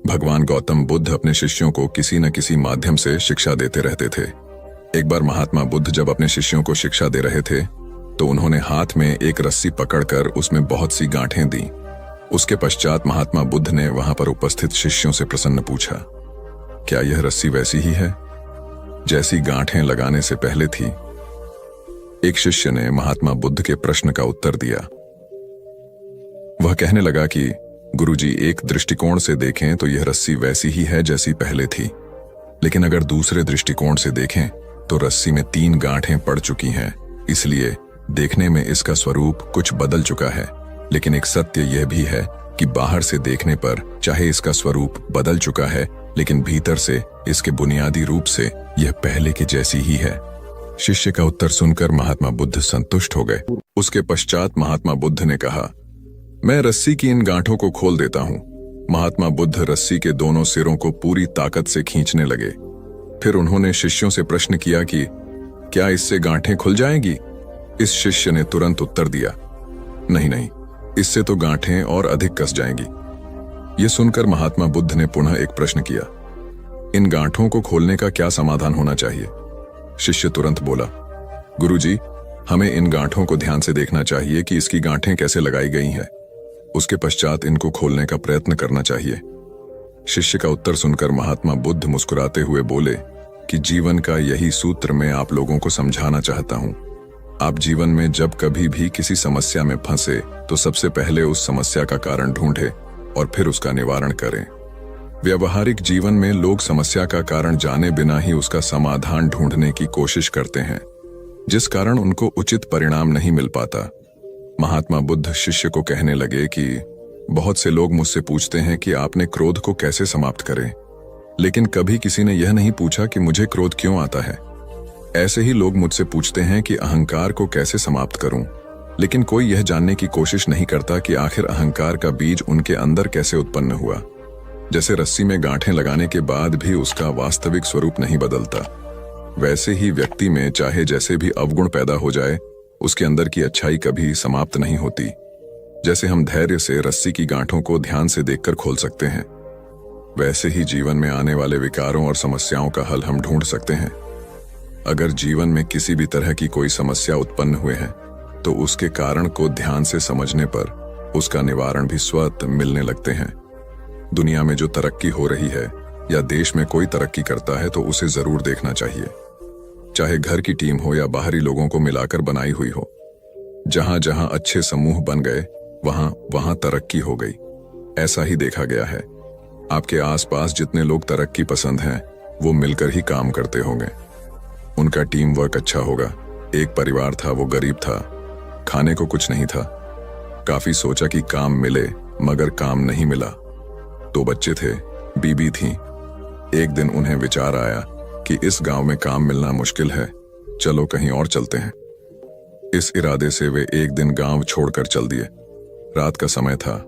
भगवान गौतम बुद्ध अपने शिष्यों को किसी न किसी माध्यम से शिक्षा देते रहते थे। एक बार महात्मा बुद्ध जब अपने शिष्यों को शिक्षा दे रहे थे तो उन्होंने हाथ में एक रस्सी पकड़कर उसमें बहुत सी गांठें दी। उसके पश्चात महात्मा बुद्ध ने वहां पर उपस्थित शिष्यों से प्रसन्न पूछा, क्या यह रस्सी वैसी ही है जैसी गांठें लगाने से पहले थी? एक शिष्य ने महात्मा बुद्ध के प्रश्न का उत्तर दिया। वह कहने लगा कि गुरुजी, एक दृष्टिकोण से देखें तो यह रस्सी वैसी ही है जैसी पहले थी, लेकिन अगर दूसरे दृष्टिकोण से देखें तो रस्सी में 3 गांठें पड़ चुकी हैं। इसलिए देखने में इसका स्वरूप कुछ बदल चुका है, लेकिन एक सत्य यह भी है कि बाहर से देखने पर चाहे इसका स्वरूप बदल चुका है, लेकिन भीतर से इसके बुनियादी रूप से यह पहले के जैसी ही है। शिष्य का उत्तर सुनकर महात्मा बुद्ध संतुष्ट हो गए। उसके पश्चात महात्मा बुद्ध ने कहा, मैं रस्सी की इन गांठों को खोल देता हूं। महात्मा बुद्ध रस्सी के दोनों सिरों को पूरी ताकत से खींचने लगे। फिर उन्होंने शिष्यों से प्रश्न किया कि क्या इससे गांठें खुल जाएंगी? इस शिष्य ने तुरंत उत्तर दिया, नहीं नहीं, इससे तो गांठें और अधिक कस जाएंगी। यह सुनकर महात्मा बुद्ध ने पुनः एक प्रश्न किया, इन गांठों को खोलने का क्या समाधान होना चाहिए? शिष्य तुरंत बोला, गुरुजी, हमें इन गांठों को ध्यान से देखना चाहिए कि इसकी गांठें कैसे लगाई गई हैं। उसके पश्चात इनको खोलने का प्रयत्न करना चाहिए। शिष्य का उत्तर सुनकर महात्मा बुद्ध मुस्कुराते हुए बोले कि जीवन का यही सूत्र मैं आप लोगों को समझाना चाहता हूं। आप जीवन में जब कभी भी किसी समस्या में फंसे तो सबसे पहले उस समस्या का कारण ढूंढें और फिर उसका निवारण करें। व्यवहारिक जीवन में लोग समस्या का कारण जाने बिना ही उसका समाधान ढूंढने की कोशिश करते हैं, जिस कारण उनको उचित परिणाम नहीं मिल पाता। महात्मा बुद्ध शिष्य को कहने लगे कि बहुत से लोग मुझसे पूछते हैं कि आपने क्रोध को कैसे समाप्त करें, लेकिन कभी किसी ने यह नहीं पूछा कि मुझे क्रोध क्यों आता है। ऐसे ही लोग मुझसे पूछते हैं कि अहंकार को कैसे समाप्त करूं, लेकिन कोई यह जानने की कोशिश नहीं करता कि आखिर अहंकार का बीज उनके अंदर कैसे उत्पन्न हुआ। जैसे रस्सी में गांठें लगाने के बाद भी उसका वास्तविक स्वरूप नहीं बदलता, वैसे ही व्यक्ति में चाहे जैसे भी अवगुण पैदा हो जाए, उसके अंदर की अच्छाई कभी समाप्त नहीं होती। जैसे हम धैर्य से रस्सी की गांठों को ध्यान से देखकर खोल सकते हैं, वैसे ही जीवन में आने वाले विकारों और समस्याओं का हल हम ढूंढ सकते हैं। अगर जीवन में किसी भी तरह की कोई समस्या उत्पन्न हुए है तो उसके कारण को ध्यान से समझने पर उसका निवारण भी स्वतः मिलने लगते हैं। दुनिया में जो तरक्की हो रही है या देश में कोई तरक्की करता है तो उसे जरूर देखना चाहिए, चाहे घर की टीम हो या बाहरी लोगों को मिलाकर बनाई हुई हो। जहां जहां अच्छे समूह बन गए वहां वहां तरक्की हो गई, ऐसा ही देखा गया है। आपके आसपास जितने लोग तरक्की पसंद हैं वो मिलकर ही काम करते होंगे, उनका टीम वर्क अच्छा होगा। एक परिवार था, वो गरीब था, खाने को कुछ नहीं था। काफी सोचा कि काम मिले, मगर काम नहीं मिला। 2 बच्चे थे, बीबी थी। एक दिन उन्हें विचार आया कि इस गांव में काम मिलना मुश्किल है, चलो कहीं और चलते हैं। इस इरादे से वे एक दिन गांव छोड़कर चल दिए। रात का समय था,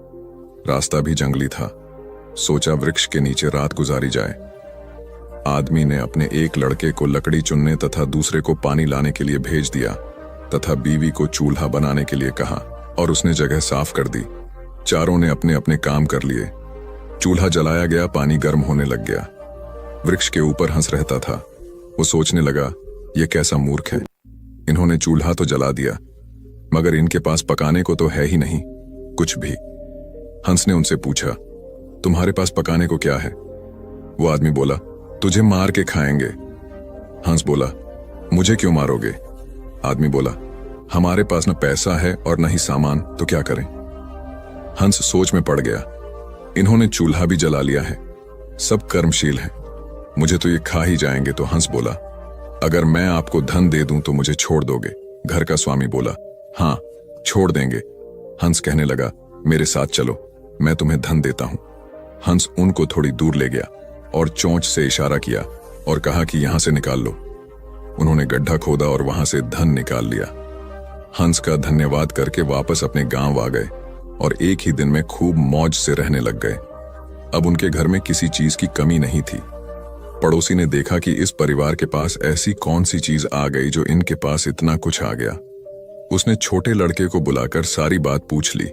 रास्ता भी जंगली था। सोचा वृक्ष के नीचे रात गुजारी जाए। आदमी ने अपने एक लड़के को लकड़ी चुनने तथा दूसरे को पानी लाने के लिए भेज दिया तथा बीवी को चूल्हा बनाने के लिए कहा और उसने जगह साफ कर दी। चारों ने अपने अपने काम कर लिए। चूल्हा जलाया गया, पानी गर्म होने लग गया। वृक्ष के ऊपर हंस रहता था। वो सोचने लगा, ये कैसा मूर्ख है, इन्होंने चूल्हा तो जला दिया मगर इनके पास पकाने को तो है ही नहीं कुछ भी। हंस ने उनसे पूछा, तुम्हारे पास पकाने को क्या है? वो आदमी बोला, तुझे मार के खाएंगे। हंस बोला, मुझे क्यों मारोगे? आदमी बोला, हमारे पास न पैसा है और न ही सामान, तो क्या करें? हंस सोच में पड़ गया। इन्होंने चूल्हा भी जला लिया है, सब कर्मशील हैं, मुझे तो ये खा ही जाएंगे। तो हंस बोला, अगर मैं आपको धन दे दूं तो मुझे छोड़ दोगे? घर का स्वामी बोला, हाँ छोड़ देंगे। हंस कहने लगा, मेरे साथ चलो, मैं तुम्हें धन देता हूं। हंस उनको थोड़ी दूर ले गया और चोंच से इशारा किया और कहा कि यहां से निकाल लो। उन्होंने गड्ढा खोदा और वहां से धन निकाल लिया। हंस का धन्यवाद करके वापस अपने गांव आ गए और एक ही दिन में खूब मौज से रहने लग गए। अब उनके घर में किसी चीज की कमी नहीं थी। पड़ोसी ने देखा कि इस परिवार के पास ऐसी कौन सी चीज आ गई जो इनके पास इतना कुछ आ गया। उसने छोटे लड़के को बुलाकर सारी बात पूछ ली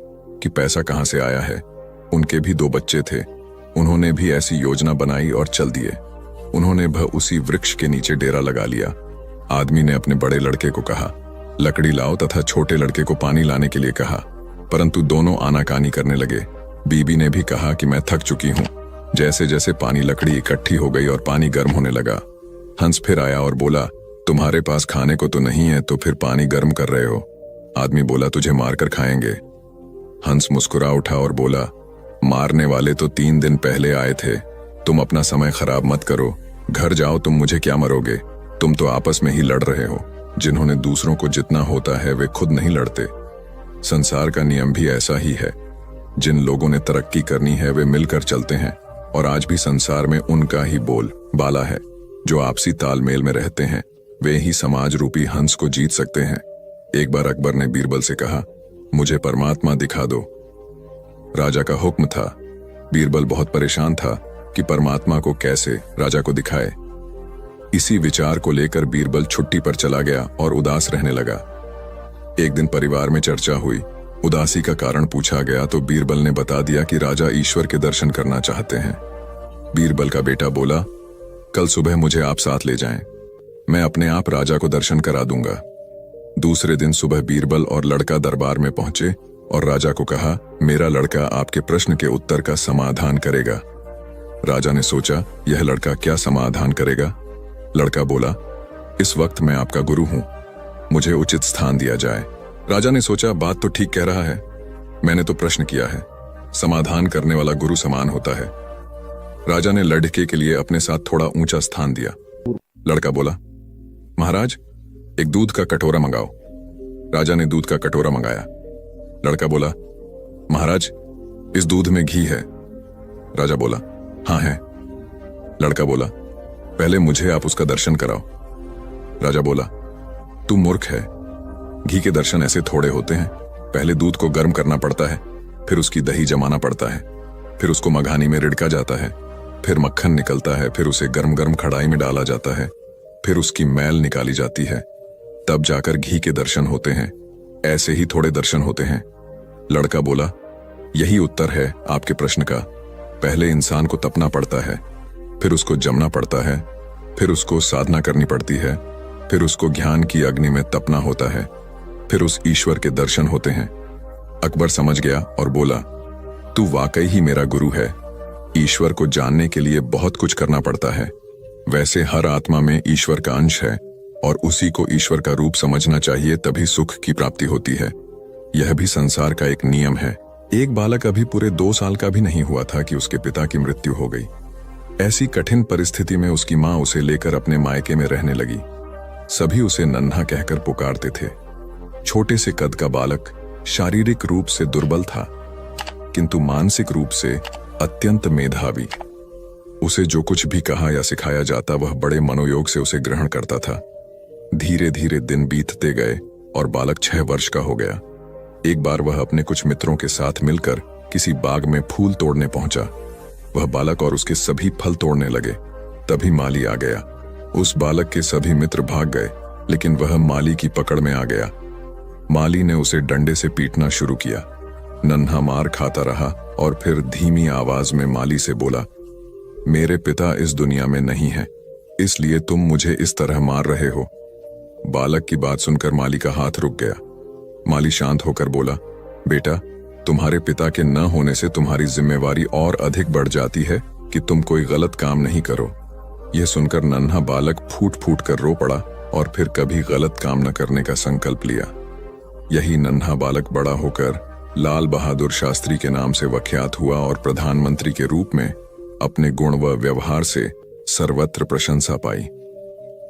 कि पैसा कहां से आया है। उनके भी 2 बच्चे थे, उन्होंने भी ऐसी योजना बनाई और चल दिए। उन्होंने उसी वृक्ष के नीचे डेरा लगा लिया। आदमी ने अपने बड़े लड़के को कहा, लकड़ी लाओ, तथा छोटे लड़के को पानी लाने के लिए कहा, परंतु दोनों आनाकानी करने लगे। बीबी ने भी कहा कि मैं थक चुकी हूं। जैसे जैसे पानी लकड़ी इकट्ठी हो गई और पानी गर्म होने लगा, हंस फिर आया और बोला, तुम्हारे पास खाने को तो नहीं है, तो फिर पानी गर्म कर रहे हो? आदमी बोला, तुझे मारकर खाएंगे। हंस मुस्कुरा उठा और बोला, मारने वाले तो 3 दिन पहले आए थे, तुम अपना समय खराब मत करो, घर जाओ, तुम मुझे क्या मरोगे? तुम तो आपस में ही लड़ रहे हो। जिन्होंने दूसरों को जितना होता है वे खुद नहीं लड़ते। संसार का नियम भी ऐसा ही है। जिन लोगों ने तरक्की करनी है वे मिलकर चलते हैं, और आज भी संसार में उनका ही बोल बाला है। जो आपसी तालमेल में रहते हैं वे ही समाज रूपी हंस को जीत सकते हैं। एक बार अकबर ने बीरबल से कहा, मुझे परमात्मा दिखा दो। राजा का हुक्म था। बीरबल बहुत परेशान था कि परमात्मा को कैसे राजा को दिखाए। इसी विचार को लेकर बीरबल छुट्टी पर चला गया और उदास रहने लगा। एक दिन परिवार में चर्चा हुई। उदासी का कारण पूछा गया तो बीरबल ने बता दिया कि राजा ईश्वर के दर्शन करना चाहते हैं। बीरबल का बेटा बोला, कल सुबह मुझे आप साथ ले जाएं, मैं अपने आप राजा को दर्शन करा दूंगा। दूसरे दिन सुबह बीरबल और लड़का दरबार में पहुंचे और राजा को कहा, मेरा लड़का आपके प्रश्न के उत्तर का समाधान करेगा। राजा ने सोचा, यह लड़का क्या समाधान करेगा? लड़का बोला, इस वक्त मैं आपका गुरु हूं, मुझे उचित स्थान दिया जाए। राजा ने सोचा, बात तो ठीक कह रहा है, मैंने तो प्रश्न किया है, समाधान करने वाला गुरु समान होता है। राजा ने लड़के के लिए अपने साथ थोड़ा ऊंचा स्थान दिया। लड़का बोला, महाराज एक दूध का कटोरा मंगाओ। राजा ने दूध का कटोरा मंगाया। लड़का बोला, महाराज इस दूध में घी है। राजा बोला, हाँ है। लड़का बोला, पहले मुझे आप उसका दर्शन कराओ। राजा बोला, तू मूर्ख है, घी के दर्शन ऐसे थोड़े होते हैं। पहले दूध को गर्म करना पड़ता है, फिर उसकी दही जमाना पड़ता है, फिर उसको मघानी में रिड़का जाता है, फिर मक्खन निकलता है, फिर उसे गर्म गर्म कढ़ाई में डाला जाता है, फिर उसकी मैल निकाली जाती है, तब जाकर घी के दर्शन होते हैं। ऐसे ही थोड़े दर्शन होते हैं। लड़का बोला, यही उत्तर है आपके प्रश्न का। पहले इंसान को तपना पड़ता है, फिर उसको जमना पड़ता है, फिर उसको साधना करनी पड़ती है, फिर उसको ज्ञान की अग्नि में तपना होता है, फिर उस ईश्वर के दर्शन होते हैं। अकबर समझ गया और बोला, तू वाकई ही मेरा गुरु है। ईश्वर को जानने के लिए बहुत कुछ करना पड़ता है। वैसे हर आत्मा में ईश्वर का अंश है और उसी को ईश्वर का रूप समझना चाहिए, तभी सुख की प्राप्ति होती है। यह भी संसार का एक नियम है। एक बालक अभी पूरे 2 साल का भी नहीं हुआ था कि उसके पिता की मृत्यु हो गई। ऐसी कठिन परिस्थिति में उसकी मां उसे लेकर अपने मायके में रहने लगी। सभी उसे नन्हा कहकर पुकारते थे। छोटे से कद का बालक शारीरिक रूप से दुर्बल था, किंतु मानसिक रूप से अत्यंत मेधावी। उसे जो कुछ भी कहा या सिखाया जाता वह बड़े मनोयोग से उसे ग्रहण करता था। धीरे धीरे दिन बीतते गए और बालक 6 वर्ष का हो गया। एक बार वह अपने कुछ मित्रों के साथ मिलकर किसी बाग में फूल तोड़ने पहुंचा। वह बालक और उसके सभी फल तोड़ने लगे। तभी माली आ गया। उस बालक के सभी मित्र भाग गए, लेकिन वह माली की पकड़ में आ गया। माली ने उसे डंडे से पीटना शुरू किया। नन्हा मार खाता रहा और फिर धीमी आवाज में माली से बोला, मेरे पिता इस दुनिया में नहीं है, इसलिए तुम मुझे इस तरह मार रहे हो। बालक की बात सुनकर माली का हाथ रुक गया। माली शांत होकर बोला, बेटा, तुम्हारे पिता के न होने से तुम्हारी जिम्मेवारी और अधिक बढ़ जाती है कि तुम कोई गलत काम नहीं करो। यह सुनकर नन्हा बालक फूट फूट कर रो पड़ा और फिर कभी गलत काम न करने का संकल्प लिया। यही नन्हा बालक बड़ा होकर लाल बहादुर शास्त्री के नाम से विख्यात हुआ और प्रधानमंत्री के रूप में अपने गुण व व्यवहार से सर्वत्र प्रशंसा पाई।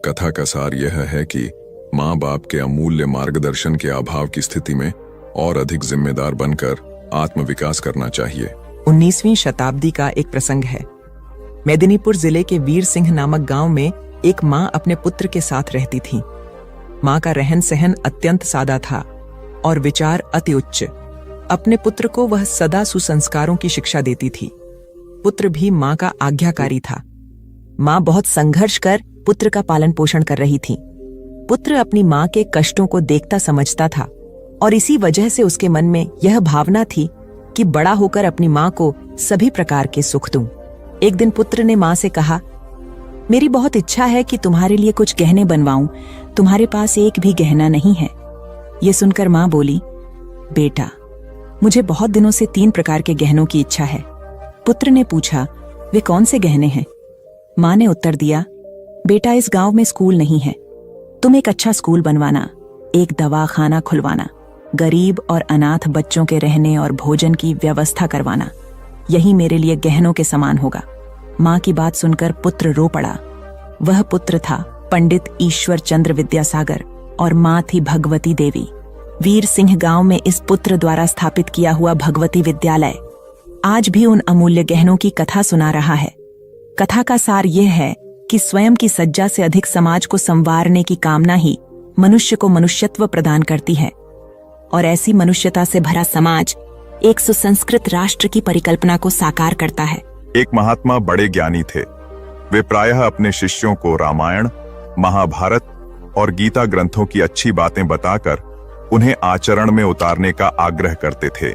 कथा का सार यह है कि माँ बाप के अमूल्य मार्गदर्शन के अभाव की स्थिति में और अधिक जिम्मेदार बनकर आत्मविकास करना चाहिए। 19वीं शताब्दी का एक प्रसंग है। मेदिनीपुर जिले के वीर सिंह नामक गांव में एक माँ अपने पुत्र के साथ रहती थी। माँ का रहन सहन अत्यंत सादा था और विचार अति उच्च। अपने पुत्र को वह सदा सुसंस्कारों की शिक्षा देती थी। पुत्र भी माँ का आज्ञाकारी था। माँ बहुत संघर्ष कर पुत्र का पालन पोषण कर रही थी। पुत्र अपनी माँ के कष्टों को देखता समझता था और इसी वजह से उसके मन में यह भावना थी कि बड़ा होकर अपनी माँ को सभी प्रकार के सुख दूं। एक दिन पुत्र ने माँ से कहा, मेरी बहुत इच्छा है कि तुम्हारे लिए कुछ गहने बनवाऊं, तुम्हारे पास एक भी गहना नहीं है। ये सुनकर माँ बोली, बेटा, मुझे बहुत दिनों से 3 प्रकार के गहनों की इच्छा है। पुत्र ने पूछा, वे कौन से गहने हैं? माँ ने उत्तर दिया, बेटा, इस गांव में स्कूल नहीं है, तुम एक अच्छा स्कूल बनवाना, एक दवाखाना खुलवाना, गरीब और अनाथ बच्चों के रहने और भोजन की व्यवस्था करवाना, यही मेरे लिए गहनों के समान होगा। माँ की बात सुनकर पुत्र रो पड़ा। वह पुत्र था पंडित ईश्वर चंद्र विद्यासागर और माँ थी भगवती देवी। वीर सिंह गांव में इस पुत्र द्वारा स्थापित किया हुआ भगवती विद्यालय आज भी उन अमूल्य गहनों की कथा सुना रहा है। कथा का सार यह है कि स्वयं की सज्जा से अधिक समाज को संवारने की कामना ही मनुष्य को मनुष्यत्व प्रदान करती है और ऐसी मनुष्यता से भरा समाज एक सुसंस्कृत राष्ट्र की परिकल्पना को साकार करता है। एक महात्मा बड़े ज्ञानी थे। वे प्रायः अपने शिष्यों को रामायण, महाभारत और गीता ग्रंथों की अच्छी बातें बताकर उन्हें आचरण में उतारने का आग्रह करते थे।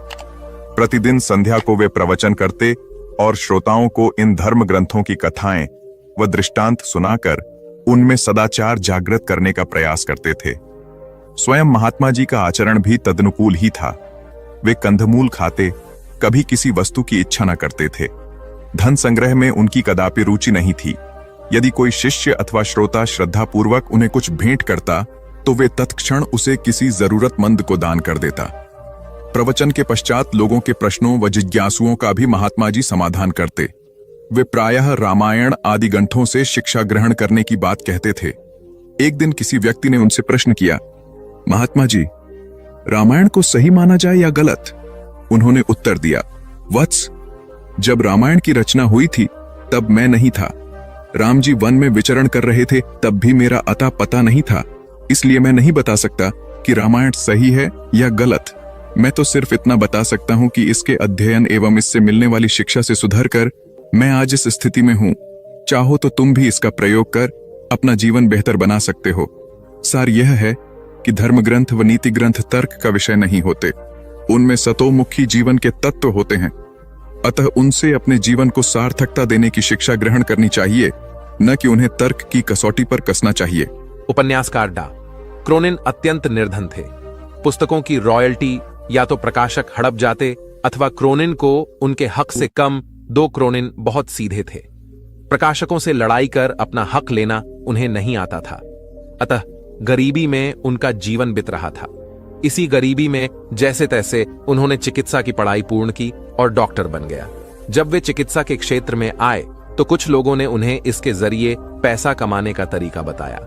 प्रतिदिन संध्या को वे प्रवचन करते और श्रोताओं को इन धर्म ग्रंथों की कथाएं व दृष्टांत सुनाकर उनमें सदाचार जागृत करने का प्रयास करते थे। स्वयं महात्मा जी का आचरण भी तदनुकूल ही था। वे कंदमूल खाते, कभी किसी वस्तु की इच्छा न करते थे। धन संग्रह में उनकी कदापि रुचि नहीं थी। यदि कोई शिष्य अथवा श्रोता श्रद्धापूर्वक उन्हें कुछ भेंट करता तो वे तत्क्षण उसे किसी जरूरतमंद को दान कर देता। प्रवचन के पश्चात लोगों के प्रश्नों व जिज्ञासुओं का भी महात्मा जी समाधान करते। वे प्रायः रामायण आदि ग्रंथों से शिक्षा ग्रहण करने की बात कहते थे। एक दिन किसी व्यक्ति ने उनसे प्रश्न किया, महात्मा जी, रामायण को सही माना जाए या गलत? उन्होंने उत्तर दिया, वत्स, जब रामायण की रचना हुई थी तब मैं नहीं था। राम जी वन में विचरण कर रहे थे, तब भी मेरा अता पता नहीं था, इसलिए मैं नहीं बता सकता कि रामायण सही है या गलत। मैं तो सिर्फ इतना बता सकता हूं कि इसके अध्ययन एवं इससे मिलने वाली शिक्षा से सुधरकर मैं आज इस स्थिति में हूं। चाहो तो तुम भी इसका प्रयोग कर अपना जीवन बेहतर बना सकते हो। सार यह है कि धर्म ग्रंथ व नीति ग्रंथ तर्क का विषय नहीं होते, उनमें सतोमुखी जीवन के तत्व होते हैं। अतः उनसे अपने जीवन को सार्थकता देने की शिक्षा ग्रहण करनी चाहिए, न कि उन्हें तर्क की कसौटी पर कसना चाहिए। उपन्यासकार डा क्रोनिन अत्यंत निर्धन थे। पुस्तकों की रॉयल्टी या तो प्रकाशक हड़प जाते अथवा क्रोनिन को उनके हक से कम 2 क्रोनिन बहुत सीधे थे। प्रकाशकों से लड़ाई कर अपना हक लेना उन्हें नहीं आता था। अतः गरीबी में उनका जीवन बीत रहा था। इसी गरीबी में जैसे तैसे उन्होंने चिकित्सा की पढ़ाई पूर्ण की और डॉक्टर बन गया। जब वे चिकित्सा के क्षेत्र में आए तो कुछ लोगों ने उन्हें इसके जरिए पैसा कमाने का तरीका बताया।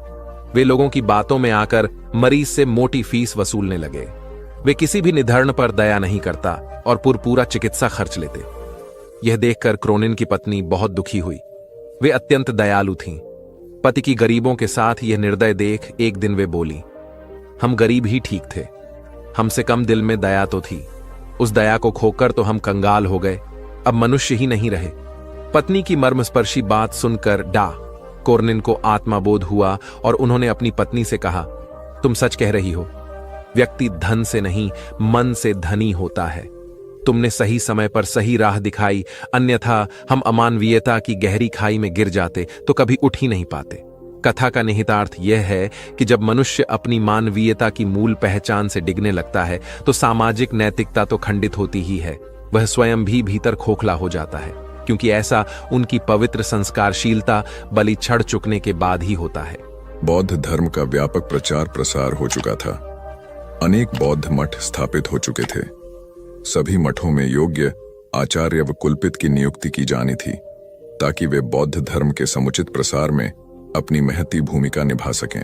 वे लोगों की बातों में आकर मरीज से मोटी फीस वसूलने लगे। वे किसी भी निधन पर दया नहीं करता और पूरा चिकित्सा खर्च लेते। यह देखकर क्रोनिन की पत्नी बहुत दुखी हुई। वे अत्यंत दयालु थीं। पति की गरीबों के साथ यह निर्दय देख एक दिन वे बोली, हम गरीब ही ठीक थे, हमसे कम दिल में दया तो थी। उस दया को खोकर तो हम कंगाल हो गए, अब मनुष्य ही नहीं रहे। पत्नी की मर्मस्पर्शी बात सुनकर डा क्रोनिन को आत्मबोध हुआ और उन्होंने अपनी पत्नी से कहा, तुम सच कह रही हो। व्यक्ति धन से नहीं मन से धनी होता है। तुमने सही समय पर सही राह दिखाई, अन्यथा हम अमानवीयता की गहरी खाई में गिर जाते तो कभी उठ ही नहीं पाते। कथा का निहितार्थ यह है कि जब मनुष्य अपनी मानवीयता की मूल पहचान से डिगने लगता है तो सामाजिक नैतिकता तो खंडित होती ही है, वह स्वयं भी भीतर खोखला हो जाता है, क्योंकि ऐसा उनकी पवित्र संस्कारशीलता बलि चढ़ चुकने के बाद ही होता है। बौद्ध धर्म का व्यापक प्रचार प्रसार हो चुका था। अनेक बौद्ध मठ स्थापित हो चुके थे। सभी मठों में योग्य आचार्य व कुलपित की नियुक्ति की जानी थी ताकि वे बौद्ध धर्म के समुचित प्रसार में अपनी महती भूमिका निभा सकें।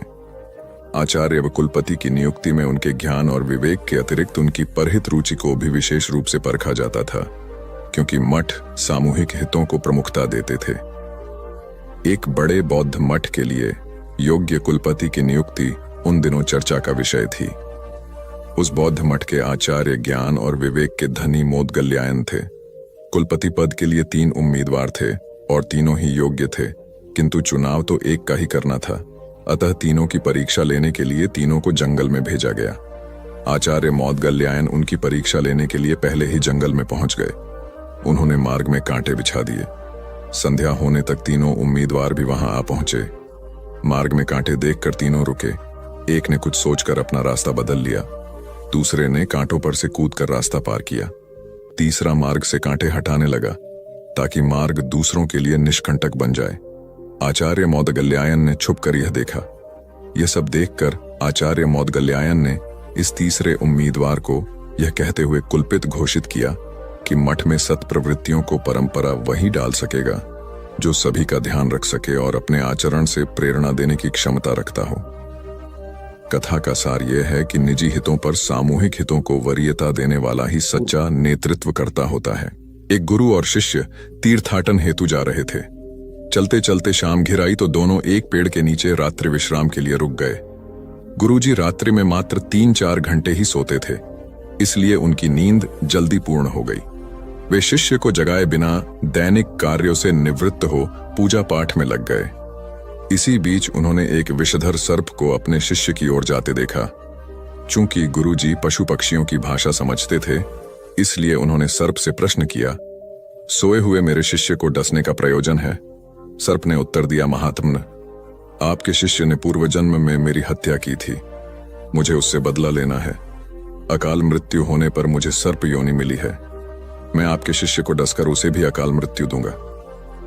आचार्य व कुलपति की नियुक्ति में उनके ज्ञान और विवेक के अतिरिक्त उनकी परहित रुचि को भी विशेष रूप से परखा जाता था, क्योंकि मठ सामूहिक हितों को प्रमुखता देते थे। एक बड़े बौद्ध मठ के लिए योग्य कुलपति की नियुक्ति उन दिनों चर्चा का विषय थी। उस बौद्ध मठ के आचार्य ज्ञान और विवेक के धनी मोदगल्यायन थे। कुलपति पद के लिए 3 उम्मीदवार थे और तीनों ही योग्य थे, किंतु चुनाव तो एक का ही करना था। अतः तीनों की परीक्षा लेने के लिए तीनों को जंगल में भेजा गया। आचार्य मोदगल्यायन उनकी परीक्षा लेने के लिए पहले ही जंगल में पहुंच गए। उन्होंने मार्ग में कांटे बिछा दिए। संध्या होने तक तीनों उम्मीदवार भी वहां आ पहुंचे। मार्ग में कांटे देखकर तीनों रुके। एक ने कुछ सोचकर अपना रास्ता बदल लिया, दूसरे ने कांटों पर से कूदकर रास्ता पार किया, तीसरा मार्ग से कांटे हटाने लगा ताकि मार्ग दूसरों के लिए निष्कंटक बन जाए। आचार्य मोदगल्यायन ने छुपकर यह देखा। यह सब देखकर आचार्य मोदगल्यायन ने इस तीसरे उम्मीदवार को यह कहते हुए कुलपित घोषित किया कि मठ में सत्प्रवृत्तियों को परंपरा वही डाल सकेगा जो सभी का ध्यान रख सके और अपने आचरण से प्रेरणा देने की क्षमता रखता हो। कथा का सार यह है कि निजी हितों पर सामूहिक हितों को वरीयता देने वाला ही सच्चा नेतृत्व करता होता है। एक गुरु और शिष्य तीर्थाटन हेतु जा रहे थे। चलते चलते शाम घिर आई तो दोनों एक पेड़ के नीचे रात्रि विश्राम के लिए रुक गए। गुरुजी रात्रि में मात्र 3-4 घंटे ही सोते थे, इसलिए उनकी नींद जल्दी पूर्ण हो गई। वे शिष्य को जगाए बिना दैनिक कार्यों से निवृत्त हो पूजा पाठ में लग गए। इसी बीच उन्होंने एक विषधर सर्प को अपने शिष्य की ओर जाते देखा। चूंकि गुरुजी पशु पक्षियों की भाषा समझते थे, इसलिए उन्होंने सर्प से प्रश्न किया, सोए हुए मेरे शिष्य को डसने का प्रयोजन है? सर्प ने उत्तर दिया, महात्मन, आपके शिष्य ने पूर्व जन्म में मेरी हत्या की थी। मुझे उससे बदला लेना है। अकाल मृत्यु होने पर मुझे सर्प योनि मिली है। मैं आपके शिष्य को डसकर उसे भी अकाल मृत्यु दूंगा।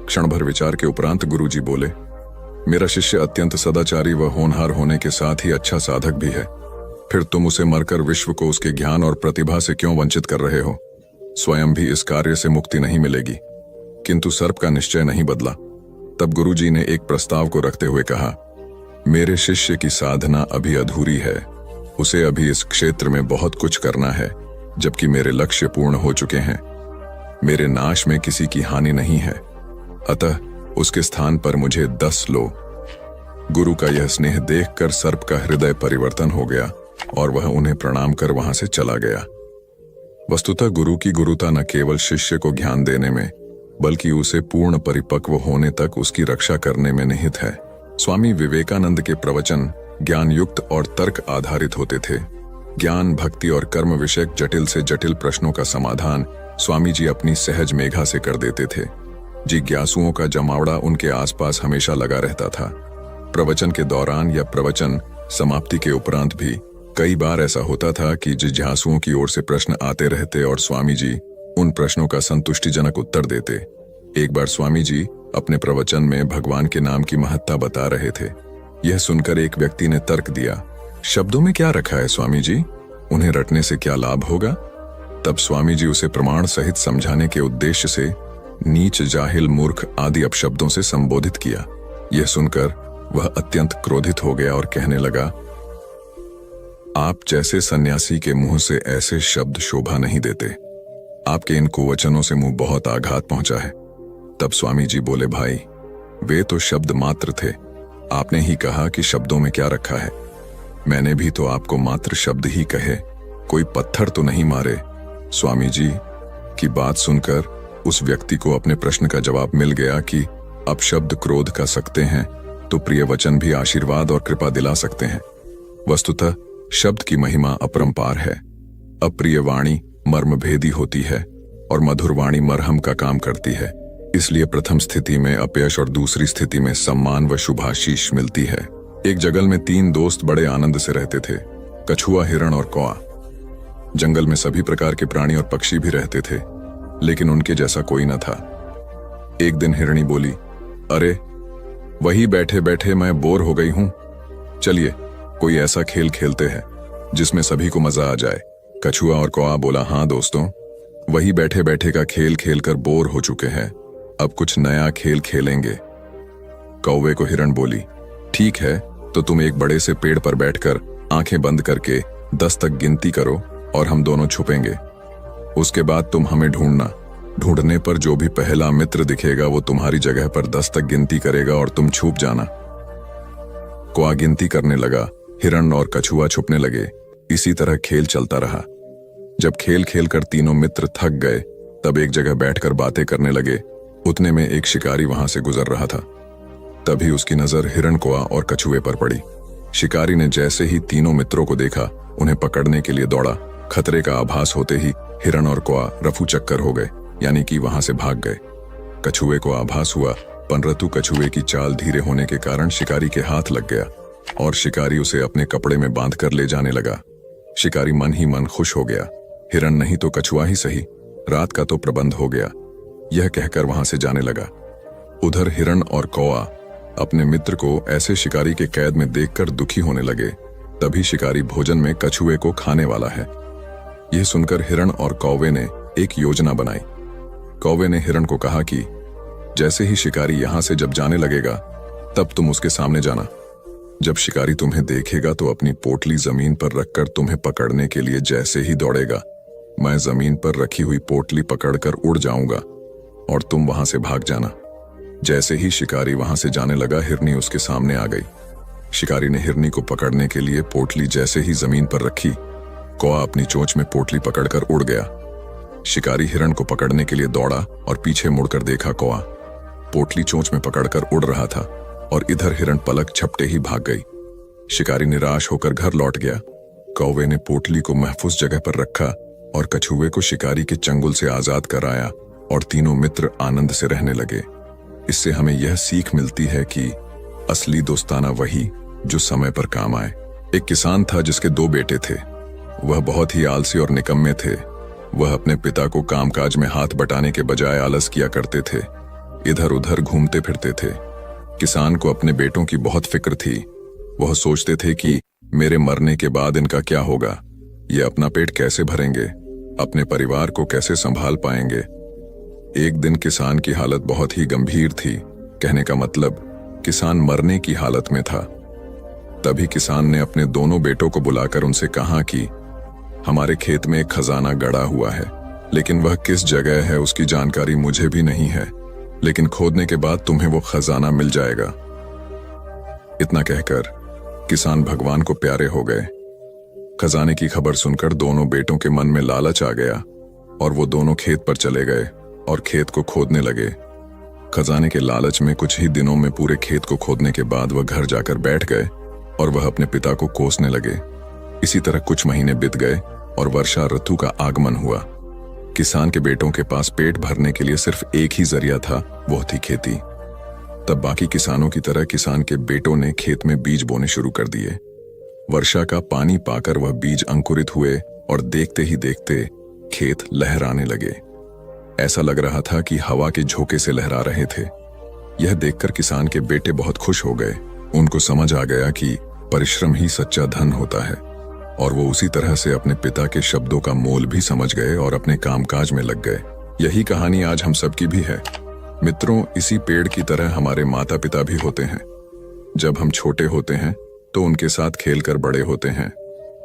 क्षण भर विचार के उपरांत गुरुजी बोले, मेरा शिष्य अत्यंत सदाचारी व होनहार होने के साथ ही अच्छा साधक भी है। फिर तुम उसे मरकर विश्व को उसके ज्ञान और प्रतिभा से क्यों वंचित कर रहे हो? स्वयं भी इस कार्य से मुक्ति नहीं मिलेगी। किंतु सर्प का निश्चय नहीं बदला। तब गुरुजी ने एक प्रस्ताव को रखते हुए कहा, मेरे शिष्य की साधना अभी अधूरी है। उसे अभी इस क्षेत्र में बहुत कुछ करना है, जबकि मेरे लक्ष्य पूर्ण हो चुके हैं। मेरे नाश में किसी की हानि नहीं है, अतः उसके स्थान पर मुझे 10 लो। गुरु का यह स्नेह देखकर सर्प का हृदय परिवर्तन हो गया और वह उन्हें प्रणाम कर वहां से चला गया। वस्तुतः गुरु की गुरुता न केवल शिष्य को ज्ञान देने में, बल्कि उसे पूर्ण परिपक्व होने तक उसकी रक्षा करने में निहित है। स्वामी विवेकानंद के प्रवचन ज्ञान युक्त और तर्क आधारित होते थे। ज्ञान, भक्ति और कर्म विषयक जटिल से जटिल प्रश्नों का समाधान स्वामी जी अपनी सहज मेघा से कर देते थे। जिज्ञासुओं का जमावड़ा उनके आसपास हमेशा लगा रहता था। प्रवचन के दौरान या प्रवचन समाप्ति के उपरांत भी कई बार ऐसा होता था कि जिज्ञासुओं की ओर से प्रश्न आते रहते और स्वामी जी उन प्रश्नों का संतुष्टिजनक उत्तर देते। एक बार स्वामी जी अपने प्रवचन में भगवान के नाम की महत्ता बता रहे थे। यह सुनकर एक व्यक्ति ने तर्क दिया, शब्दों में क्या रखा है स्वामी जी? उन्हें रटने से क्या लाभ होगा? तब स्वामी जी उसे प्रमाण सहित समझाने के उद्देश्य से नीच, जाहिल, मूर्ख आदि अपशब्दों से संबोधित किया। यह सुनकर वह अत्यंत क्रोधित हो गया और कहने लगा, आप जैसे सन्यासी के मुंह से ऐसे शब्द शोभा नहीं देते। आपके इन कुवचनों से मुंह बहुत आघात पहुंचा है। तब स्वामी जी बोले, भाई वे तो शब्द मात्र थे। आपने ही कहा कि शब्दों में क्या रखा है। मैंने भी तो आपको मात्र शब्द ही कहे, कोई पत्थर तो नहीं मारे। स्वामी जी की बात सुनकर उस व्यक्ति को अपने प्रश्न का जवाब मिल गया कि अब शब्द क्रोध का सकते हैं तो प्रिय वचन भी आशीर्वाद और कृपा दिला सकते हैं। वस्तुतः शब्द की महिमा अपरंपार है। अप्रिय वाणी मर्मभेदी होती है और मधुर वाणी मरहम का काम करती है। इसलिए प्रथम स्थिति में अपयश और दूसरी स्थिति में सम्मान व शुभाशीष मिलती है। एक जंगल में 3 दोस्त बड़े आनंद से रहते थे, कछुआ, हिरण और कौआ। जंगल में सभी प्रकार के प्राणी और पक्षी भी रहते थे, लेकिन उनके जैसा कोई न था। एक दिन हिरणी बोली, अरे वही बैठे बैठे मैं बोर हो गई हूं, चलिए कोई ऐसा खेल खेलते हैं जिसमें सभी को मजा आ जाए। कछुआ और कौआ बोला, हाँ दोस्तों, वही बैठे बैठे का खेल खेलकर बोर हो चुके हैं, अब कुछ नया खेल खेलेंगे। कौवे को हिरण बोली, ठीक है, तो तुम एक बड़े से पेड़ पर बैठकर आंखें बंद करके 10 तक गिनती करो और हम दोनों छुपेंगे। उसके बाद तुम हमें ढूंढना। ढूंढने पर जो भी पहला मित्र दिखेगा वो तुम्हारी जगह पर 10 तक गिनती करेगा और तुम छुप जाना। कौआ गिनती करने लगा, हिरण और कछुआ छुपने लगे। इसी तरह खेल चलता रहा। जब खेल खेल कर तीनों मित्र थक गए, तब एक जगह बैठकर बातें करने लगे। उतने में एक शिकारी वहां से गुजर रहा था। तभी उसकी नजर हिरण, कौआ और कछुए पर पड़ी। शिकारी ने जैसे ही तीनों मित्रों को देखा, उन्हें पकड़ने के लिए दौड़ा। खतरे का आभास होते ही हिरण और कौआ रफू चक्कर हो गए, यानी कि वहां से भाग गए। कछुए को आभास हुआ, परंतु कछुए की चाल धीरे होने के कारण शिकारी के हाथ लग गया और शिकारी उसे अपने कपड़े में बांध कर ले जाने लगा। शिकारी मन ही मन खुश हो गया, हिरण नहीं तो कछुआ ही सही, रात का तो प्रबंध हो गया, यह कहकर वहां से जाने लगा। उधर हिरण और कौआ अपने मित्र को ऐसे शिकारी के कैद में देखकर दुखी होने लगे। तभी शिकारी भोजन में कछुए को खाने वाला है। यह सुनकर हिरण और कौवे ने एक योजना बनाई। कौवे ने हिरण को कहा कि जैसे ही शिकारी यहां से जब जाने लगेगा, तब तुम उसके सामने जाना। जब शिकारी तुम्हें देखेगा तो अपनी पोटली जमीन पर रखकर तुम्हें पकड़ने के लिए जैसे ही दौड़ेगा, मैं जमीन पर रखी हुई पोटली पकड़कर उड़ जाऊंगा और तुम वहां से भाग जाना। जैसे ही शिकारी वहां से जाने लगा, हिरनी उसके सामने आ गई। शिकारी ने हिरनी को पकड़ने के लिए पोटली जैसे ही जमीन पर रखी, कौआ अपनी चोंच में पोटली पकड़कर उड़ गया। शिकारी हिरण को पकड़ने के लिए दौड़ा और पीछे मुड़कर देखा, कौआ पोटली चोंच में पकड़कर उड़ रहा था और इधर हिरण पलक झपटे ही भाग गई। शिकारी निराश होकर घर लौट गया। कौवे ने पोटली को महफूज जगह पर रखा और कछुए को शिकारी के चंगुल से आजाद कराया और तीनों मित्र आनंद से रहने लगे। इससे हमें यह सीख मिलती है कि असली दोस्ताना वही जो समय पर काम आए। एक किसान था जिसके 2 बेटे थे। वह बहुत ही आलसी और निकम्मे थे। वह अपने पिता को कामकाज में हाथ बटाने के बजाय आलस किया करते थे, इधर उधर घूमते फिरते थे। किसान को अपने बेटों की बहुत फिक्र थी। वह सोचते थे कि मेरे मरने के बाद इनका क्या होगा, ये अपना पेट कैसे भरेंगे, अपने परिवार को कैसे संभाल पाएंगे। एक दिन किसान की हालत बहुत ही गंभीर थी, कहने का मतलब किसान मरने की हालत में था। तभी किसान ने अपने दोनों बेटों को बुलाकर उनसे कहा कि हमारे खेत में एक खजाना गड़ा हुआ है, लेकिन वह किस जगह है उसकी जानकारी मुझे भी नहीं है, लेकिन खोदने के बाद तुम्हें वो खजाना मिल जाएगा। इतना कहकर किसान भगवान को प्यारे हो गए। खजाने की खबर सुनकर दोनों बेटों के मन में लालच आ गया और वो दोनों खेत पर चले गए और खेत को खोदने लगे। खजाने के लालच में कुछ ही दिनों में पूरे खेत को खोदने के बाद वह घर जाकर बैठ गए और वह अपने पिता को कोसने लगे। इसी तरह कुछ महीने बीत गए और वर्षा ऋतु का आगमन हुआ। किसान के बेटों के पास पेट भरने के लिए सिर्फ एक ही जरिया था, वो थी खेती। तब बाकी किसानों की तरह किसान के बेटों ने खेत में बीज बोने शुरू कर दिए। वर्षा का पानी पाकर वह बीज अंकुरित हुए और देखते ही देखते खेत लहराने लगे। ऐसा लग रहा था कि हवा के झोंके से लहरा रहे थे। यह देखकर किसान के बेटे बहुत खुश हो गए। उनको समझ आ गया कि परिश्रम ही सच्चा धन होता है और वो उसी तरह से अपने पिता के शब्दों का मोल भी समझ गए और अपने कामकाज में लग गए। यही कहानी आज हम सबकी भी है। मित्रों, इसी पेड़ की तरह हमारे माता पिता भी होते हैं। जब हम छोटे होते हैं तो उनके साथ खेलकर बड़े होते हैं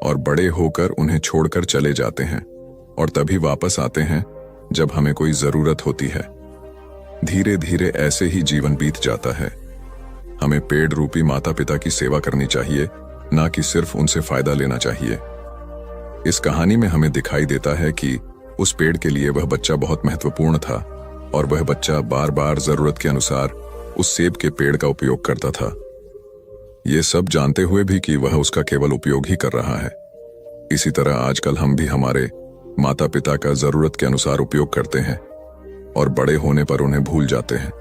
और बड़े होकर उन्हें छोड़कर चले जाते हैं और तभी वापस आते हैं जब हमें कोई जरूरत होती है। धीरे धीरे ऐसे ही जीवन बीत जाता है। हमें पेड़ रूपी माता पिता की सेवा करनी चाहिए, ना कि सिर्फ उनसे फायदा लेना चाहिए। इस कहानी में हमें दिखाई देता है कि उस पेड़ के लिए वह बच्चा बहुत महत्वपूर्ण था और वह बच्चा बार बार जरूरत के अनुसार उस सेब के पेड़ का उपयोग करता था, ये सब जानते हुए भी कि वह उसका केवल उपयोग ही कर रहा है। इसी तरह आजकल हम भी हमारे माता पिता का जरूरत के अनुसार उपयोग करते हैं और बड़े होने पर उन्हें भूल जाते हैं।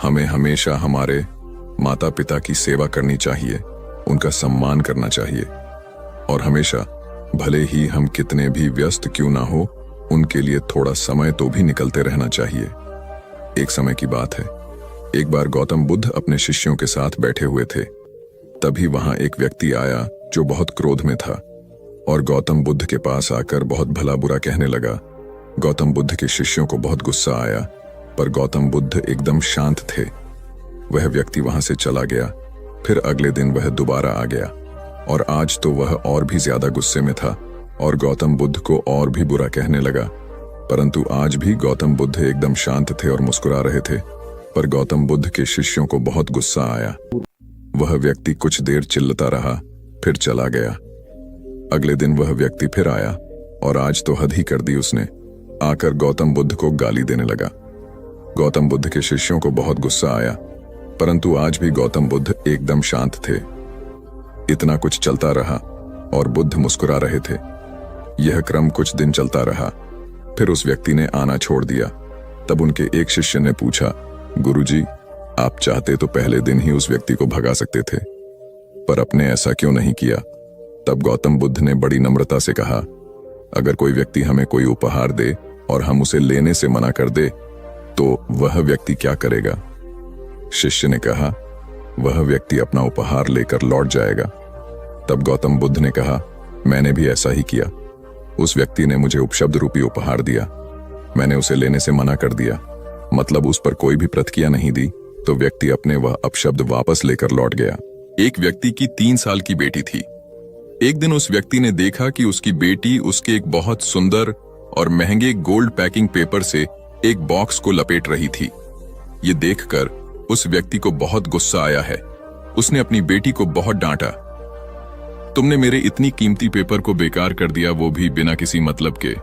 हमें हमेशा हमारे माता पिता की सेवा करनी चाहिए, उनका सम्मान करना चाहिए और हमेशा, भले ही हम कितने भी व्यस्त क्यों ना हो, उनके लिए थोड़ा समय तो भी निकलते रहना चाहिए। एक समय की बात है, एक बार गौतम बुद्ध अपने शिष्यों के साथ बैठे हुए थे। तभी वहां एक व्यक्ति आया जो बहुत क्रोध में था और गौतम बुद्ध के पास आकर बहुत भला बुरा कहने लगा। गौतम बुद्ध के शिष्यों को बहुत गुस्सा आया, पर गौतम बुद्ध एकदम शांत थे। वह व्यक्ति वहां से चला गया। फिर अगले दिन वह दोबारा आ गया और आज तो वह और भी ज्यादा गुस्से में था और गौतम बुद्ध को और भी बुरा कहने लगा। परंतु आज भी गौतम बुद्ध एकदम शांत थे और मुस्कुरा रहे थे, पर गौतम बुद्ध के शिष्यों को बहुत गुस्सा आया। वह व्यक्ति कुछ देर चिल्लाता रहा, फिर चला गया। अगले दिन वह व्यक्ति फिर आया और आज तो हद ही कर दी उसने। आकर गौतम बुद्ध को गाली देने लगा। गौतम बुद्ध के शिष्यों को बहुत गुस्सा आया, परंतु आज भी गौतम बुद्ध एकदम शांत थे। इतना कुछ चलता रहा और बुद्ध मुस्कुरा रहे थे। यह क्रम कुछ दिन चलता रहा। फिर उस व्यक्ति ने आना छोड़ दिया। तब उनके एक शिष्य ने पूछा, गुरुजी, आप चाहते तो पहले दिन ही उस व्यक्ति को भगा सकते थे, पर आपने ऐसा क्यों नहीं किया? तब गौतम बुद्ध ने बड़ी नम्रता से कहा, अगर कोई व्यक्ति हमें कोई उपहार दे और हम उसे लेने से मना कर दे तो वह व्यक्ति क्या करेगा? शिष्य ने कहा, वह व्यक्ति अपना उपहार लेकर लौट जाएगा। तब गौतम बुद्ध ने कहा, मैंने भी ऐसा ही किया। उस व्यक्ति ने मुझे उपशब्द रूपी उपहार दिया, मैंने उसे लेने से मना कर दिया, मतलब उस पर कोई भी प्रतिक्रिया नहीं दी, तो व्यक्ति अपने वह अपशब्द वापस लेकर लौट गया। एक व्यक्ति की 3 साल की बेटी थी। एक दिन उस व्यक्ति ने देखा कि उसकी बेटी उसके एक बहुत सुंदर और महंगे गोल्ड पैकिंग पेपर से एक बॉक्स को लपेट रही थी। ये देखकर उस व्यक्ति को बहुत गुस्सा आया है। उसने अपनी बेटी को बहुत डांटा, तुमने मेरे इतनी कीमती पेपर को बेकार कर दिया, वो भी बिना किसी मतलब के।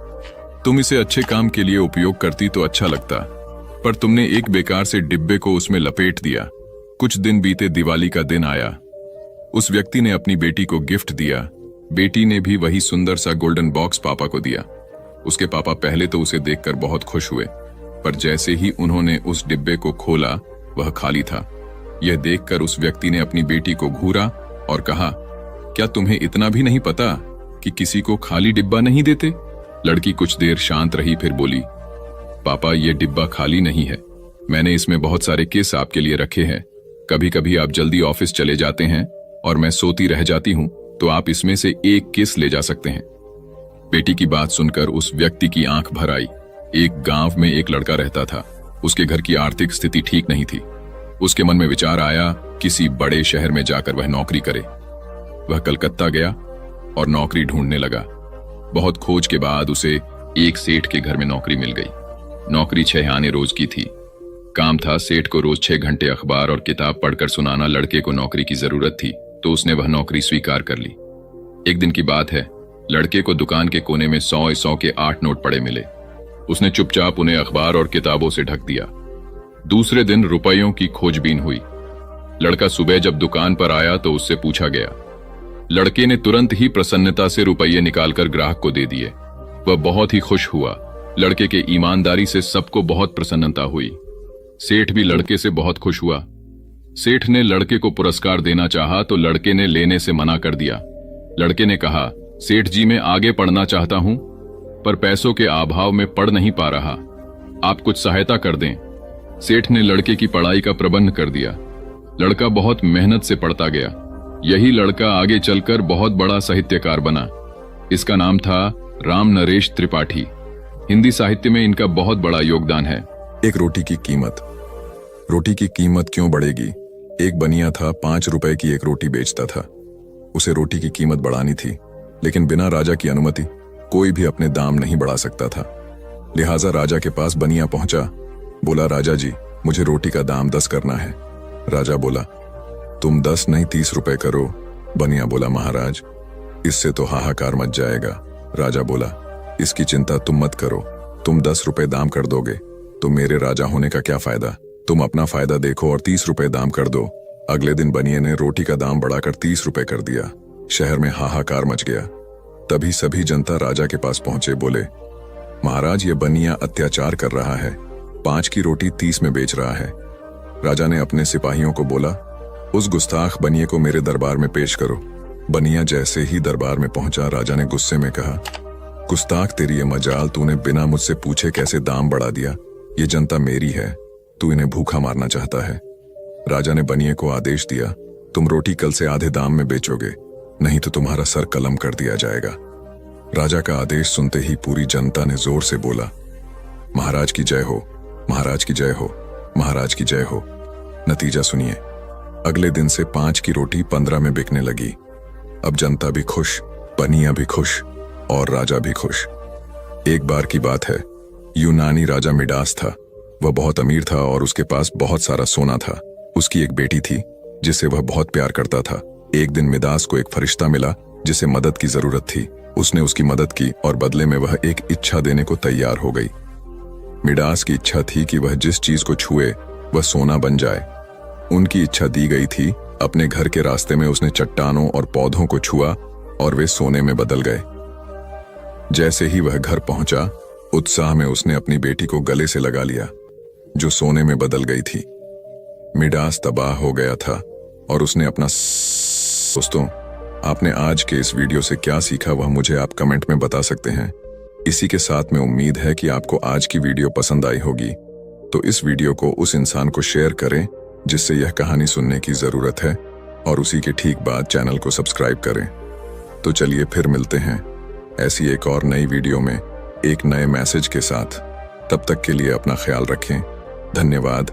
तुम इसे अच्छे काम के लिए उपयोग करती तो अच्छा लगता, पर तुमने एक बेकार से डिब्बे को उसमें लपेट दिया। कुछ दिन बीते, दिवाली का दिन आया। उस व्यक्ति ने अपनी बेटी को गिफ्ट दिया। बेटी ने भी वही सुंदर सा गोल्डन बॉक्स पापा को दिया। उसके पापा पहले तो उसे देखकर बहुत खुश हुए, पर जैसे ही उन्होंने उस डिब्बे को खोला, वह खाली था। यह देखकर उस व्यक्ति ने अपनी बेटी को घूरा और कहा, क्या तुम्हें इतना भी नहीं पता कि किसी को खाली डिब्बा नहीं देते? लड़की कुछ देर शांत रही, फिर बोली, पापा, यह डिब्बा खाली नहीं है। मैंने इसमें बहुत सारे किस आपके लिए रखे हैं। कभी कभी आप जल्दी ऑफिस चले जाते हैं और मैं सोती रह जाती हूं, तो आप इसमें से एक किस ले जा सकते हैं। बेटी की बात सुनकर उस व्यक्ति की आंख भर आई। एक गांव में एक लड़का रहता था। उसके घर की आर्थिक स्थिति ठीक नहीं थी। उसके मन में विचार आया, किसी बड़े शहर में जाकर वह नौकरी करे। वह कलकत्ता गया और नौकरी ढूंढने लगा। बहुत खोज के बाद उसे एक सेठ के घर में नौकरी मिल गई। नौकरी 6 आने रोज की थी। काम था, सेठ को रोज 6 घंटे अखबार और किताब पढ़कर सुनाना। लड़के को नौकरी की जरूरत थी, तो उसने वह नौकरी स्वीकार कर ली। एक दिन की बात है, लड़के को दुकान के कोने में 100 के 8 नोट पड़े मिले। उसने चुपचाप उन्हें अखबार और किताबों से ढक दिया। दूसरे दिन रुपयों की खोजबीन हुई। लड़का सुबह जब दुकान पर आया तो उससे पूछा गया। लड़के ने तुरंत ही प्रसन्नता से रुपये निकालकर ग्राहक को दे दिए। वह बहुत ही खुश हुआ। लड़के के ईमानदारी से सबको बहुत प्रसन्नता हुई। सेठ भी लड़के से बहुत खुश हुआ। सेठ ने लड़के को पुरस्कार देना चाहा तो लड़के ने लेने से मना कर दिया। लड़के ने कहा, सेठ जी, मैं आगे पढ़ना चाहता हूं, पर पैसों के अभाव में पढ़ नहीं पा रहा। आप कुछ सहायता कर दें। सेठ ने लड़के की पढ़ाई का प्रबंध कर दिया। लड़का बहुत मेहनत से पढ़ता गया। यही लड़का आगे चलकर बहुत बड़ा साहित्यकार बना। इसका नाम था राम नरेश त्रिपाठी। हिंदी साहित्य में इनका बहुत बड़ा योगदान है। एक रोटी की कीमत। रोटी की कीमत क्यों बढ़ेगी? एक बनिया था, 5 रुपए की एक रोटी बेचता था। उसे रोटी की कीमत बढ़ानी थी, लेकिन बिना राजा की अनुमति कोई भी अपने दाम नहीं बढ़ा सकता था। लिहाजा राजा के पास बनिया पहुंचा। बोला, राजा जी, मुझे रोटी का दाम 10 करना है। राजा बोला, तुम 10 नहीं 30 रुपए करो। बनिया बोला, महाराज, इससे तो हाहाकार मच जाएगा। राजा बोला, इसकी चिंता तुम मत करो। तुम 10 रुपए दाम कर दोगे तो मेरे राजा होने का क्या फायदा? तुम अपना फायदा देखो और 30 रुपए दाम कर दो। अगले दिन बनिए ने रोटी का दाम बढ़ाकर 30 रुपए कर दिया। शहर में हाहाकार मच गया। तभी सभी जनता राजा के पास पहुंचे। बोले, महाराज, ये बनिया अत्याचार कर रहा है, 5 की रोटी 30 में बेच रहा है। राजा ने अपने सिपाहियों को बोला, उस गुस्ताख बनिए को मेरे दरबार में पेश करो। बनिया जैसे ही दरबार में पहुंचा, राजा ने गुस्से में कहा, गुस्ताख, तेरी ये मजाल, तूने बिना मुझसे पूछे कैसे दाम बढ़ा दिया? ये जनता मेरी है, तू इन्हें भूखा मारना चाहता है। राजा ने बनिए को आदेश दिया, तुम रोटी कल से आधे दाम में बेचोगे, नहीं तो तुम्हारा सर कलम कर दिया जाएगा। राजा का आदेश सुनते ही पूरी जनता ने जोर से बोला, महाराज की जय हो, महाराज की जय हो, महाराज की जय हो। नतीजा सुनिए, अगले दिन से 5 की रोटी 15 में बिकने लगी। अब जनता भी खुश, बनिया भी खुश और राजा भी खुश। एक बार की बात है, यूनानी राजा मिडास था। वह बहुत अमीर था और उसके पास बहुत सारा सोना था। उसकी एक बेटी थी जिसे वह बहुत प्यार करता था। एक दिन मिडास को एक फरिश्ता मिला जिसे मदद की जरूरत थी। उसने उसकी मदद की और बदले में वह एक इच्छा देने को तैयार हो गई। मिडास की इच्छा थी कि वह जिस चीज को छुए वह सोना बन जाए। उनकी इच्छा दी गई थी। अपने घर के रास्ते में उसने चट्टानों और पौधों को छुआ और वे सोने में बदल गए। जैसे ही वह घर पहुंचा, उत्साह में उसने अपनी बेटी को गले से लगा लिया जो सोने में बदल गई थी। मिडास तबाह हो गया था और उसने अपना दोस्तों, आपने आज के इस वीडियो से क्या सीखा वह मुझे आप कमेंट में बता सकते हैं। इसी के साथ में उम्मीद है कि आपको आज की वीडियो पसंद आई होगी, तो इस वीडियो को उस इंसान को शेयर करें जिससे यह कहानी सुनने की जरूरत है और उसी के ठीक बाद चैनल को सब्सक्राइब करें। तो चलिए फिर मिलते हैं ऐसी एक और नई वीडियो में एक नए मैसेज के साथ। तब तक के लिए अपना ख्याल रखें। धन्यवाद।